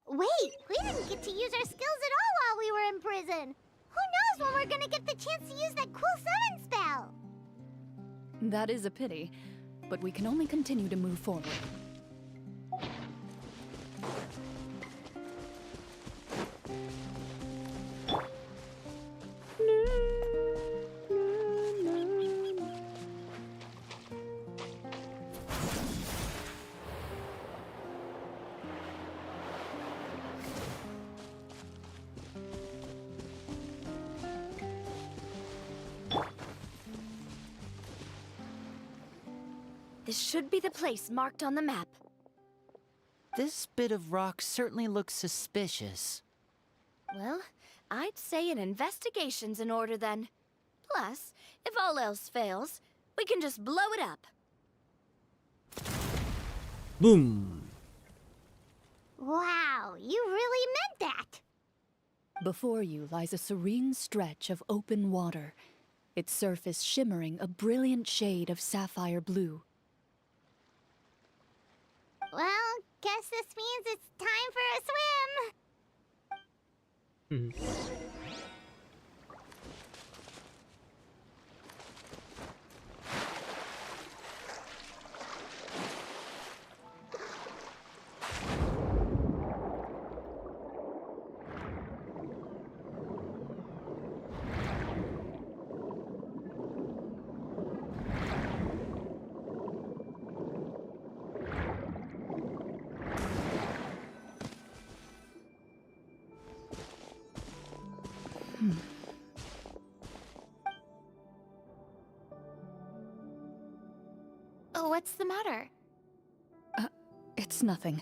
Wait, we didn't get to use our skills at all while we were in prison. Who knows when we're gonna get the chance to use that cool summon spell? That is a pity, but we can only continue to move forward. This should be the place marked on the map. This bit of rock certainly looks suspicious. Well, I'd say an investigation's in order then. Plus, if all else fails, we can just blow it up. Boom. Wow, you really meant that. Before you lies a serene stretch of open water, its surface shimmering a brilliant shade of sapphire blue. Well, guess this means it's time for a swim. Oh, what's the matter? It's nothing.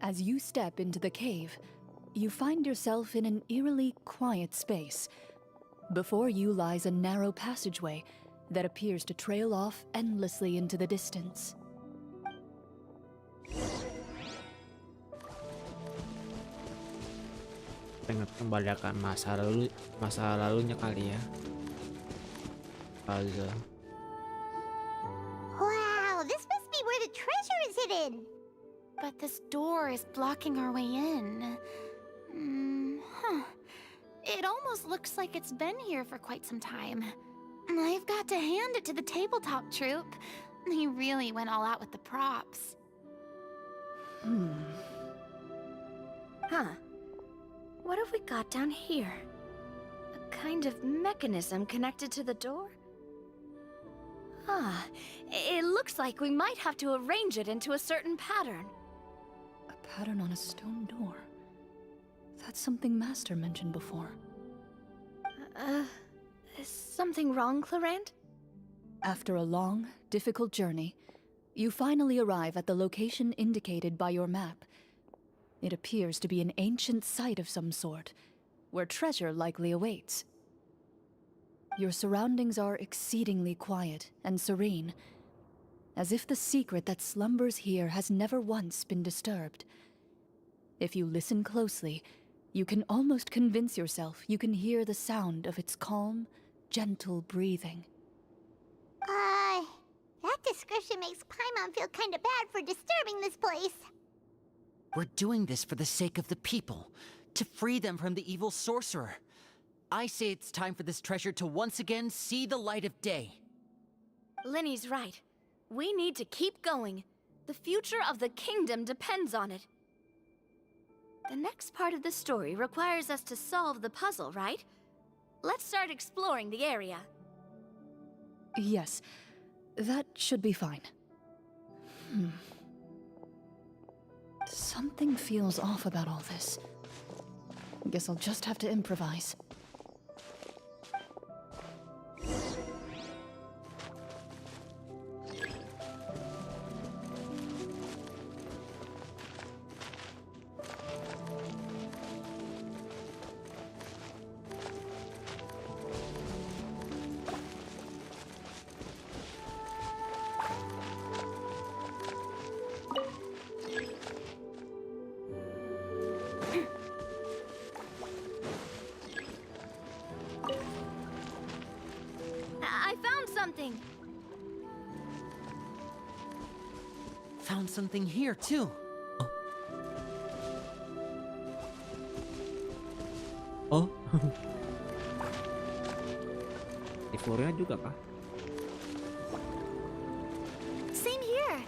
As you step into the cave, you find yourself in an eerily quiet space. Before you lies a narrow passageway that appears to trail off endlessly into the distance. Ingat kembali akan masa lalunya kali ya. Puzzle. Wow, this must be where the treasure is hidden. But this door is blocking our way in. It almost looks like it's been here for quite some time. I've got to hand it to the tabletop troupe. They really went all out with the props. Huh. What have we got down here? A kind of mechanism connected to the door? Ah, it looks like we might have to arrange it into a certain pattern. A pattern on a stone door. That's something Master mentioned before. Is something wrong, Clorinde? After a long, difficult journey, You finally arrive at the location indicated by your map. It appears to be an ancient site of some sort, where treasure likely awaits. Your surroundings are exceedingly quiet and serene, as if the secret that slumbers here has never once been disturbed. If you listen closely, you can almost convince yourself you can hear the sound of its calm, gentle breathing. That description makes Paimon feel kinda bad for disturbing this place. We're doing this for the sake of the people, to free them from the evil sorcerer. I say it's time for this treasure to once again see the light of day. Linny's right. We need to keep going. The future of the kingdom depends on it. The next part of the story requires us to solve the puzzle, right? Let's start exploring the area. Yes, that should be fine. Something feels off about all this. Guess I'll just have to improvise. I found something! Found something here, too. Oh. Di Korea juga kah? Same here!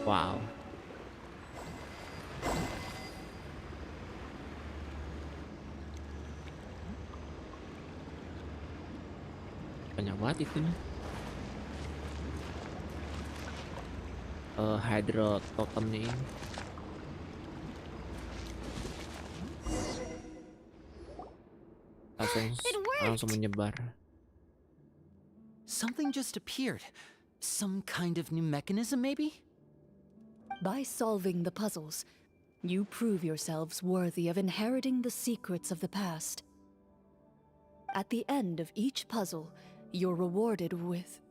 Wow. Banyak banget itu nih. Hydro totemnya ini. Langsung menyebar. Something just appeared. Some kind of new mechanism, maybe? By solving the puzzles, you prove yourselves worthy of inheriting the secrets of the past. At the end of each puzzle, you're rewarded with...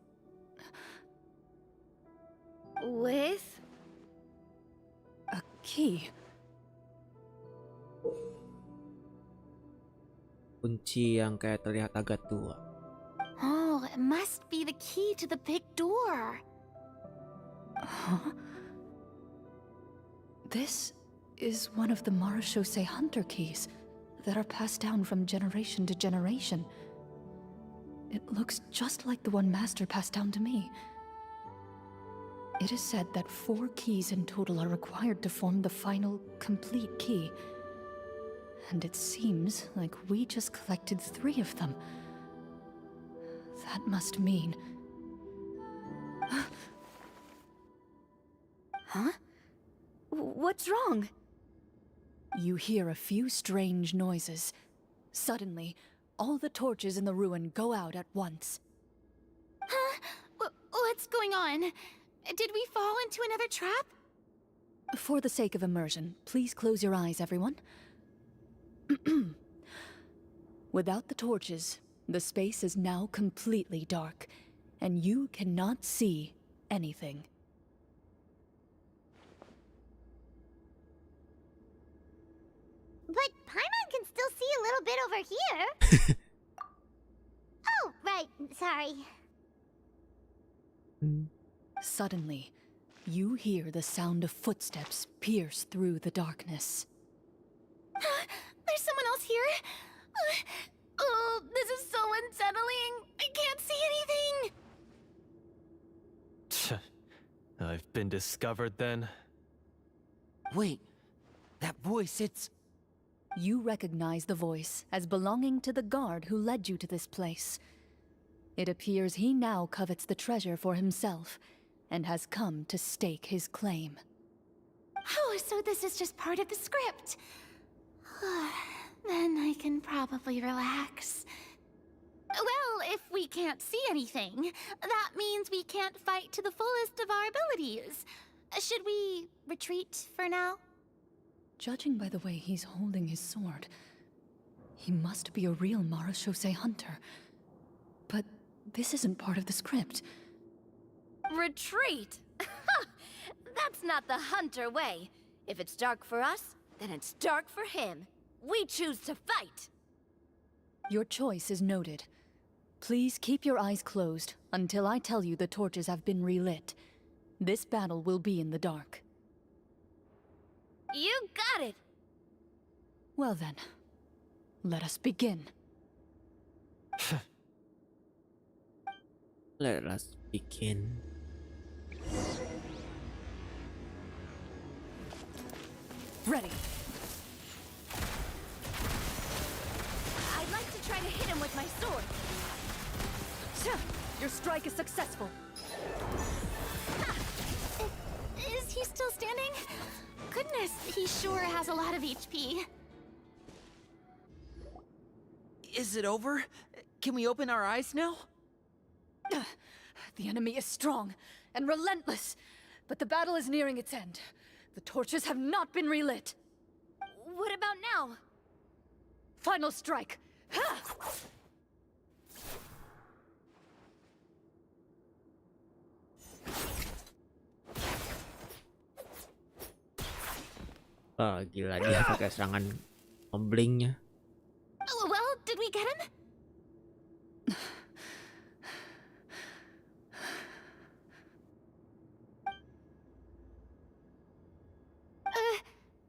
With? a key. Kunci yang kayak terlihat agak tua. Oh, it must be the key to the big door. Huh? This is one of the Marechaussee Hunter keys that are passed down from generation to generation. It looks just like the one Master passed down to me. It is said that 4 keys in total are required to form the final, complete key. And it seems like we just collected 3 of them. That must mean... Huh? What's wrong? You hear a few strange noises. Suddenly, all the torches in the ruin go out at once. Huh? What's going on? Did we fall into another trap? For the sake of immersion, please close your eyes, everyone. Without the torches, the space is now completely dark, and you cannot see anything. But Paimon can still see a little bit over here. Oh, right. Sorry. Suddenly, you hear the sound of footsteps pierce through the darkness. There's someone else here? Oh, this is so unsettling. I can't see anything. I've been discovered then? Wait, that voice, it's... You recognize the voice as belonging to the guard who led you to this place. It appears he now covets the treasure for himself, and has come to stake his claim. Oh, so this is just part of the script. Then I can probably relax. Well, if we can't see anything, that means we can't fight to the fullest of our abilities. Should we retreat for now? Judging by the way he's holding his sword, he must be a real Marashose hunter. But this isn't part of the script. Retreat? That's not the hunter way. If it's dark for us, then it's dark for him. We choose to fight. Your choice is noted. Please keep your eyes closed until I tell you the torches have been relit. This battle will be in the dark. You got it! Well then, let us begin. Let us begin. Ready. I'd like to try to hit him with my sword. Your strike is successful. Is he still standing? Goodness, he sure has a lot of HP. Is it over? Can we open our eyes now? The enemy is strong and relentless, but the battle is nearing its end. The torches have not been relit. What about now? Final strike. Ha! Oh, gila dia pakai serangan memblingnya. Oh, well, did we get him?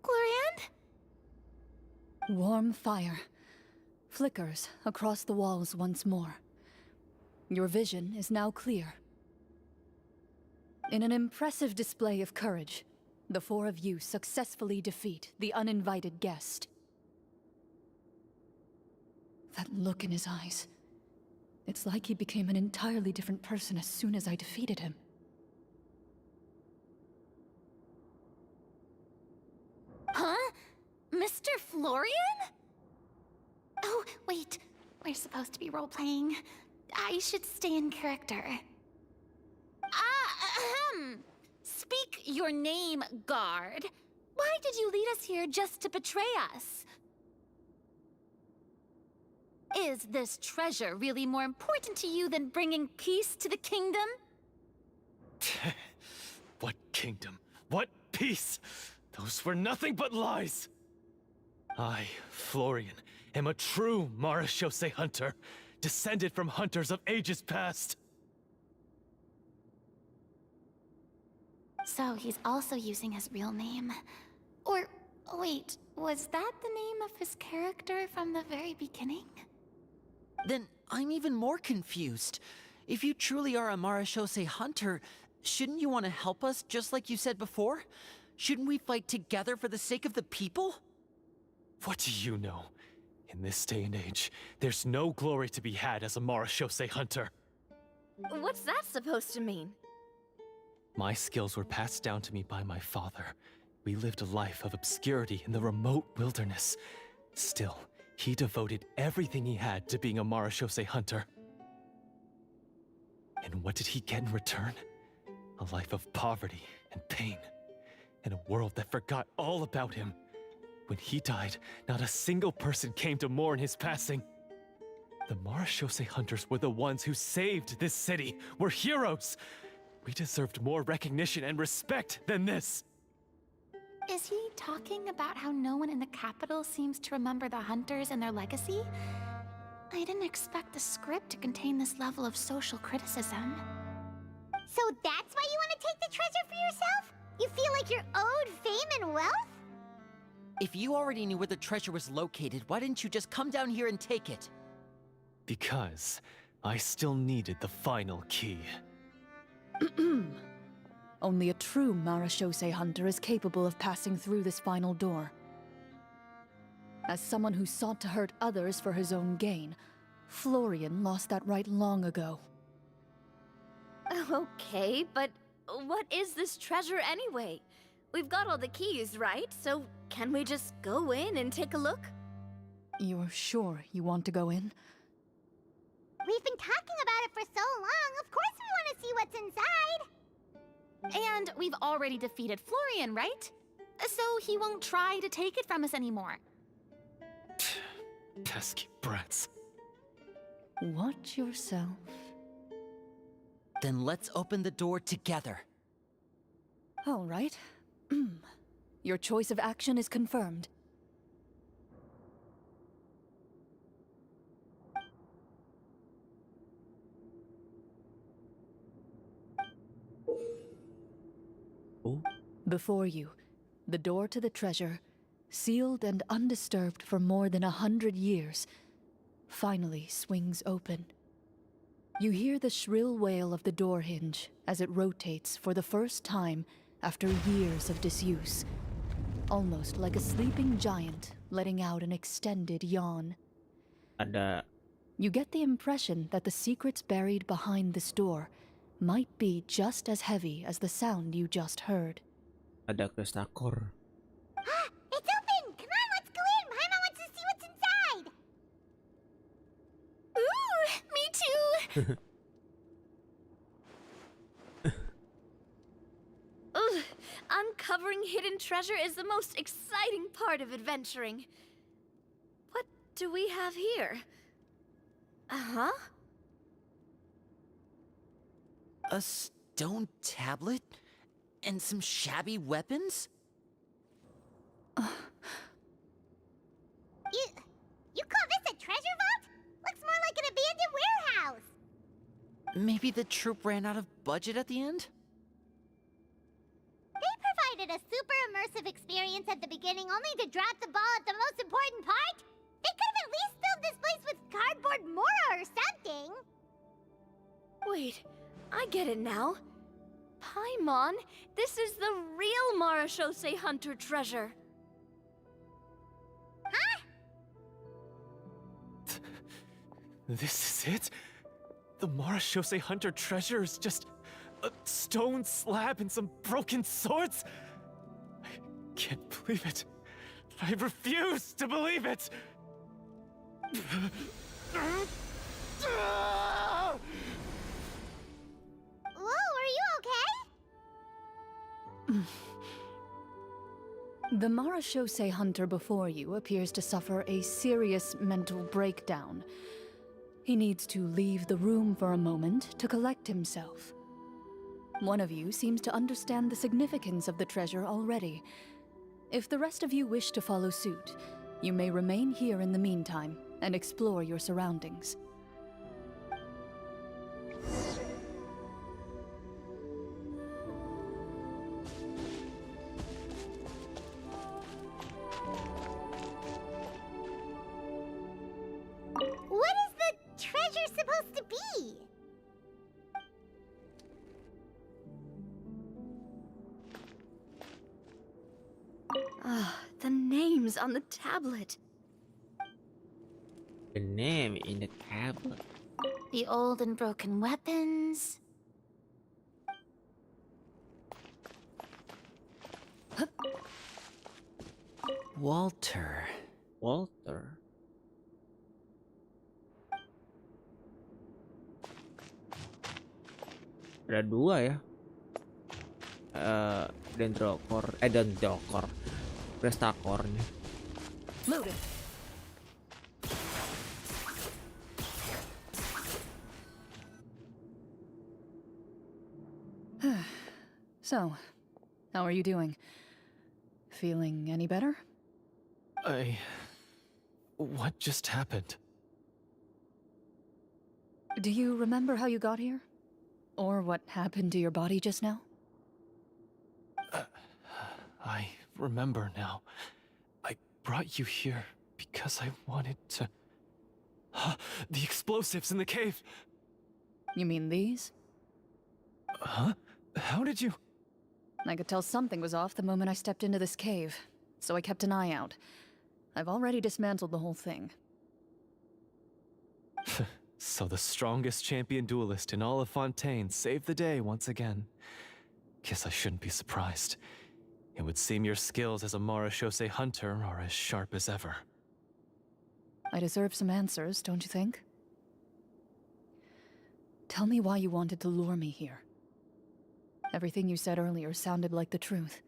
Clorinde? Warm fire flickers across the walls once more. Your vision is now clear. In an impressive display of courage, the four of you successfully defeat the uninvited guest. That look in his eyes. It's like he became an entirely different person as soon as I defeated him. Huh? Mr. Florian? Oh, wait. We're supposed to be role-playing. I should stay in character. Speak your name, guard. Why did you lead us here just to betray us? Is this treasure really more important to you than bringing peace to the kingdom? What kingdom? What peace? Those were nothing but lies! I, Florian, am a true Marashose hunter, descended from hunters of ages past. So he's also using his real name. Or, wait, was that the name of his character from the very beginning? Then I'm even more confused. If you truly are a Marashose hunter, shouldn't you want to help us just like you said before? Shouldn't we fight together for the sake of the people? What do you know? In this day and age, there's no glory to be had as a Marashose hunter. What's that supposed to mean? My skills were passed down to me by my father. We lived a life of obscurity in the remote wilderness. Still, he devoted everything he had to being a Marashose hunter. And what did he get in return? A life of poverty and pain. In a world that forgot all about him. When he died, not a single person came to mourn his passing. The Marashose hunters were the ones who saved this city. We're heroes! We deserved more recognition and respect than this! Is he talking about how no one in the capital seems to remember the hunters and their legacy? I didn't expect the script to contain this level of social criticism. So that's why you want to take the treasure for yourself? You feel like you're owed fame and wealth? If you already knew where the treasure was located, why didn't you just come down here and take it? Because I still needed the final key. Only a true Marashose hunter is capable of passing through this final door. As someone who sought to hurt others for his own gain, Florian lost that right long ago. Okay, but what is this treasure anyway? We've got all the keys, right? So can we just go in and take a look? You're sure you want to go in? We've been talking about it for so long. Of course we want to see what's inside. And we've already defeated Florian, right? So he won't try to take it from us anymore. Pesky brats. Watch yourself. Then let's open the door together. All right. Your choice of action is confirmed. Oh. Before you, the door to the treasure, sealed and undisturbed for more than 100 years, finally swings open. You hear the shrill wail of the door hinge as it rotates for the first time after years of disuse, almost like a sleeping giant letting out an extended yawn. Ada You get the impression that the secrets buried behind this door might be just as heavy as the sound you just heard. Kristakor. It's open! Come on, let's go in! Paimon wants to see what's inside! Ooh, me too! Ugh, uncovering hidden treasure is the most exciting part of adventuring. What do we have here? Uh-huh. A stone tablet? And some shabby weapons? You call this a treasure vault? Looks more like an abandoned warehouse! Maybe the troop ran out of budget at the end? They provided a super immersive experience at the beginning only to drop the ball at the most important part? They could have at least filled this place with cardboard mora or something! Wait, I get it now. Paimon, this is the real Marashose Hunter treasure. Huh? This is it? The Marashose Hunter treasure is just a stone slab and some broken swords? I can't believe it. I refuse to believe it! Whoa, are you okay? The Marashose hunter before you appears to suffer a serious mental breakdown. He needs to leave the room for a moment to collect himself. One of you seems to understand the significance of the treasure already. If the rest of you wish to follow suit, you may remain here in the meantime and explore your surroundings. What is the treasure supposed to be? Ah, the names on the tablet. The name in the tablet. The old and broken weapons. Walter. Walter. Ada dua ya. Dendrokor. Prestakornya. Loaded. So, how are you doing? Feeling any better? What just happened? Do you remember how you got here? Or what happened to your body just now? I remember now. I brought you here because I wanted to... The explosives in the cave! You mean these? Huh? How did you... I could tell something was off the moment I stepped into this cave, so I kept an eye out. I've already dismantled the whole thing. So the strongest champion duelist in all of Fontaine saved the day once again. Guess I shouldn't be surprised. It would seem your skills as a Marashose hunter are as sharp as ever. I deserve some answers, don't you think? Tell me why you wanted to lure me here. Everything you said earlier sounded like the truth.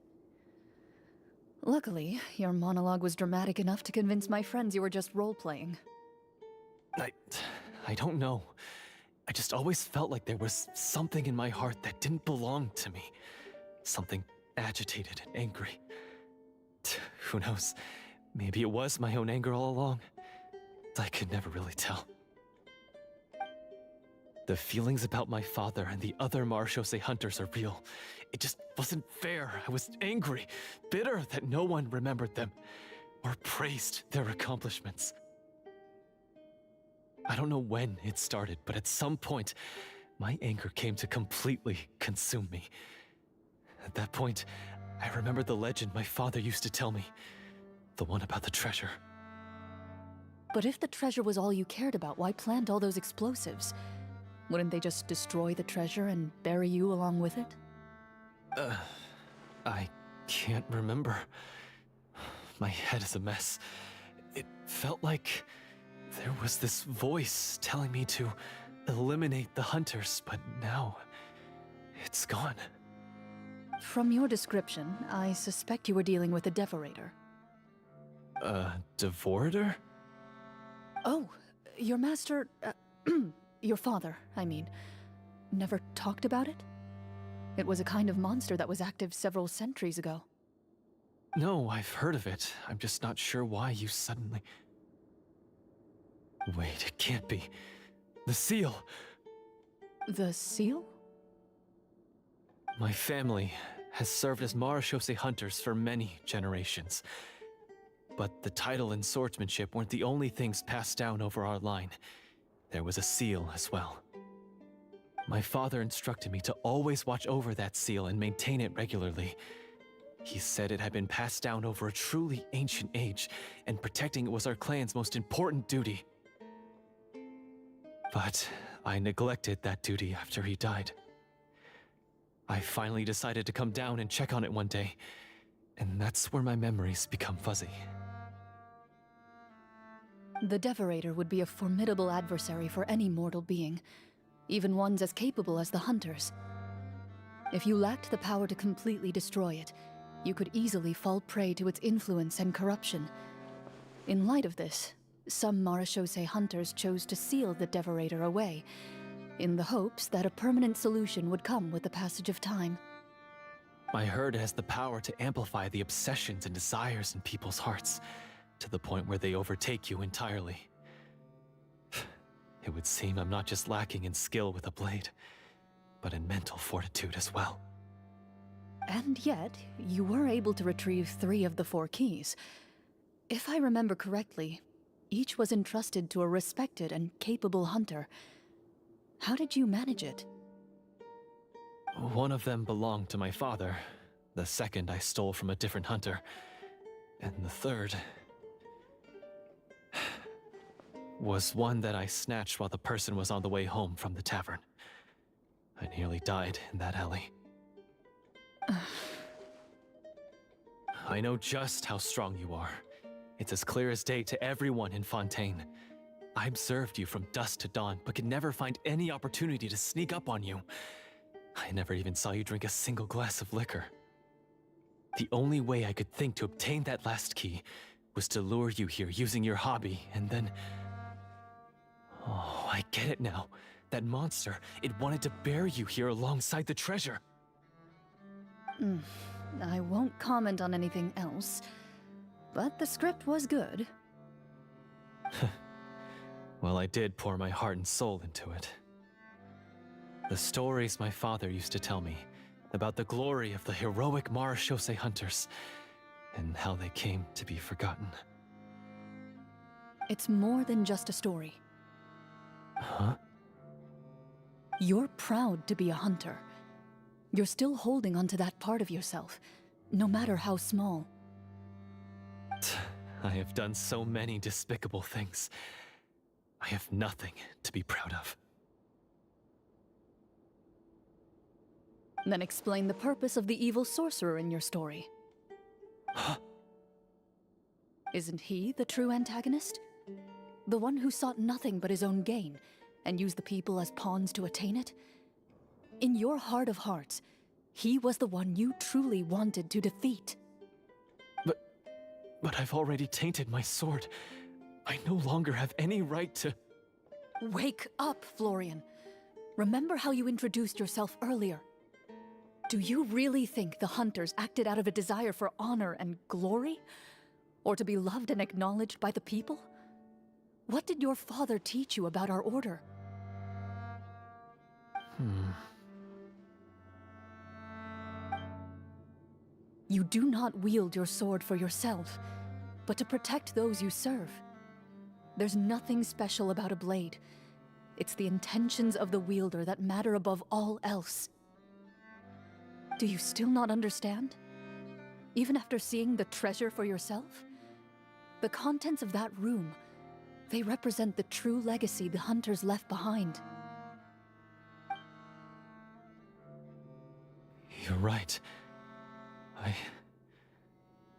Luckily, your monologue was dramatic enough to convince my friends you were just role-playing. I don't know. I just always felt like there was something in my heart that didn't belong to me. Something agitated and angry. Who knows? Maybe it was my own anger all along. I could never really tell. The feelings about my father and the other Marashose hunters are real. It just wasn't fair. I was angry, bitter that no one remembered them or praised their accomplishments. I don't know when it started, but at some point, my anger came to completely consume me. At that point, I remembered the legend my father used to tell me. The one about the treasure. But if the treasure was all you cared about, why plant all those explosives? Wouldn't they just destroy the treasure and bury you along with it? I can't remember. My head is a mess. It felt like there was this voice telling me to eliminate the hunters, but now it's gone. From your description, I suspect you were dealing with a Devorator. Devorator? Oh, your master... your father, I mean, never talked about it? It was a kind of monster that was active several centuries ago. No, I've heard of it. I'm just not sure why you suddenly... Wait, it can't be. The seal! The seal? My family has served as Marashose hunters for many generations. But the title and swordsmanship weren't the only things passed down over our line. There was a seal as well. My father instructed me to always watch over that seal and maintain it regularly. He said it had been passed down over a truly ancient age, and protecting it was our clan's most important duty. But I neglected that duty after he died. I finally decided to come down and check on it one day, and that's where my memories become fuzzy. The Devorator would be a formidable adversary for any mortal being, even ones as capable as the Hunters. If you lacked the power to completely destroy it, you could easily fall prey to its influence and corruption. In light of this, some Marashose hunters chose to seal the Devorator away, in the hopes that a permanent solution would come with the passage of time. I heard it has the power to amplify the obsessions and desires in people's hearts, to the point where they overtake you entirely. It would seem I'm not just lacking in skill with a blade, but in mental fortitude as well. And yet, you were able to retrieve 3 of the 4 keys. If I remember correctly, each was entrusted to a respected and capable hunter. How did you manage it? One of them belonged to my father. The second I stole from a different hunter. And the third... was one that I snatched while the person was on the way home from the tavern. I nearly died in that alley. I know just how strong you are. It's as clear as day to everyone in Fontaine. I observed you from dusk to dawn, but could never find any opportunity to sneak up on you. I never even saw you drink a single glass of liquor. The only way I could think to obtain that last key was to lure you here using your hobby, and then... Oh, I get it now. That monster, it wanted to bury you here alongside the treasure. I won't comment on anything else, but the script was good. Well, I did pour my heart and soul into it. The stories my father used to tell me about the glory of the heroic Marashose hunters and how they came to be forgotten. It's more than just a story. Huh? You're proud to be a hunter. You're still holding onto that part of yourself, no matter how small. I have done so many despicable things. I have nothing to be proud of. Then explain the purpose of the evil sorcerer in your story. Huh? Isn't he the true antagonist? The one who sought nothing but his own gain, and used the people as pawns to attain it? In your heart of hearts, he was the one you truly wanted to defeat. But I've already tainted my sword. I no longer have any right to... Wake up, Florian. Remember how you introduced yourself earlier. Do you really think the hunters acted out of a desire for honor and glory? Or to be loved and acknowledged by the people? What did your father teach you about our order? You do not wield your sword for yourself, but to protect those you serve. There's nothing special about a blade. It's the intentions of the wielder that matter above all else. Do you still not understand? Even after seeing the treasure for yourself? The contents of that room, they represent the true legacy the hunters left behind. You're right.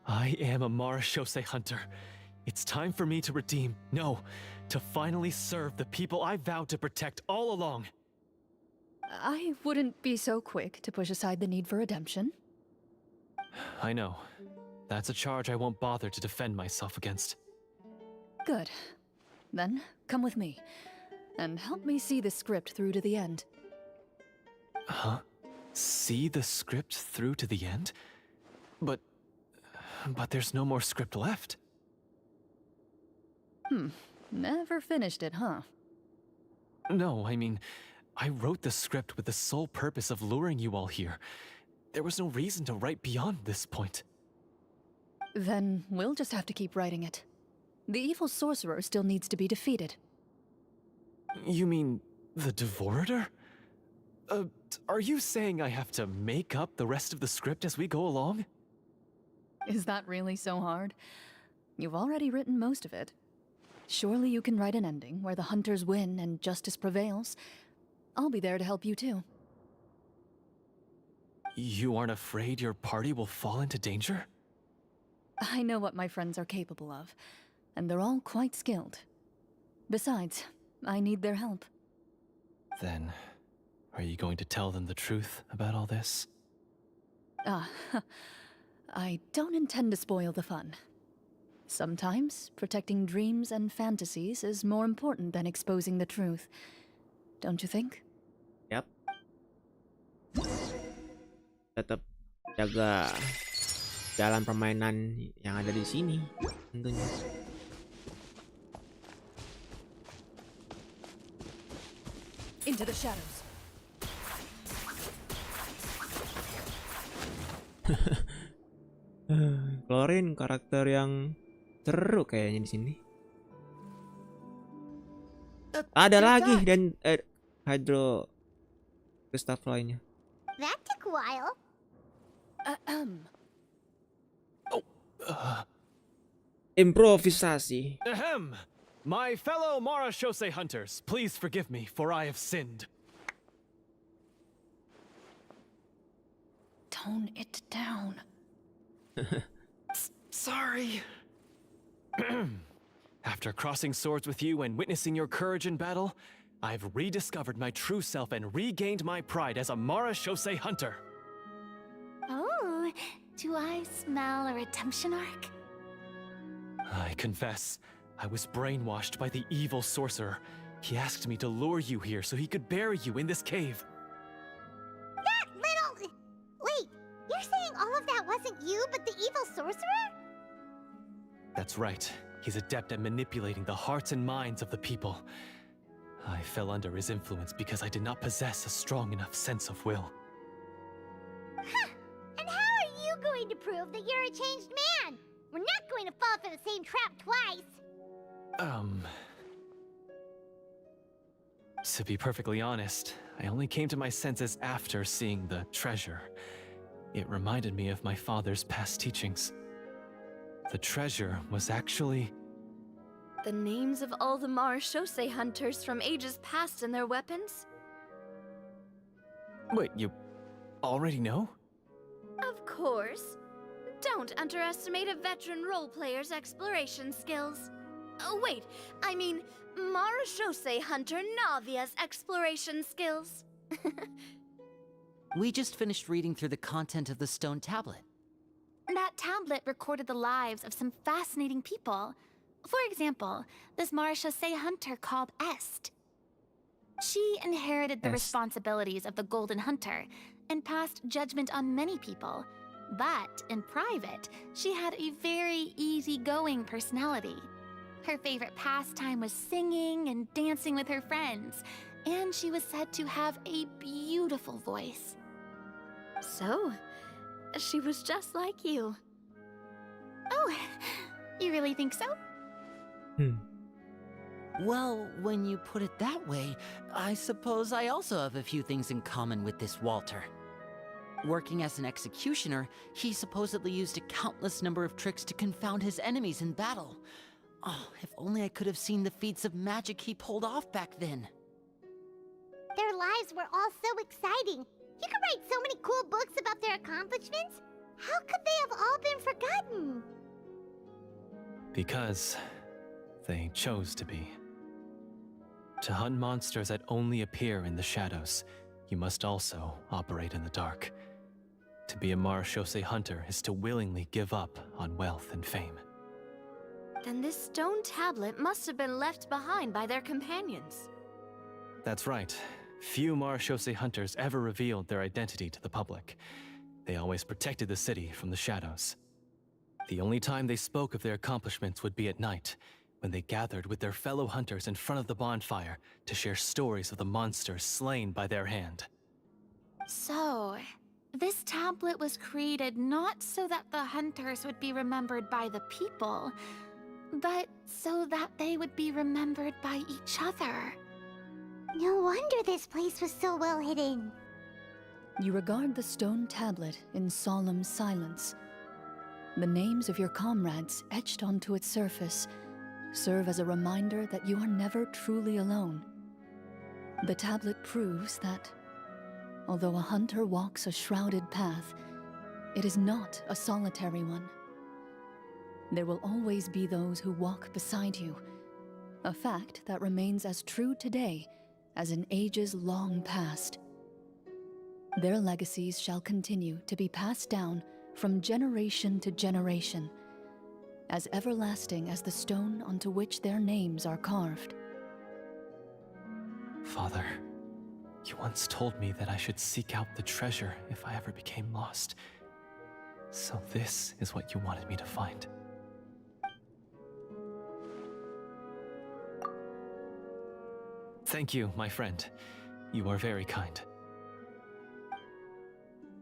I am a Marashose hunter. It's time for me to redeem, no, to finally serve the people I vowed to protect all along. I wouldn't be so quick to push aside the need for redemption. I know. That's a charge I won't bother to defend myself against. Good. Then, come with me, and help me see the script through to the end. Huh? See the script through to the end? But there's no more script left. Never finished it, huh? No, I mean, I wrote the script with the sole purpose of luring you all here. There was no reason to write beyond this point. Then we'll just have to keep writing it. The evil sorcerer still needs to be defeated. You mean the Devorator? Are you saying I have to make up the rest of the script as we go along? Is that really so hard? You've already written most of it. Surely you can write an ending where the hunters win and justice prevails. I'll be there to help you too. You aren't afraid your party will fall into danger? I know what my friends are capable of, and they're all quite skilled. Besides, I need their help. Then, are you going to tell them the truth about all this? I don't intend to spoil the fun. Sometimes, protecting dreams and fantasies is more important than exposing the truth. Don't you think? Yap. Tetap jaga jalan permainan yang ada di sini tentunya. Into the shadows. Clorinde karakter yang seru kayaknya di sini. Ada lagi dan hydro crystal lainnya. That took a while. Improvisasi. Ahem! My fellow Marashose hunters, please forgive me, for I have sinned. Tone it down. Sorry. After crossing swords with you and witnessing your courage in battle, I've rediscovered my true self and regained my pride as a Marashose hunter. Oh, do I smell a redemption arc? I confess, I was brainwashed by the evil sorcerer. He asked me to lure you here so he could bury you in this cave. That little... Wait, you're saying all of that wasn't you, but the evil sorcerer? That's right. He's adept at manipulating the hearts and minds of the people. I fell under his influence because I did not possess a strong enough sense of will. Huh. And how are you going to prove that you're a changed man? We're not going to fall for the same trap twice. To be perfectly honest, I only came to my senses after seeing the treasure. It reminded me of my father's past teachings. The treasure was actually... The names of all the Marashose hunters from ages past and their weapons? Wait, you already know? Of course. Don't underestimate a veteran role-player's exploration skills. Oh, wait, I mean Marashose hunter Navia's exploration skills. We just finished reading through the content of the stone tablet. That tablet recorded the lives of some fascinating people. For example, this Marashose hunter called Est. She inherited the Est. responsibilities of the Golden Hunter and passed judgment on many people. But in private, she had a very easygoing personality. Her favorite pastime was singing and dancing with her friends, and she was said to have a beautiful voice. So, she was just like you. Oh, you really think so? Well, when you put it that way, I suppose I also have a few things in common with this Walter. Working as an executioner, he supposedly used a countless number of tricks to confound his enemies in battle. Oh, if only I could have seen the feats of magic he pulled off back then. Their lives were all so exciting. You could write so many cool books about their accomplishments. How could they have all been forgotten? Because they chose to be. To hunt monsters that only appear in the shadows, you must also operate in the dark. To be a Marashose hunter is to willingly give up on wealth and fame. Then this stone tablet must have been left behind by their companions. That's right. Few Marashose hunters ever revealed their identity to the public. They always protected the city from the shadows. The only time they spoke of their accomplishments would be at night, when they gathered with their fellow hunters in front of the bonfire to share stories of the monsters slain by their hand. So, this tablet was created not so that the hunters would be remembered by the people, but so that they would be remembered by each other. No wonder this place was so well hidden. You regard the stone tablet in solemn silence. The names of your comrades etched onto its surface serve as a reminder that you are never truly alone. The tablet proves that, although a hunter walks a shrouded path, it is not a solitary one. There will always be those who walk beside you, a fact that remains as true today as in ages long past. Their legacies shall continue to be passed down from generation to generation, as everlasting as the stone onto which their names are carved. Father, you once told me that I should seek out the treasure if I ever became lost. So this is what you wanted me to find. Thank you, my friend. You are very kind.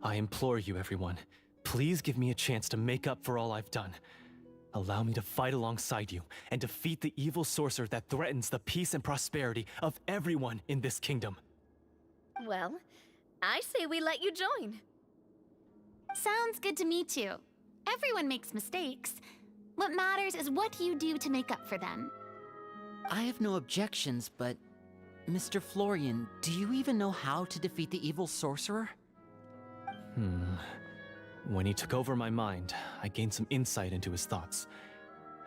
I implore you, everyone, please give me a chance to make up for all I've done. Allow me to fight alongside you and defeat the evil sorcerer that threatens the peace and prosperity of everyone in this kingdom. Well, I say we let you join. Sounds good to me too. Everyone makes mistakes. What matters is what you do to make up for them. I have no objections, but... Mr. Florian, do you even know how to defeat the evil sorcerer? When he took over my mind, I gained some insight into his thoughts.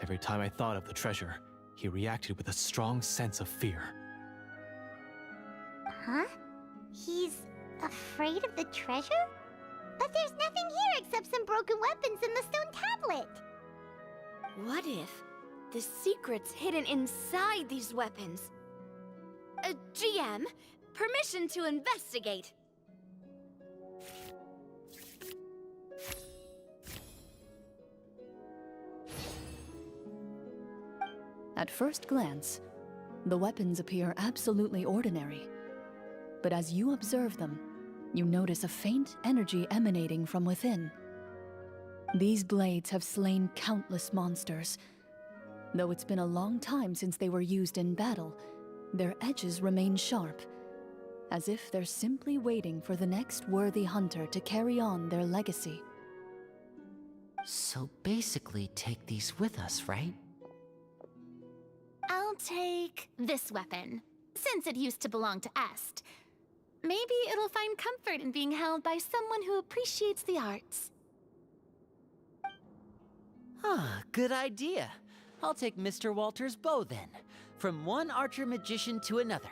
Every time I thought of the treasure, he reacted with a strong sense of fear. Huh? He's afraid of the treasure? But there's nothing here except some broken weapons and the stone tablet. What if the secret's hidden inside these weapons? GM, permission to investigate. At first glance, the weapons appear absolutely ordinary. But as you observe them, you notice a faint energy emanating from within. These blades have slain countless monsters. Though it's been a long time since they were used in battle, their edges remain sharp, as if they're simply waiting for the next worthy hunter to carry on their legacy. So basically, take these with us, right? I'll take this weapon, since it used to belong to Est. Maybe it'll find comfort in being held by someone who appreciates the arts. Ah, good idea. I'll take Mr. Walter's bow then. From one archer magician to another.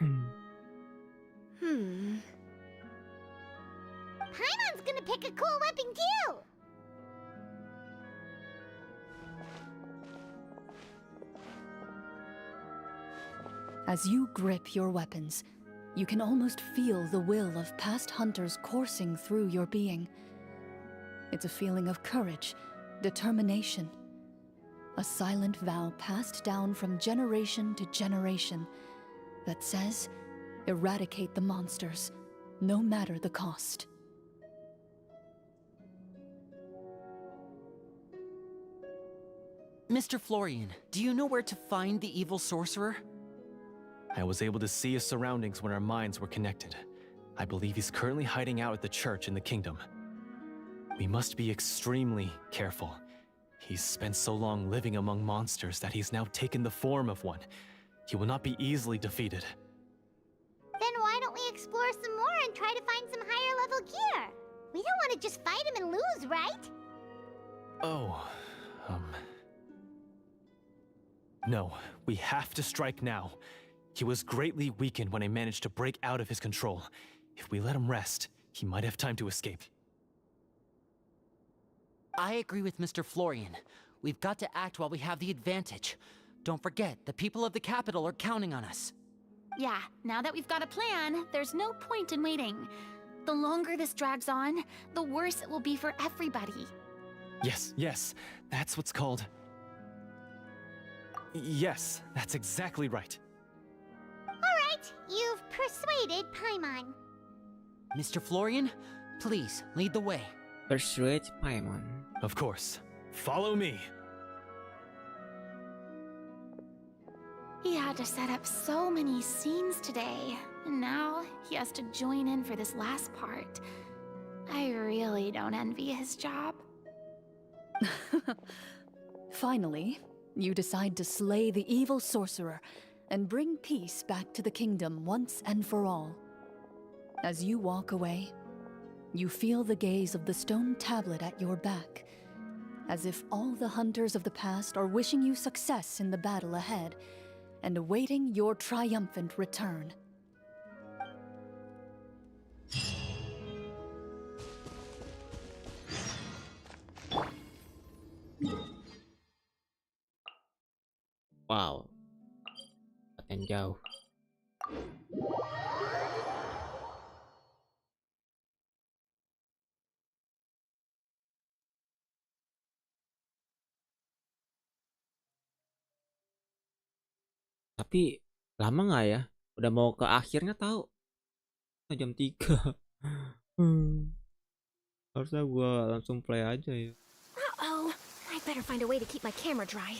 Paimon's gonna pick a cool weapon too! As you grip your weapons, you can almost feel the will of past hunters coursing through your being. It's a feeling of courage, determination, a silent vow passed down from generation to generation that says, eradicate the monsters, no matter the cost. Mr. Florian, do you know where to find the evil sorcerer? I was able to see his surroundings when our minds were connected. I believe he's currently hiding out at the church in the kingdom. We must be extremely careful. He's spent so long living among monsters that he's now taken the form of one. He will not be easily defeated. Then why don't we explore some more and try to find some higher level gear? We don't want to just fight him and lose, right? Oh, No, we have to strike now. He was greatly weakened when I managed to break out of his control. If we let him rest, he might have time to escape. I agree with Mr. Florian. We've got to act while we have the advantage. Don't forget, the people of the capital are counting on us. Yeah, now that we've got a plan, there's no point in waiting. The longer this drags on, the worse it will be for everybody. Yes, that's what's called... Yes, that's exactly right. Alright, you've persuaded Paimon. Mr. Florian, please, lead the way. Persuade Paimon. Of course. Follow me. He had to set up so many scenes today, and now he has to join in for this last part. I really don't envy his job. Finally, you decide to slay the evil sorcerer and bring peace back to the kingdom once and for all. As you walk away, you feel the gaze of the stone tablet at your back, as if all the hunters of the past are wishing you success in the battle ahead and awaiting your triumphant return. Wow. Paten jauh. Tapi lama nggak ya? Udah mau ke akhirnya tahu. Jam 3. Harusnya gua langsung play aja ya. Uh-oh. I better find a way to keep my camera dry.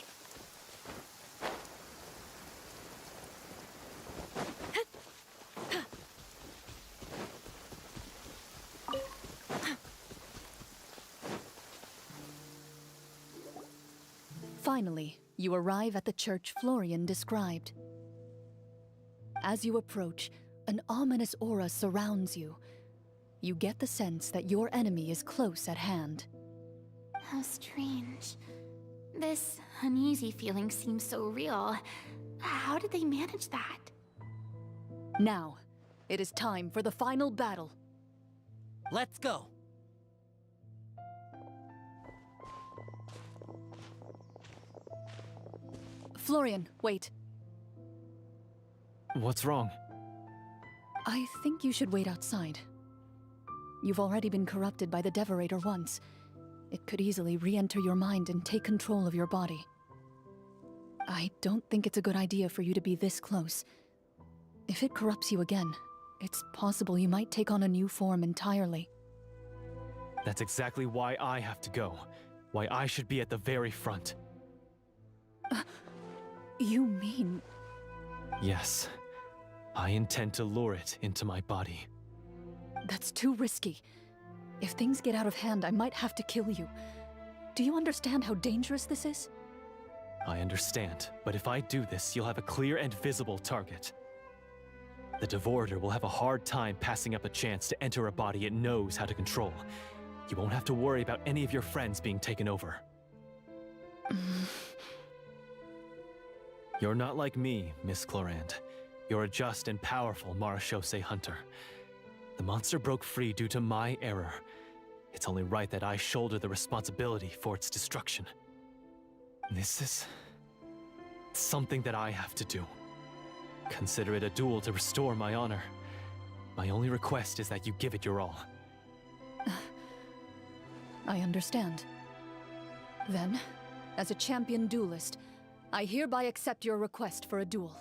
Finally, you arrive at the church Florian described. As you approach, an ominous aura surrounds you. You get the sense that your enemy is close at hand. How strange. This uneasy feeling seems so real. How did they manage that? Now, it is time for the final battle. Let's go. Florian, wait. What's wrong? I think you should wait outside. You've already been corrupted by the Devorator once. It could easily re-enter your mind and take control of your body. I don't think it's a good idea for you to be this close. If it corrupts you again, it's possible you might take on a new form entirely. That's exactly why I have to go. Why I should be at the very front. You mean... Yes. I intend to lure it into my body. That's too risky. If things get out of hand, I might have to kill you. Do you understand how dangerous this is? I understand, but if I do this, you'll have a clear and visible target. The Devorator will have a hard time passing up a chance to enter a body it knows how to control. You won't have to worry about any of your friends being taken over. You're not like me, Miss Clorinde. You're a just and powerful Marechaussee hunter. The monster broke free due to my error. It's only right that I shoulder the responsibility for its destruction. This is something that I have to do. Consider it a duel to restore my honor. My only request is that you give it your all. I understand. Then, as a champion duelist, I hereby accept your request for a duel,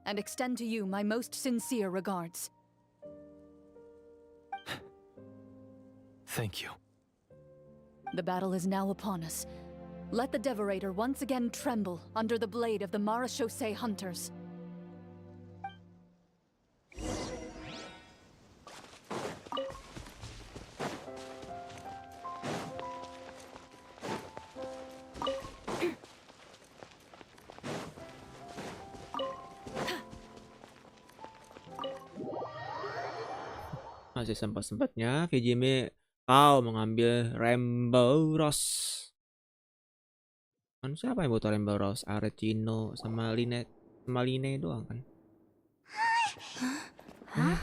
and extend to you my most sincere regards. Thank you. The battle is now upon us. Let the Devorator once again tremble under the blade of the Marechaussee hunters. Masih sempat-sempatnya FiziMeds kau mengambil Rainbow Rose. Kan siapa yang butuh Rainbow Rose? Arecino sama Line doang kan? Hah?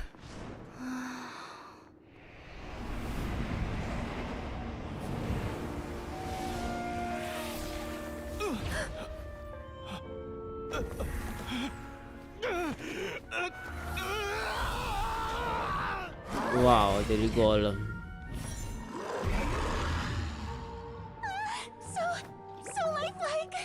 Wow, jadi golem. So lifelike.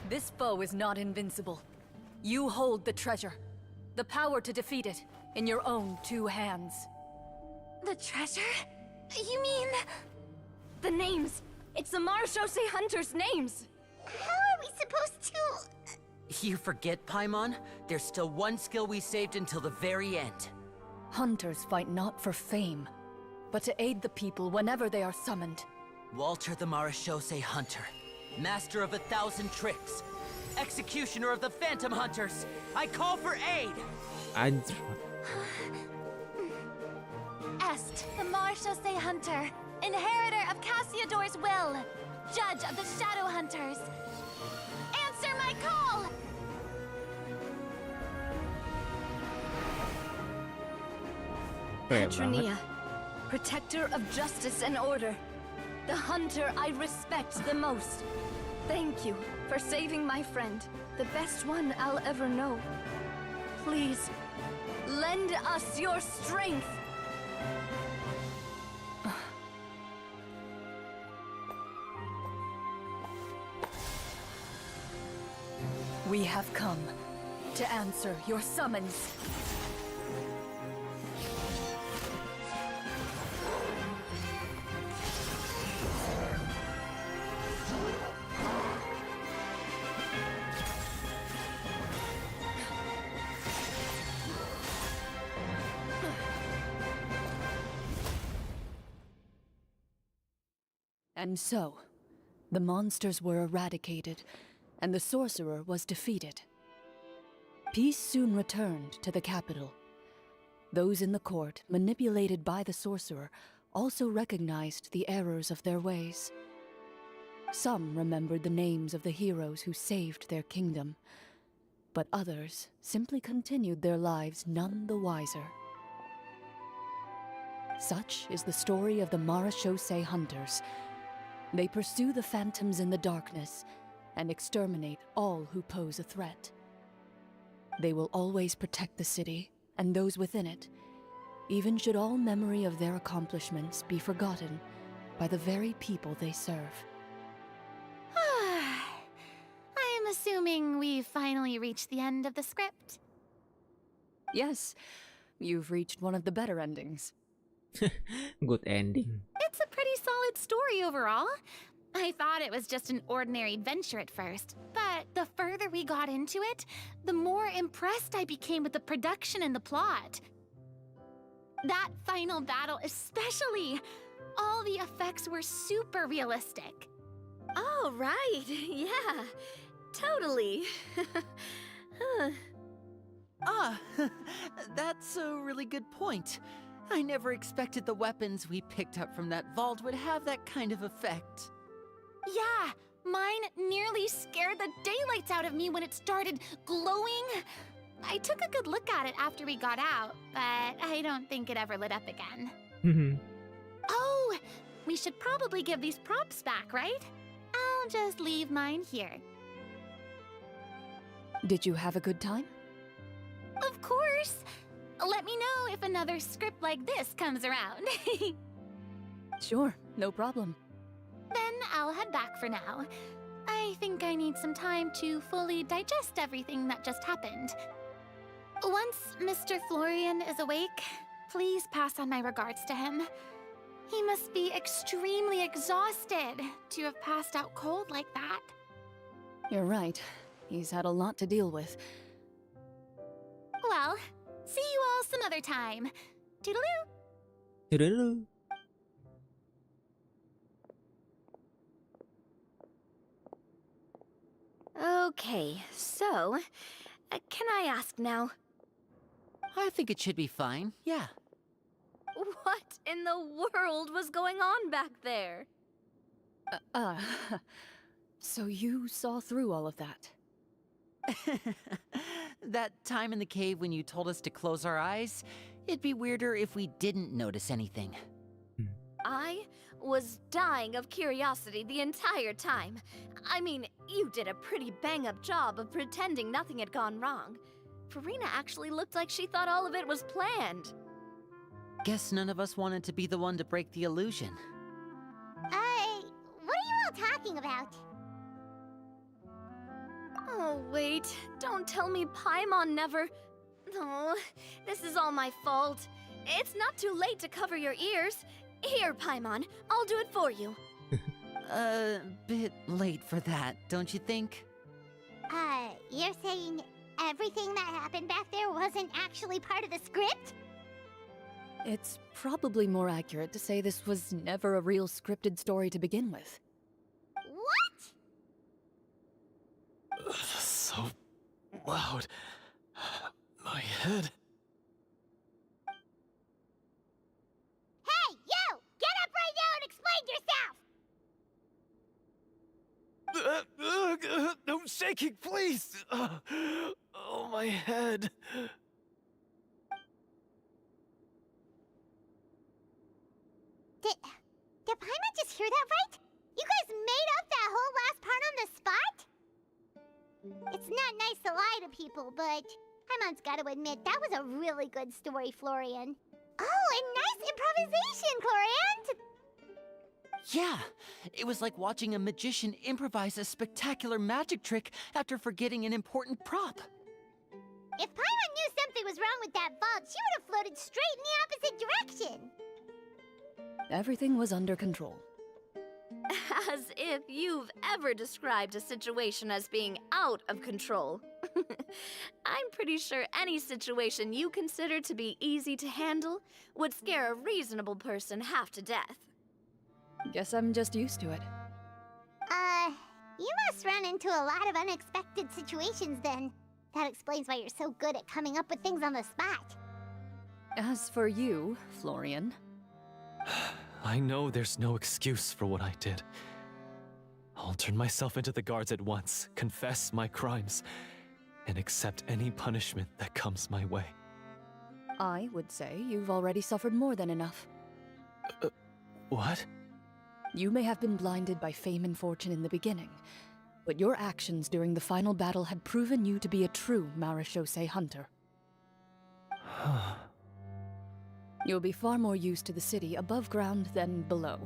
This foe is not invincible. You hold the treasure. The power to defeat it in your own 2 hands. The treasure? You mean... the names. It's the Marechaussee hunters' names. How are we supposed to... You forget, Paimon? There's still one skill we saved until the very end. Hunters fight not for fame, but to aid the people whenever they are summoned. Walter the Marechaussee Hunter, master of 1,000 tricks, executioner of the Phantom Hunters. I call for aid! Est, the Marechaussee Hunter, inheritor of Cassiodor's will, judge of the Shadow Hunters. Answer my call! Petronia, protector of justice and order. The hunter I respect the most. Thank you for saving my friend, the best one I'll ever know. Please, lend us your strength. We have come to answer your summons. And so, the monsters were eradicated, and the sorcerer was defeated. Peace soon returned to the capital. Those in the court, manipulated by the sorcerer, also recognized the errors of their ways. Some remembered the names of the heroes who saved their kingdom, but others simply continued their lives none the wiser. Such is the story of the Marechaussee Hunters, They pursue the phantoms in the darkness and exterminate all who pose a threat. They will always protect the city and those within it, even should all memory of their accomplishments be forgotten by the very people they serve. I'm assuming we've finally reached the end of the script. Yes, you've reached one of the better endings. Good ending. It's a pretty solid story overall. I thought it was just an ordinary adventure at first, but the further we got into it, the more impressed I became with the production and the plot. That final battle especially. All the effects were super realistic. Oh, right. Yeah, totally. That's a really good point. I never expected the weapons we picked up from that vault would have that kind of effect. Yeah, mine nearly scared the daylights out of me when it started glowing. I took a good look at it after we got out, but I don't think it ever lit up again. Oh, we should probably give these props back, right? I'll just leave mine here. Did you have a good time? Of course! Let me know if another script like this comes around. Sure, no problem. Then I'll head back for now. I think I need some time to fully digest everything that just happened. Once Mr. Florian is awake, please pass on my regards to him. He must be extremely exhausted to have passed out cold like that. You're right. He's had a lot to deal with. Well, see you all some other time. Toodaloo! Toodaloo. Okay, so, can I ask now? I think it should be fine, yeah. What in the world was going on back there? So you saw through all of that? That time in the cave when you told us to close our eyes, it'd be weirder if we didn't notice anything. I was dying of curiosity the entire time. I mean, you did a pretty bang-up job of pretending nothing had gone wrong. Farina actually looked like she thought all of it was planned. Guess none of us wanted to be the one to break the illusion. What are you all talking about? Oh, wait. Don't tell me Paimon never... Oh, this is all my fault. It's not too late to cover your ears. Here, Paimon. I'll do it for you. Bit late for that, don't you think? You're saying everything that happened back there wasn't actually part of the script? It's probably more accurate to say this was never a real scripted story to begin with. What? So loud. My head. Hey, you! Get up right now and explain yourself! No shaking, please! Oh, my head. Did Paimon just hear that right? You guys made up that whole last part on the spot? It's not nice to lie to people, but Paimon's got to admit, that was a really good story, Florian. Oh, and nice improvisation, Clorinde! Yeah, it was like watching a magician improvise a spectacular magic trick after forgetting an important prop. If Paimon knew something was wrong with that vault, she would have floated straight in the opposite direction. Everything was under control. As if you've ever described a situation as being out of control. I'm pretty sure any situation you consider to be easy to handle would scare a reasonable person half to death. Guess I'm just used to it. You must run into a lot of unexpected situations then. That explains why you're so good at coming up with things on the spot. As for you, Florian... I know there's no excuse for what I did. I'll turn myself into the guards at once, confess my crimes, and accept any punishment that comes my way. I would say you've already suffered more than enough. What? You may have been blinded by fame and fortune in the beginning, but your actions during the final battle had proven you to be a true Marashosei hunter. You'll be far more used to the city above ground than below.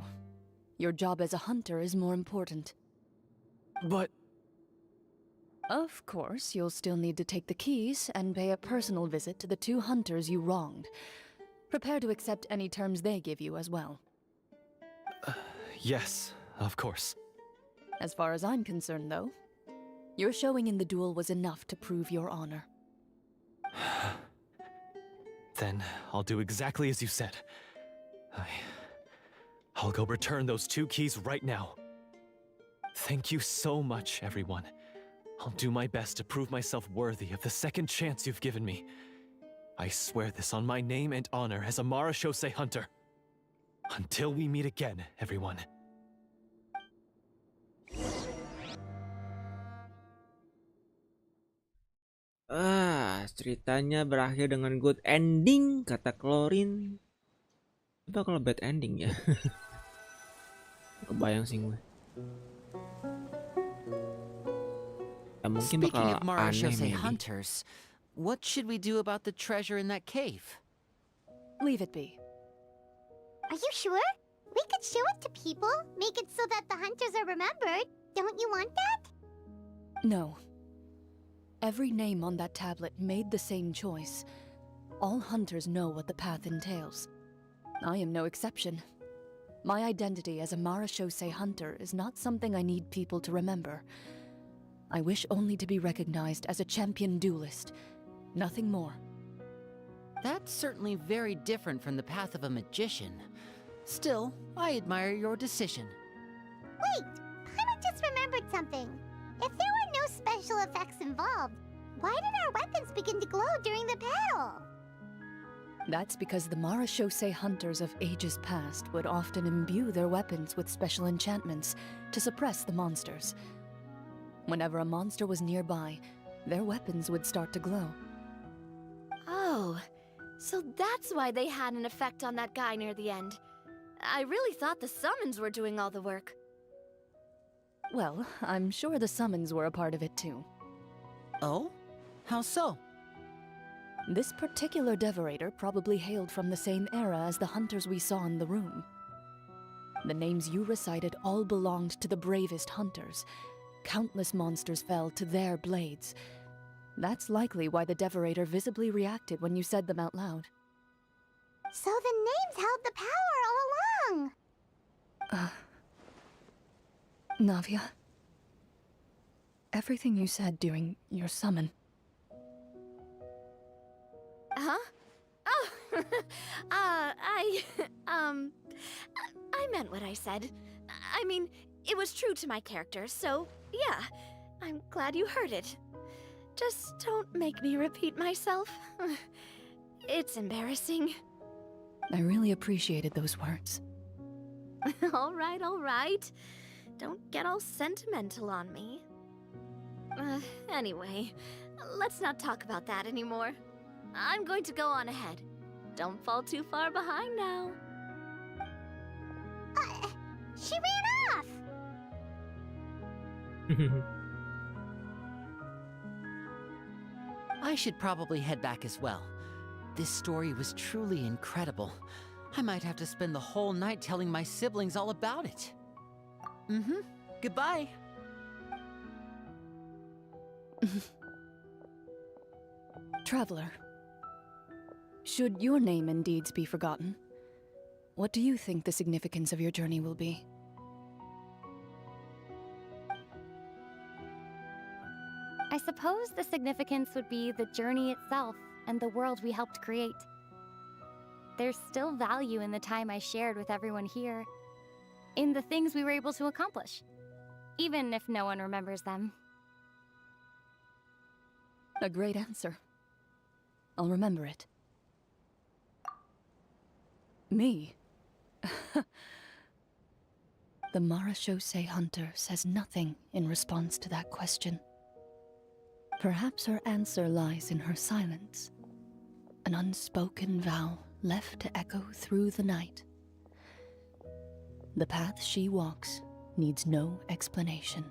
Your job as a hunter is more important. But Of course, you'll still need to take the keys and pay a personal visit to the 2 hunters you wronged. Prepare to accept any terms they give you as well. yes, of course. As far as I'm concerned, though, your showing in the duel was enough to prove your honor. Then I'll do exactly as you said. I'll go return those 2 keys right now. Thank you so much, everyone. I'll do my best to prove myself worthy of the second chance you've given me. I swear this on my name and honor as a Marashosei hunter. Until we meet again, everyone. Ceritanya berakhir dengan good ending, kata Clorinde. Coba kalau bad ending ya. Kebayang sih gue. Ya, mungkin Speaking bakal of aneh Marashosei maybe. hunters, what should we do about the treasure in that cave? Leave it be. Are you sure? We could show it to people, make it so that the hunters are remembered. Don't you want that? No. Every name on that tablet made the same choice. All hunters know what the path entails. I am no exception. My identity as a Marashosei hunter is not something I need people to remember. I wish only to be recognized as a champion duelist. Nothing more. That's certainly very different from the path of a magician. Still, I admire your decision. Wait! Paimon just remembered something. If there were no special effects involved, why did our weapons begin to glow during the battle? That's because the Marashosei hunters of ages past would often imbue their weapons with special enchantments to suppress the monsters. Whenever a monster was nearby, their weapons would start to glow. Oh, so that's why they had an effect on that guy near the end. I really thought the summons were doing all the work. Well, I'm sure the summons were a part of it too. Oh? How so? This particular devorator probably hailed from the same era as the hunters we saw in the room. The names you recited all belonged to the bravest hunters. Countless monsters fell to their blades. That's likely why the devorator visibly reacted when you said them out loud. So the names held the power all along! Navia, everything you said during your summon. Huh? Oh, I meant what I said. I mean, it was true to my character, so yeah, I'm glad you heard it. Just don't make me repeat myself. It's embarrassing. I really appreciated those words. All right. Don't get all sentimental on me. Anyway, let's not talk about that anymore. I'm going to go on ahead. Don't fall too far behind now. She ran off! I should probably head back as well. This story was truly incredible. I might have to spend the whole night telling my siblings all about it. Goodbye. Traveler, should your name and deeds be forgotten, what do you think the significance of your journey will be? I suppose the significance would be the journey itself and the world we helped create. There's still value in the time I shared with everyone here, in the things we were able to accomplish, even if no one remembers them. A great answer. I'll remember it. Me? The Marashosei hunter says nothing in response to that question. Perhaps her answer lies in her silence. An unspoken vow left to echo through the night. The path she walks needs no explanation.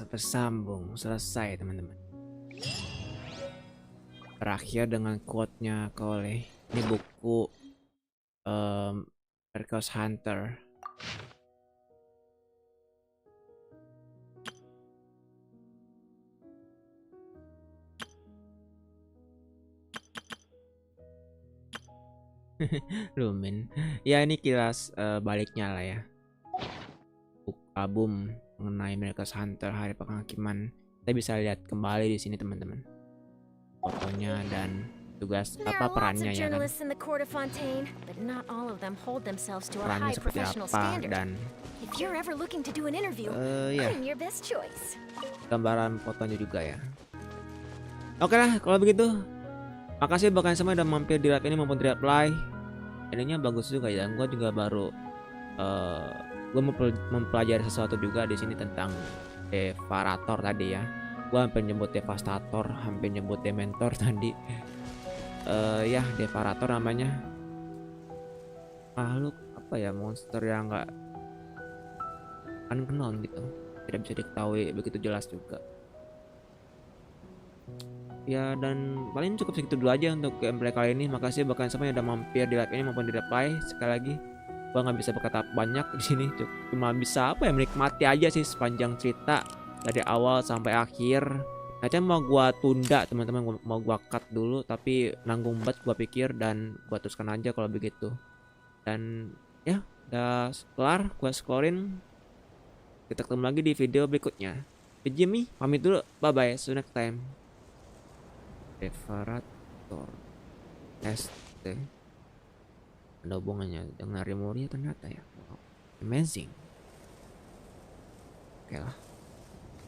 Bersambung, selesai teman-teman. Berakhir dengan quote-nya Cole. Ini buku Circus Hunter. Lumen. Ya ini kilas baliknya lah ya. Album mengenai Circus Hunter Hari Penghakiman. Kita bisa lihat kembali di sini teman-teman. Fotonya dan tugas There apa are lots perannya of ya kan. journalists in the court of Fontaine, but not all of them hold themselves to a Perannya high seperti professional apa standard. dan If you're ever looking to do an interview, ya I'm your best choice. gambaran fotonya juga ya. Oke lah kalau begitu. Makasih buat kalian semua udah mampir di live ini maupun di reply. Ininya bagus juga ya. Gue juga baru gue mempelajari sesuatu juga di sini tentang Devarator tadi ya. Gue hampir nyebut Devastator, hampir nyebut Dementor tadi. Ya Devarator namanya. Makhluk apa ya, monster yang nggak unknown gitu, tidak bisa diketahui begitu jelas juga. Ya dan paling cukup segitu dulu aja untuk gameplay kali ini. Makasih buat kalian semua yang udah mampir di live ini maupun di reply. Sekali lagi gua nggak bisa berkata banyak di sini, cuma bisa apa ya, menikmati aja sih sepanjang cerita dari awal sampai akhir. Kayaknya mau gua tunda teman-teman, mau gua cut dulu tapi nanggung banget gua pikir, dan gua teruskan aja kalau begitu. Dan ya udah kelar gua scorein. Kita ketemu lagi di video berikutnya. Jimmy pamit dulu, bye bye, see you next time. Devarator ST ada hubungannya dengan Rimori ternyata ya. Wow. Amazing. Oke lah.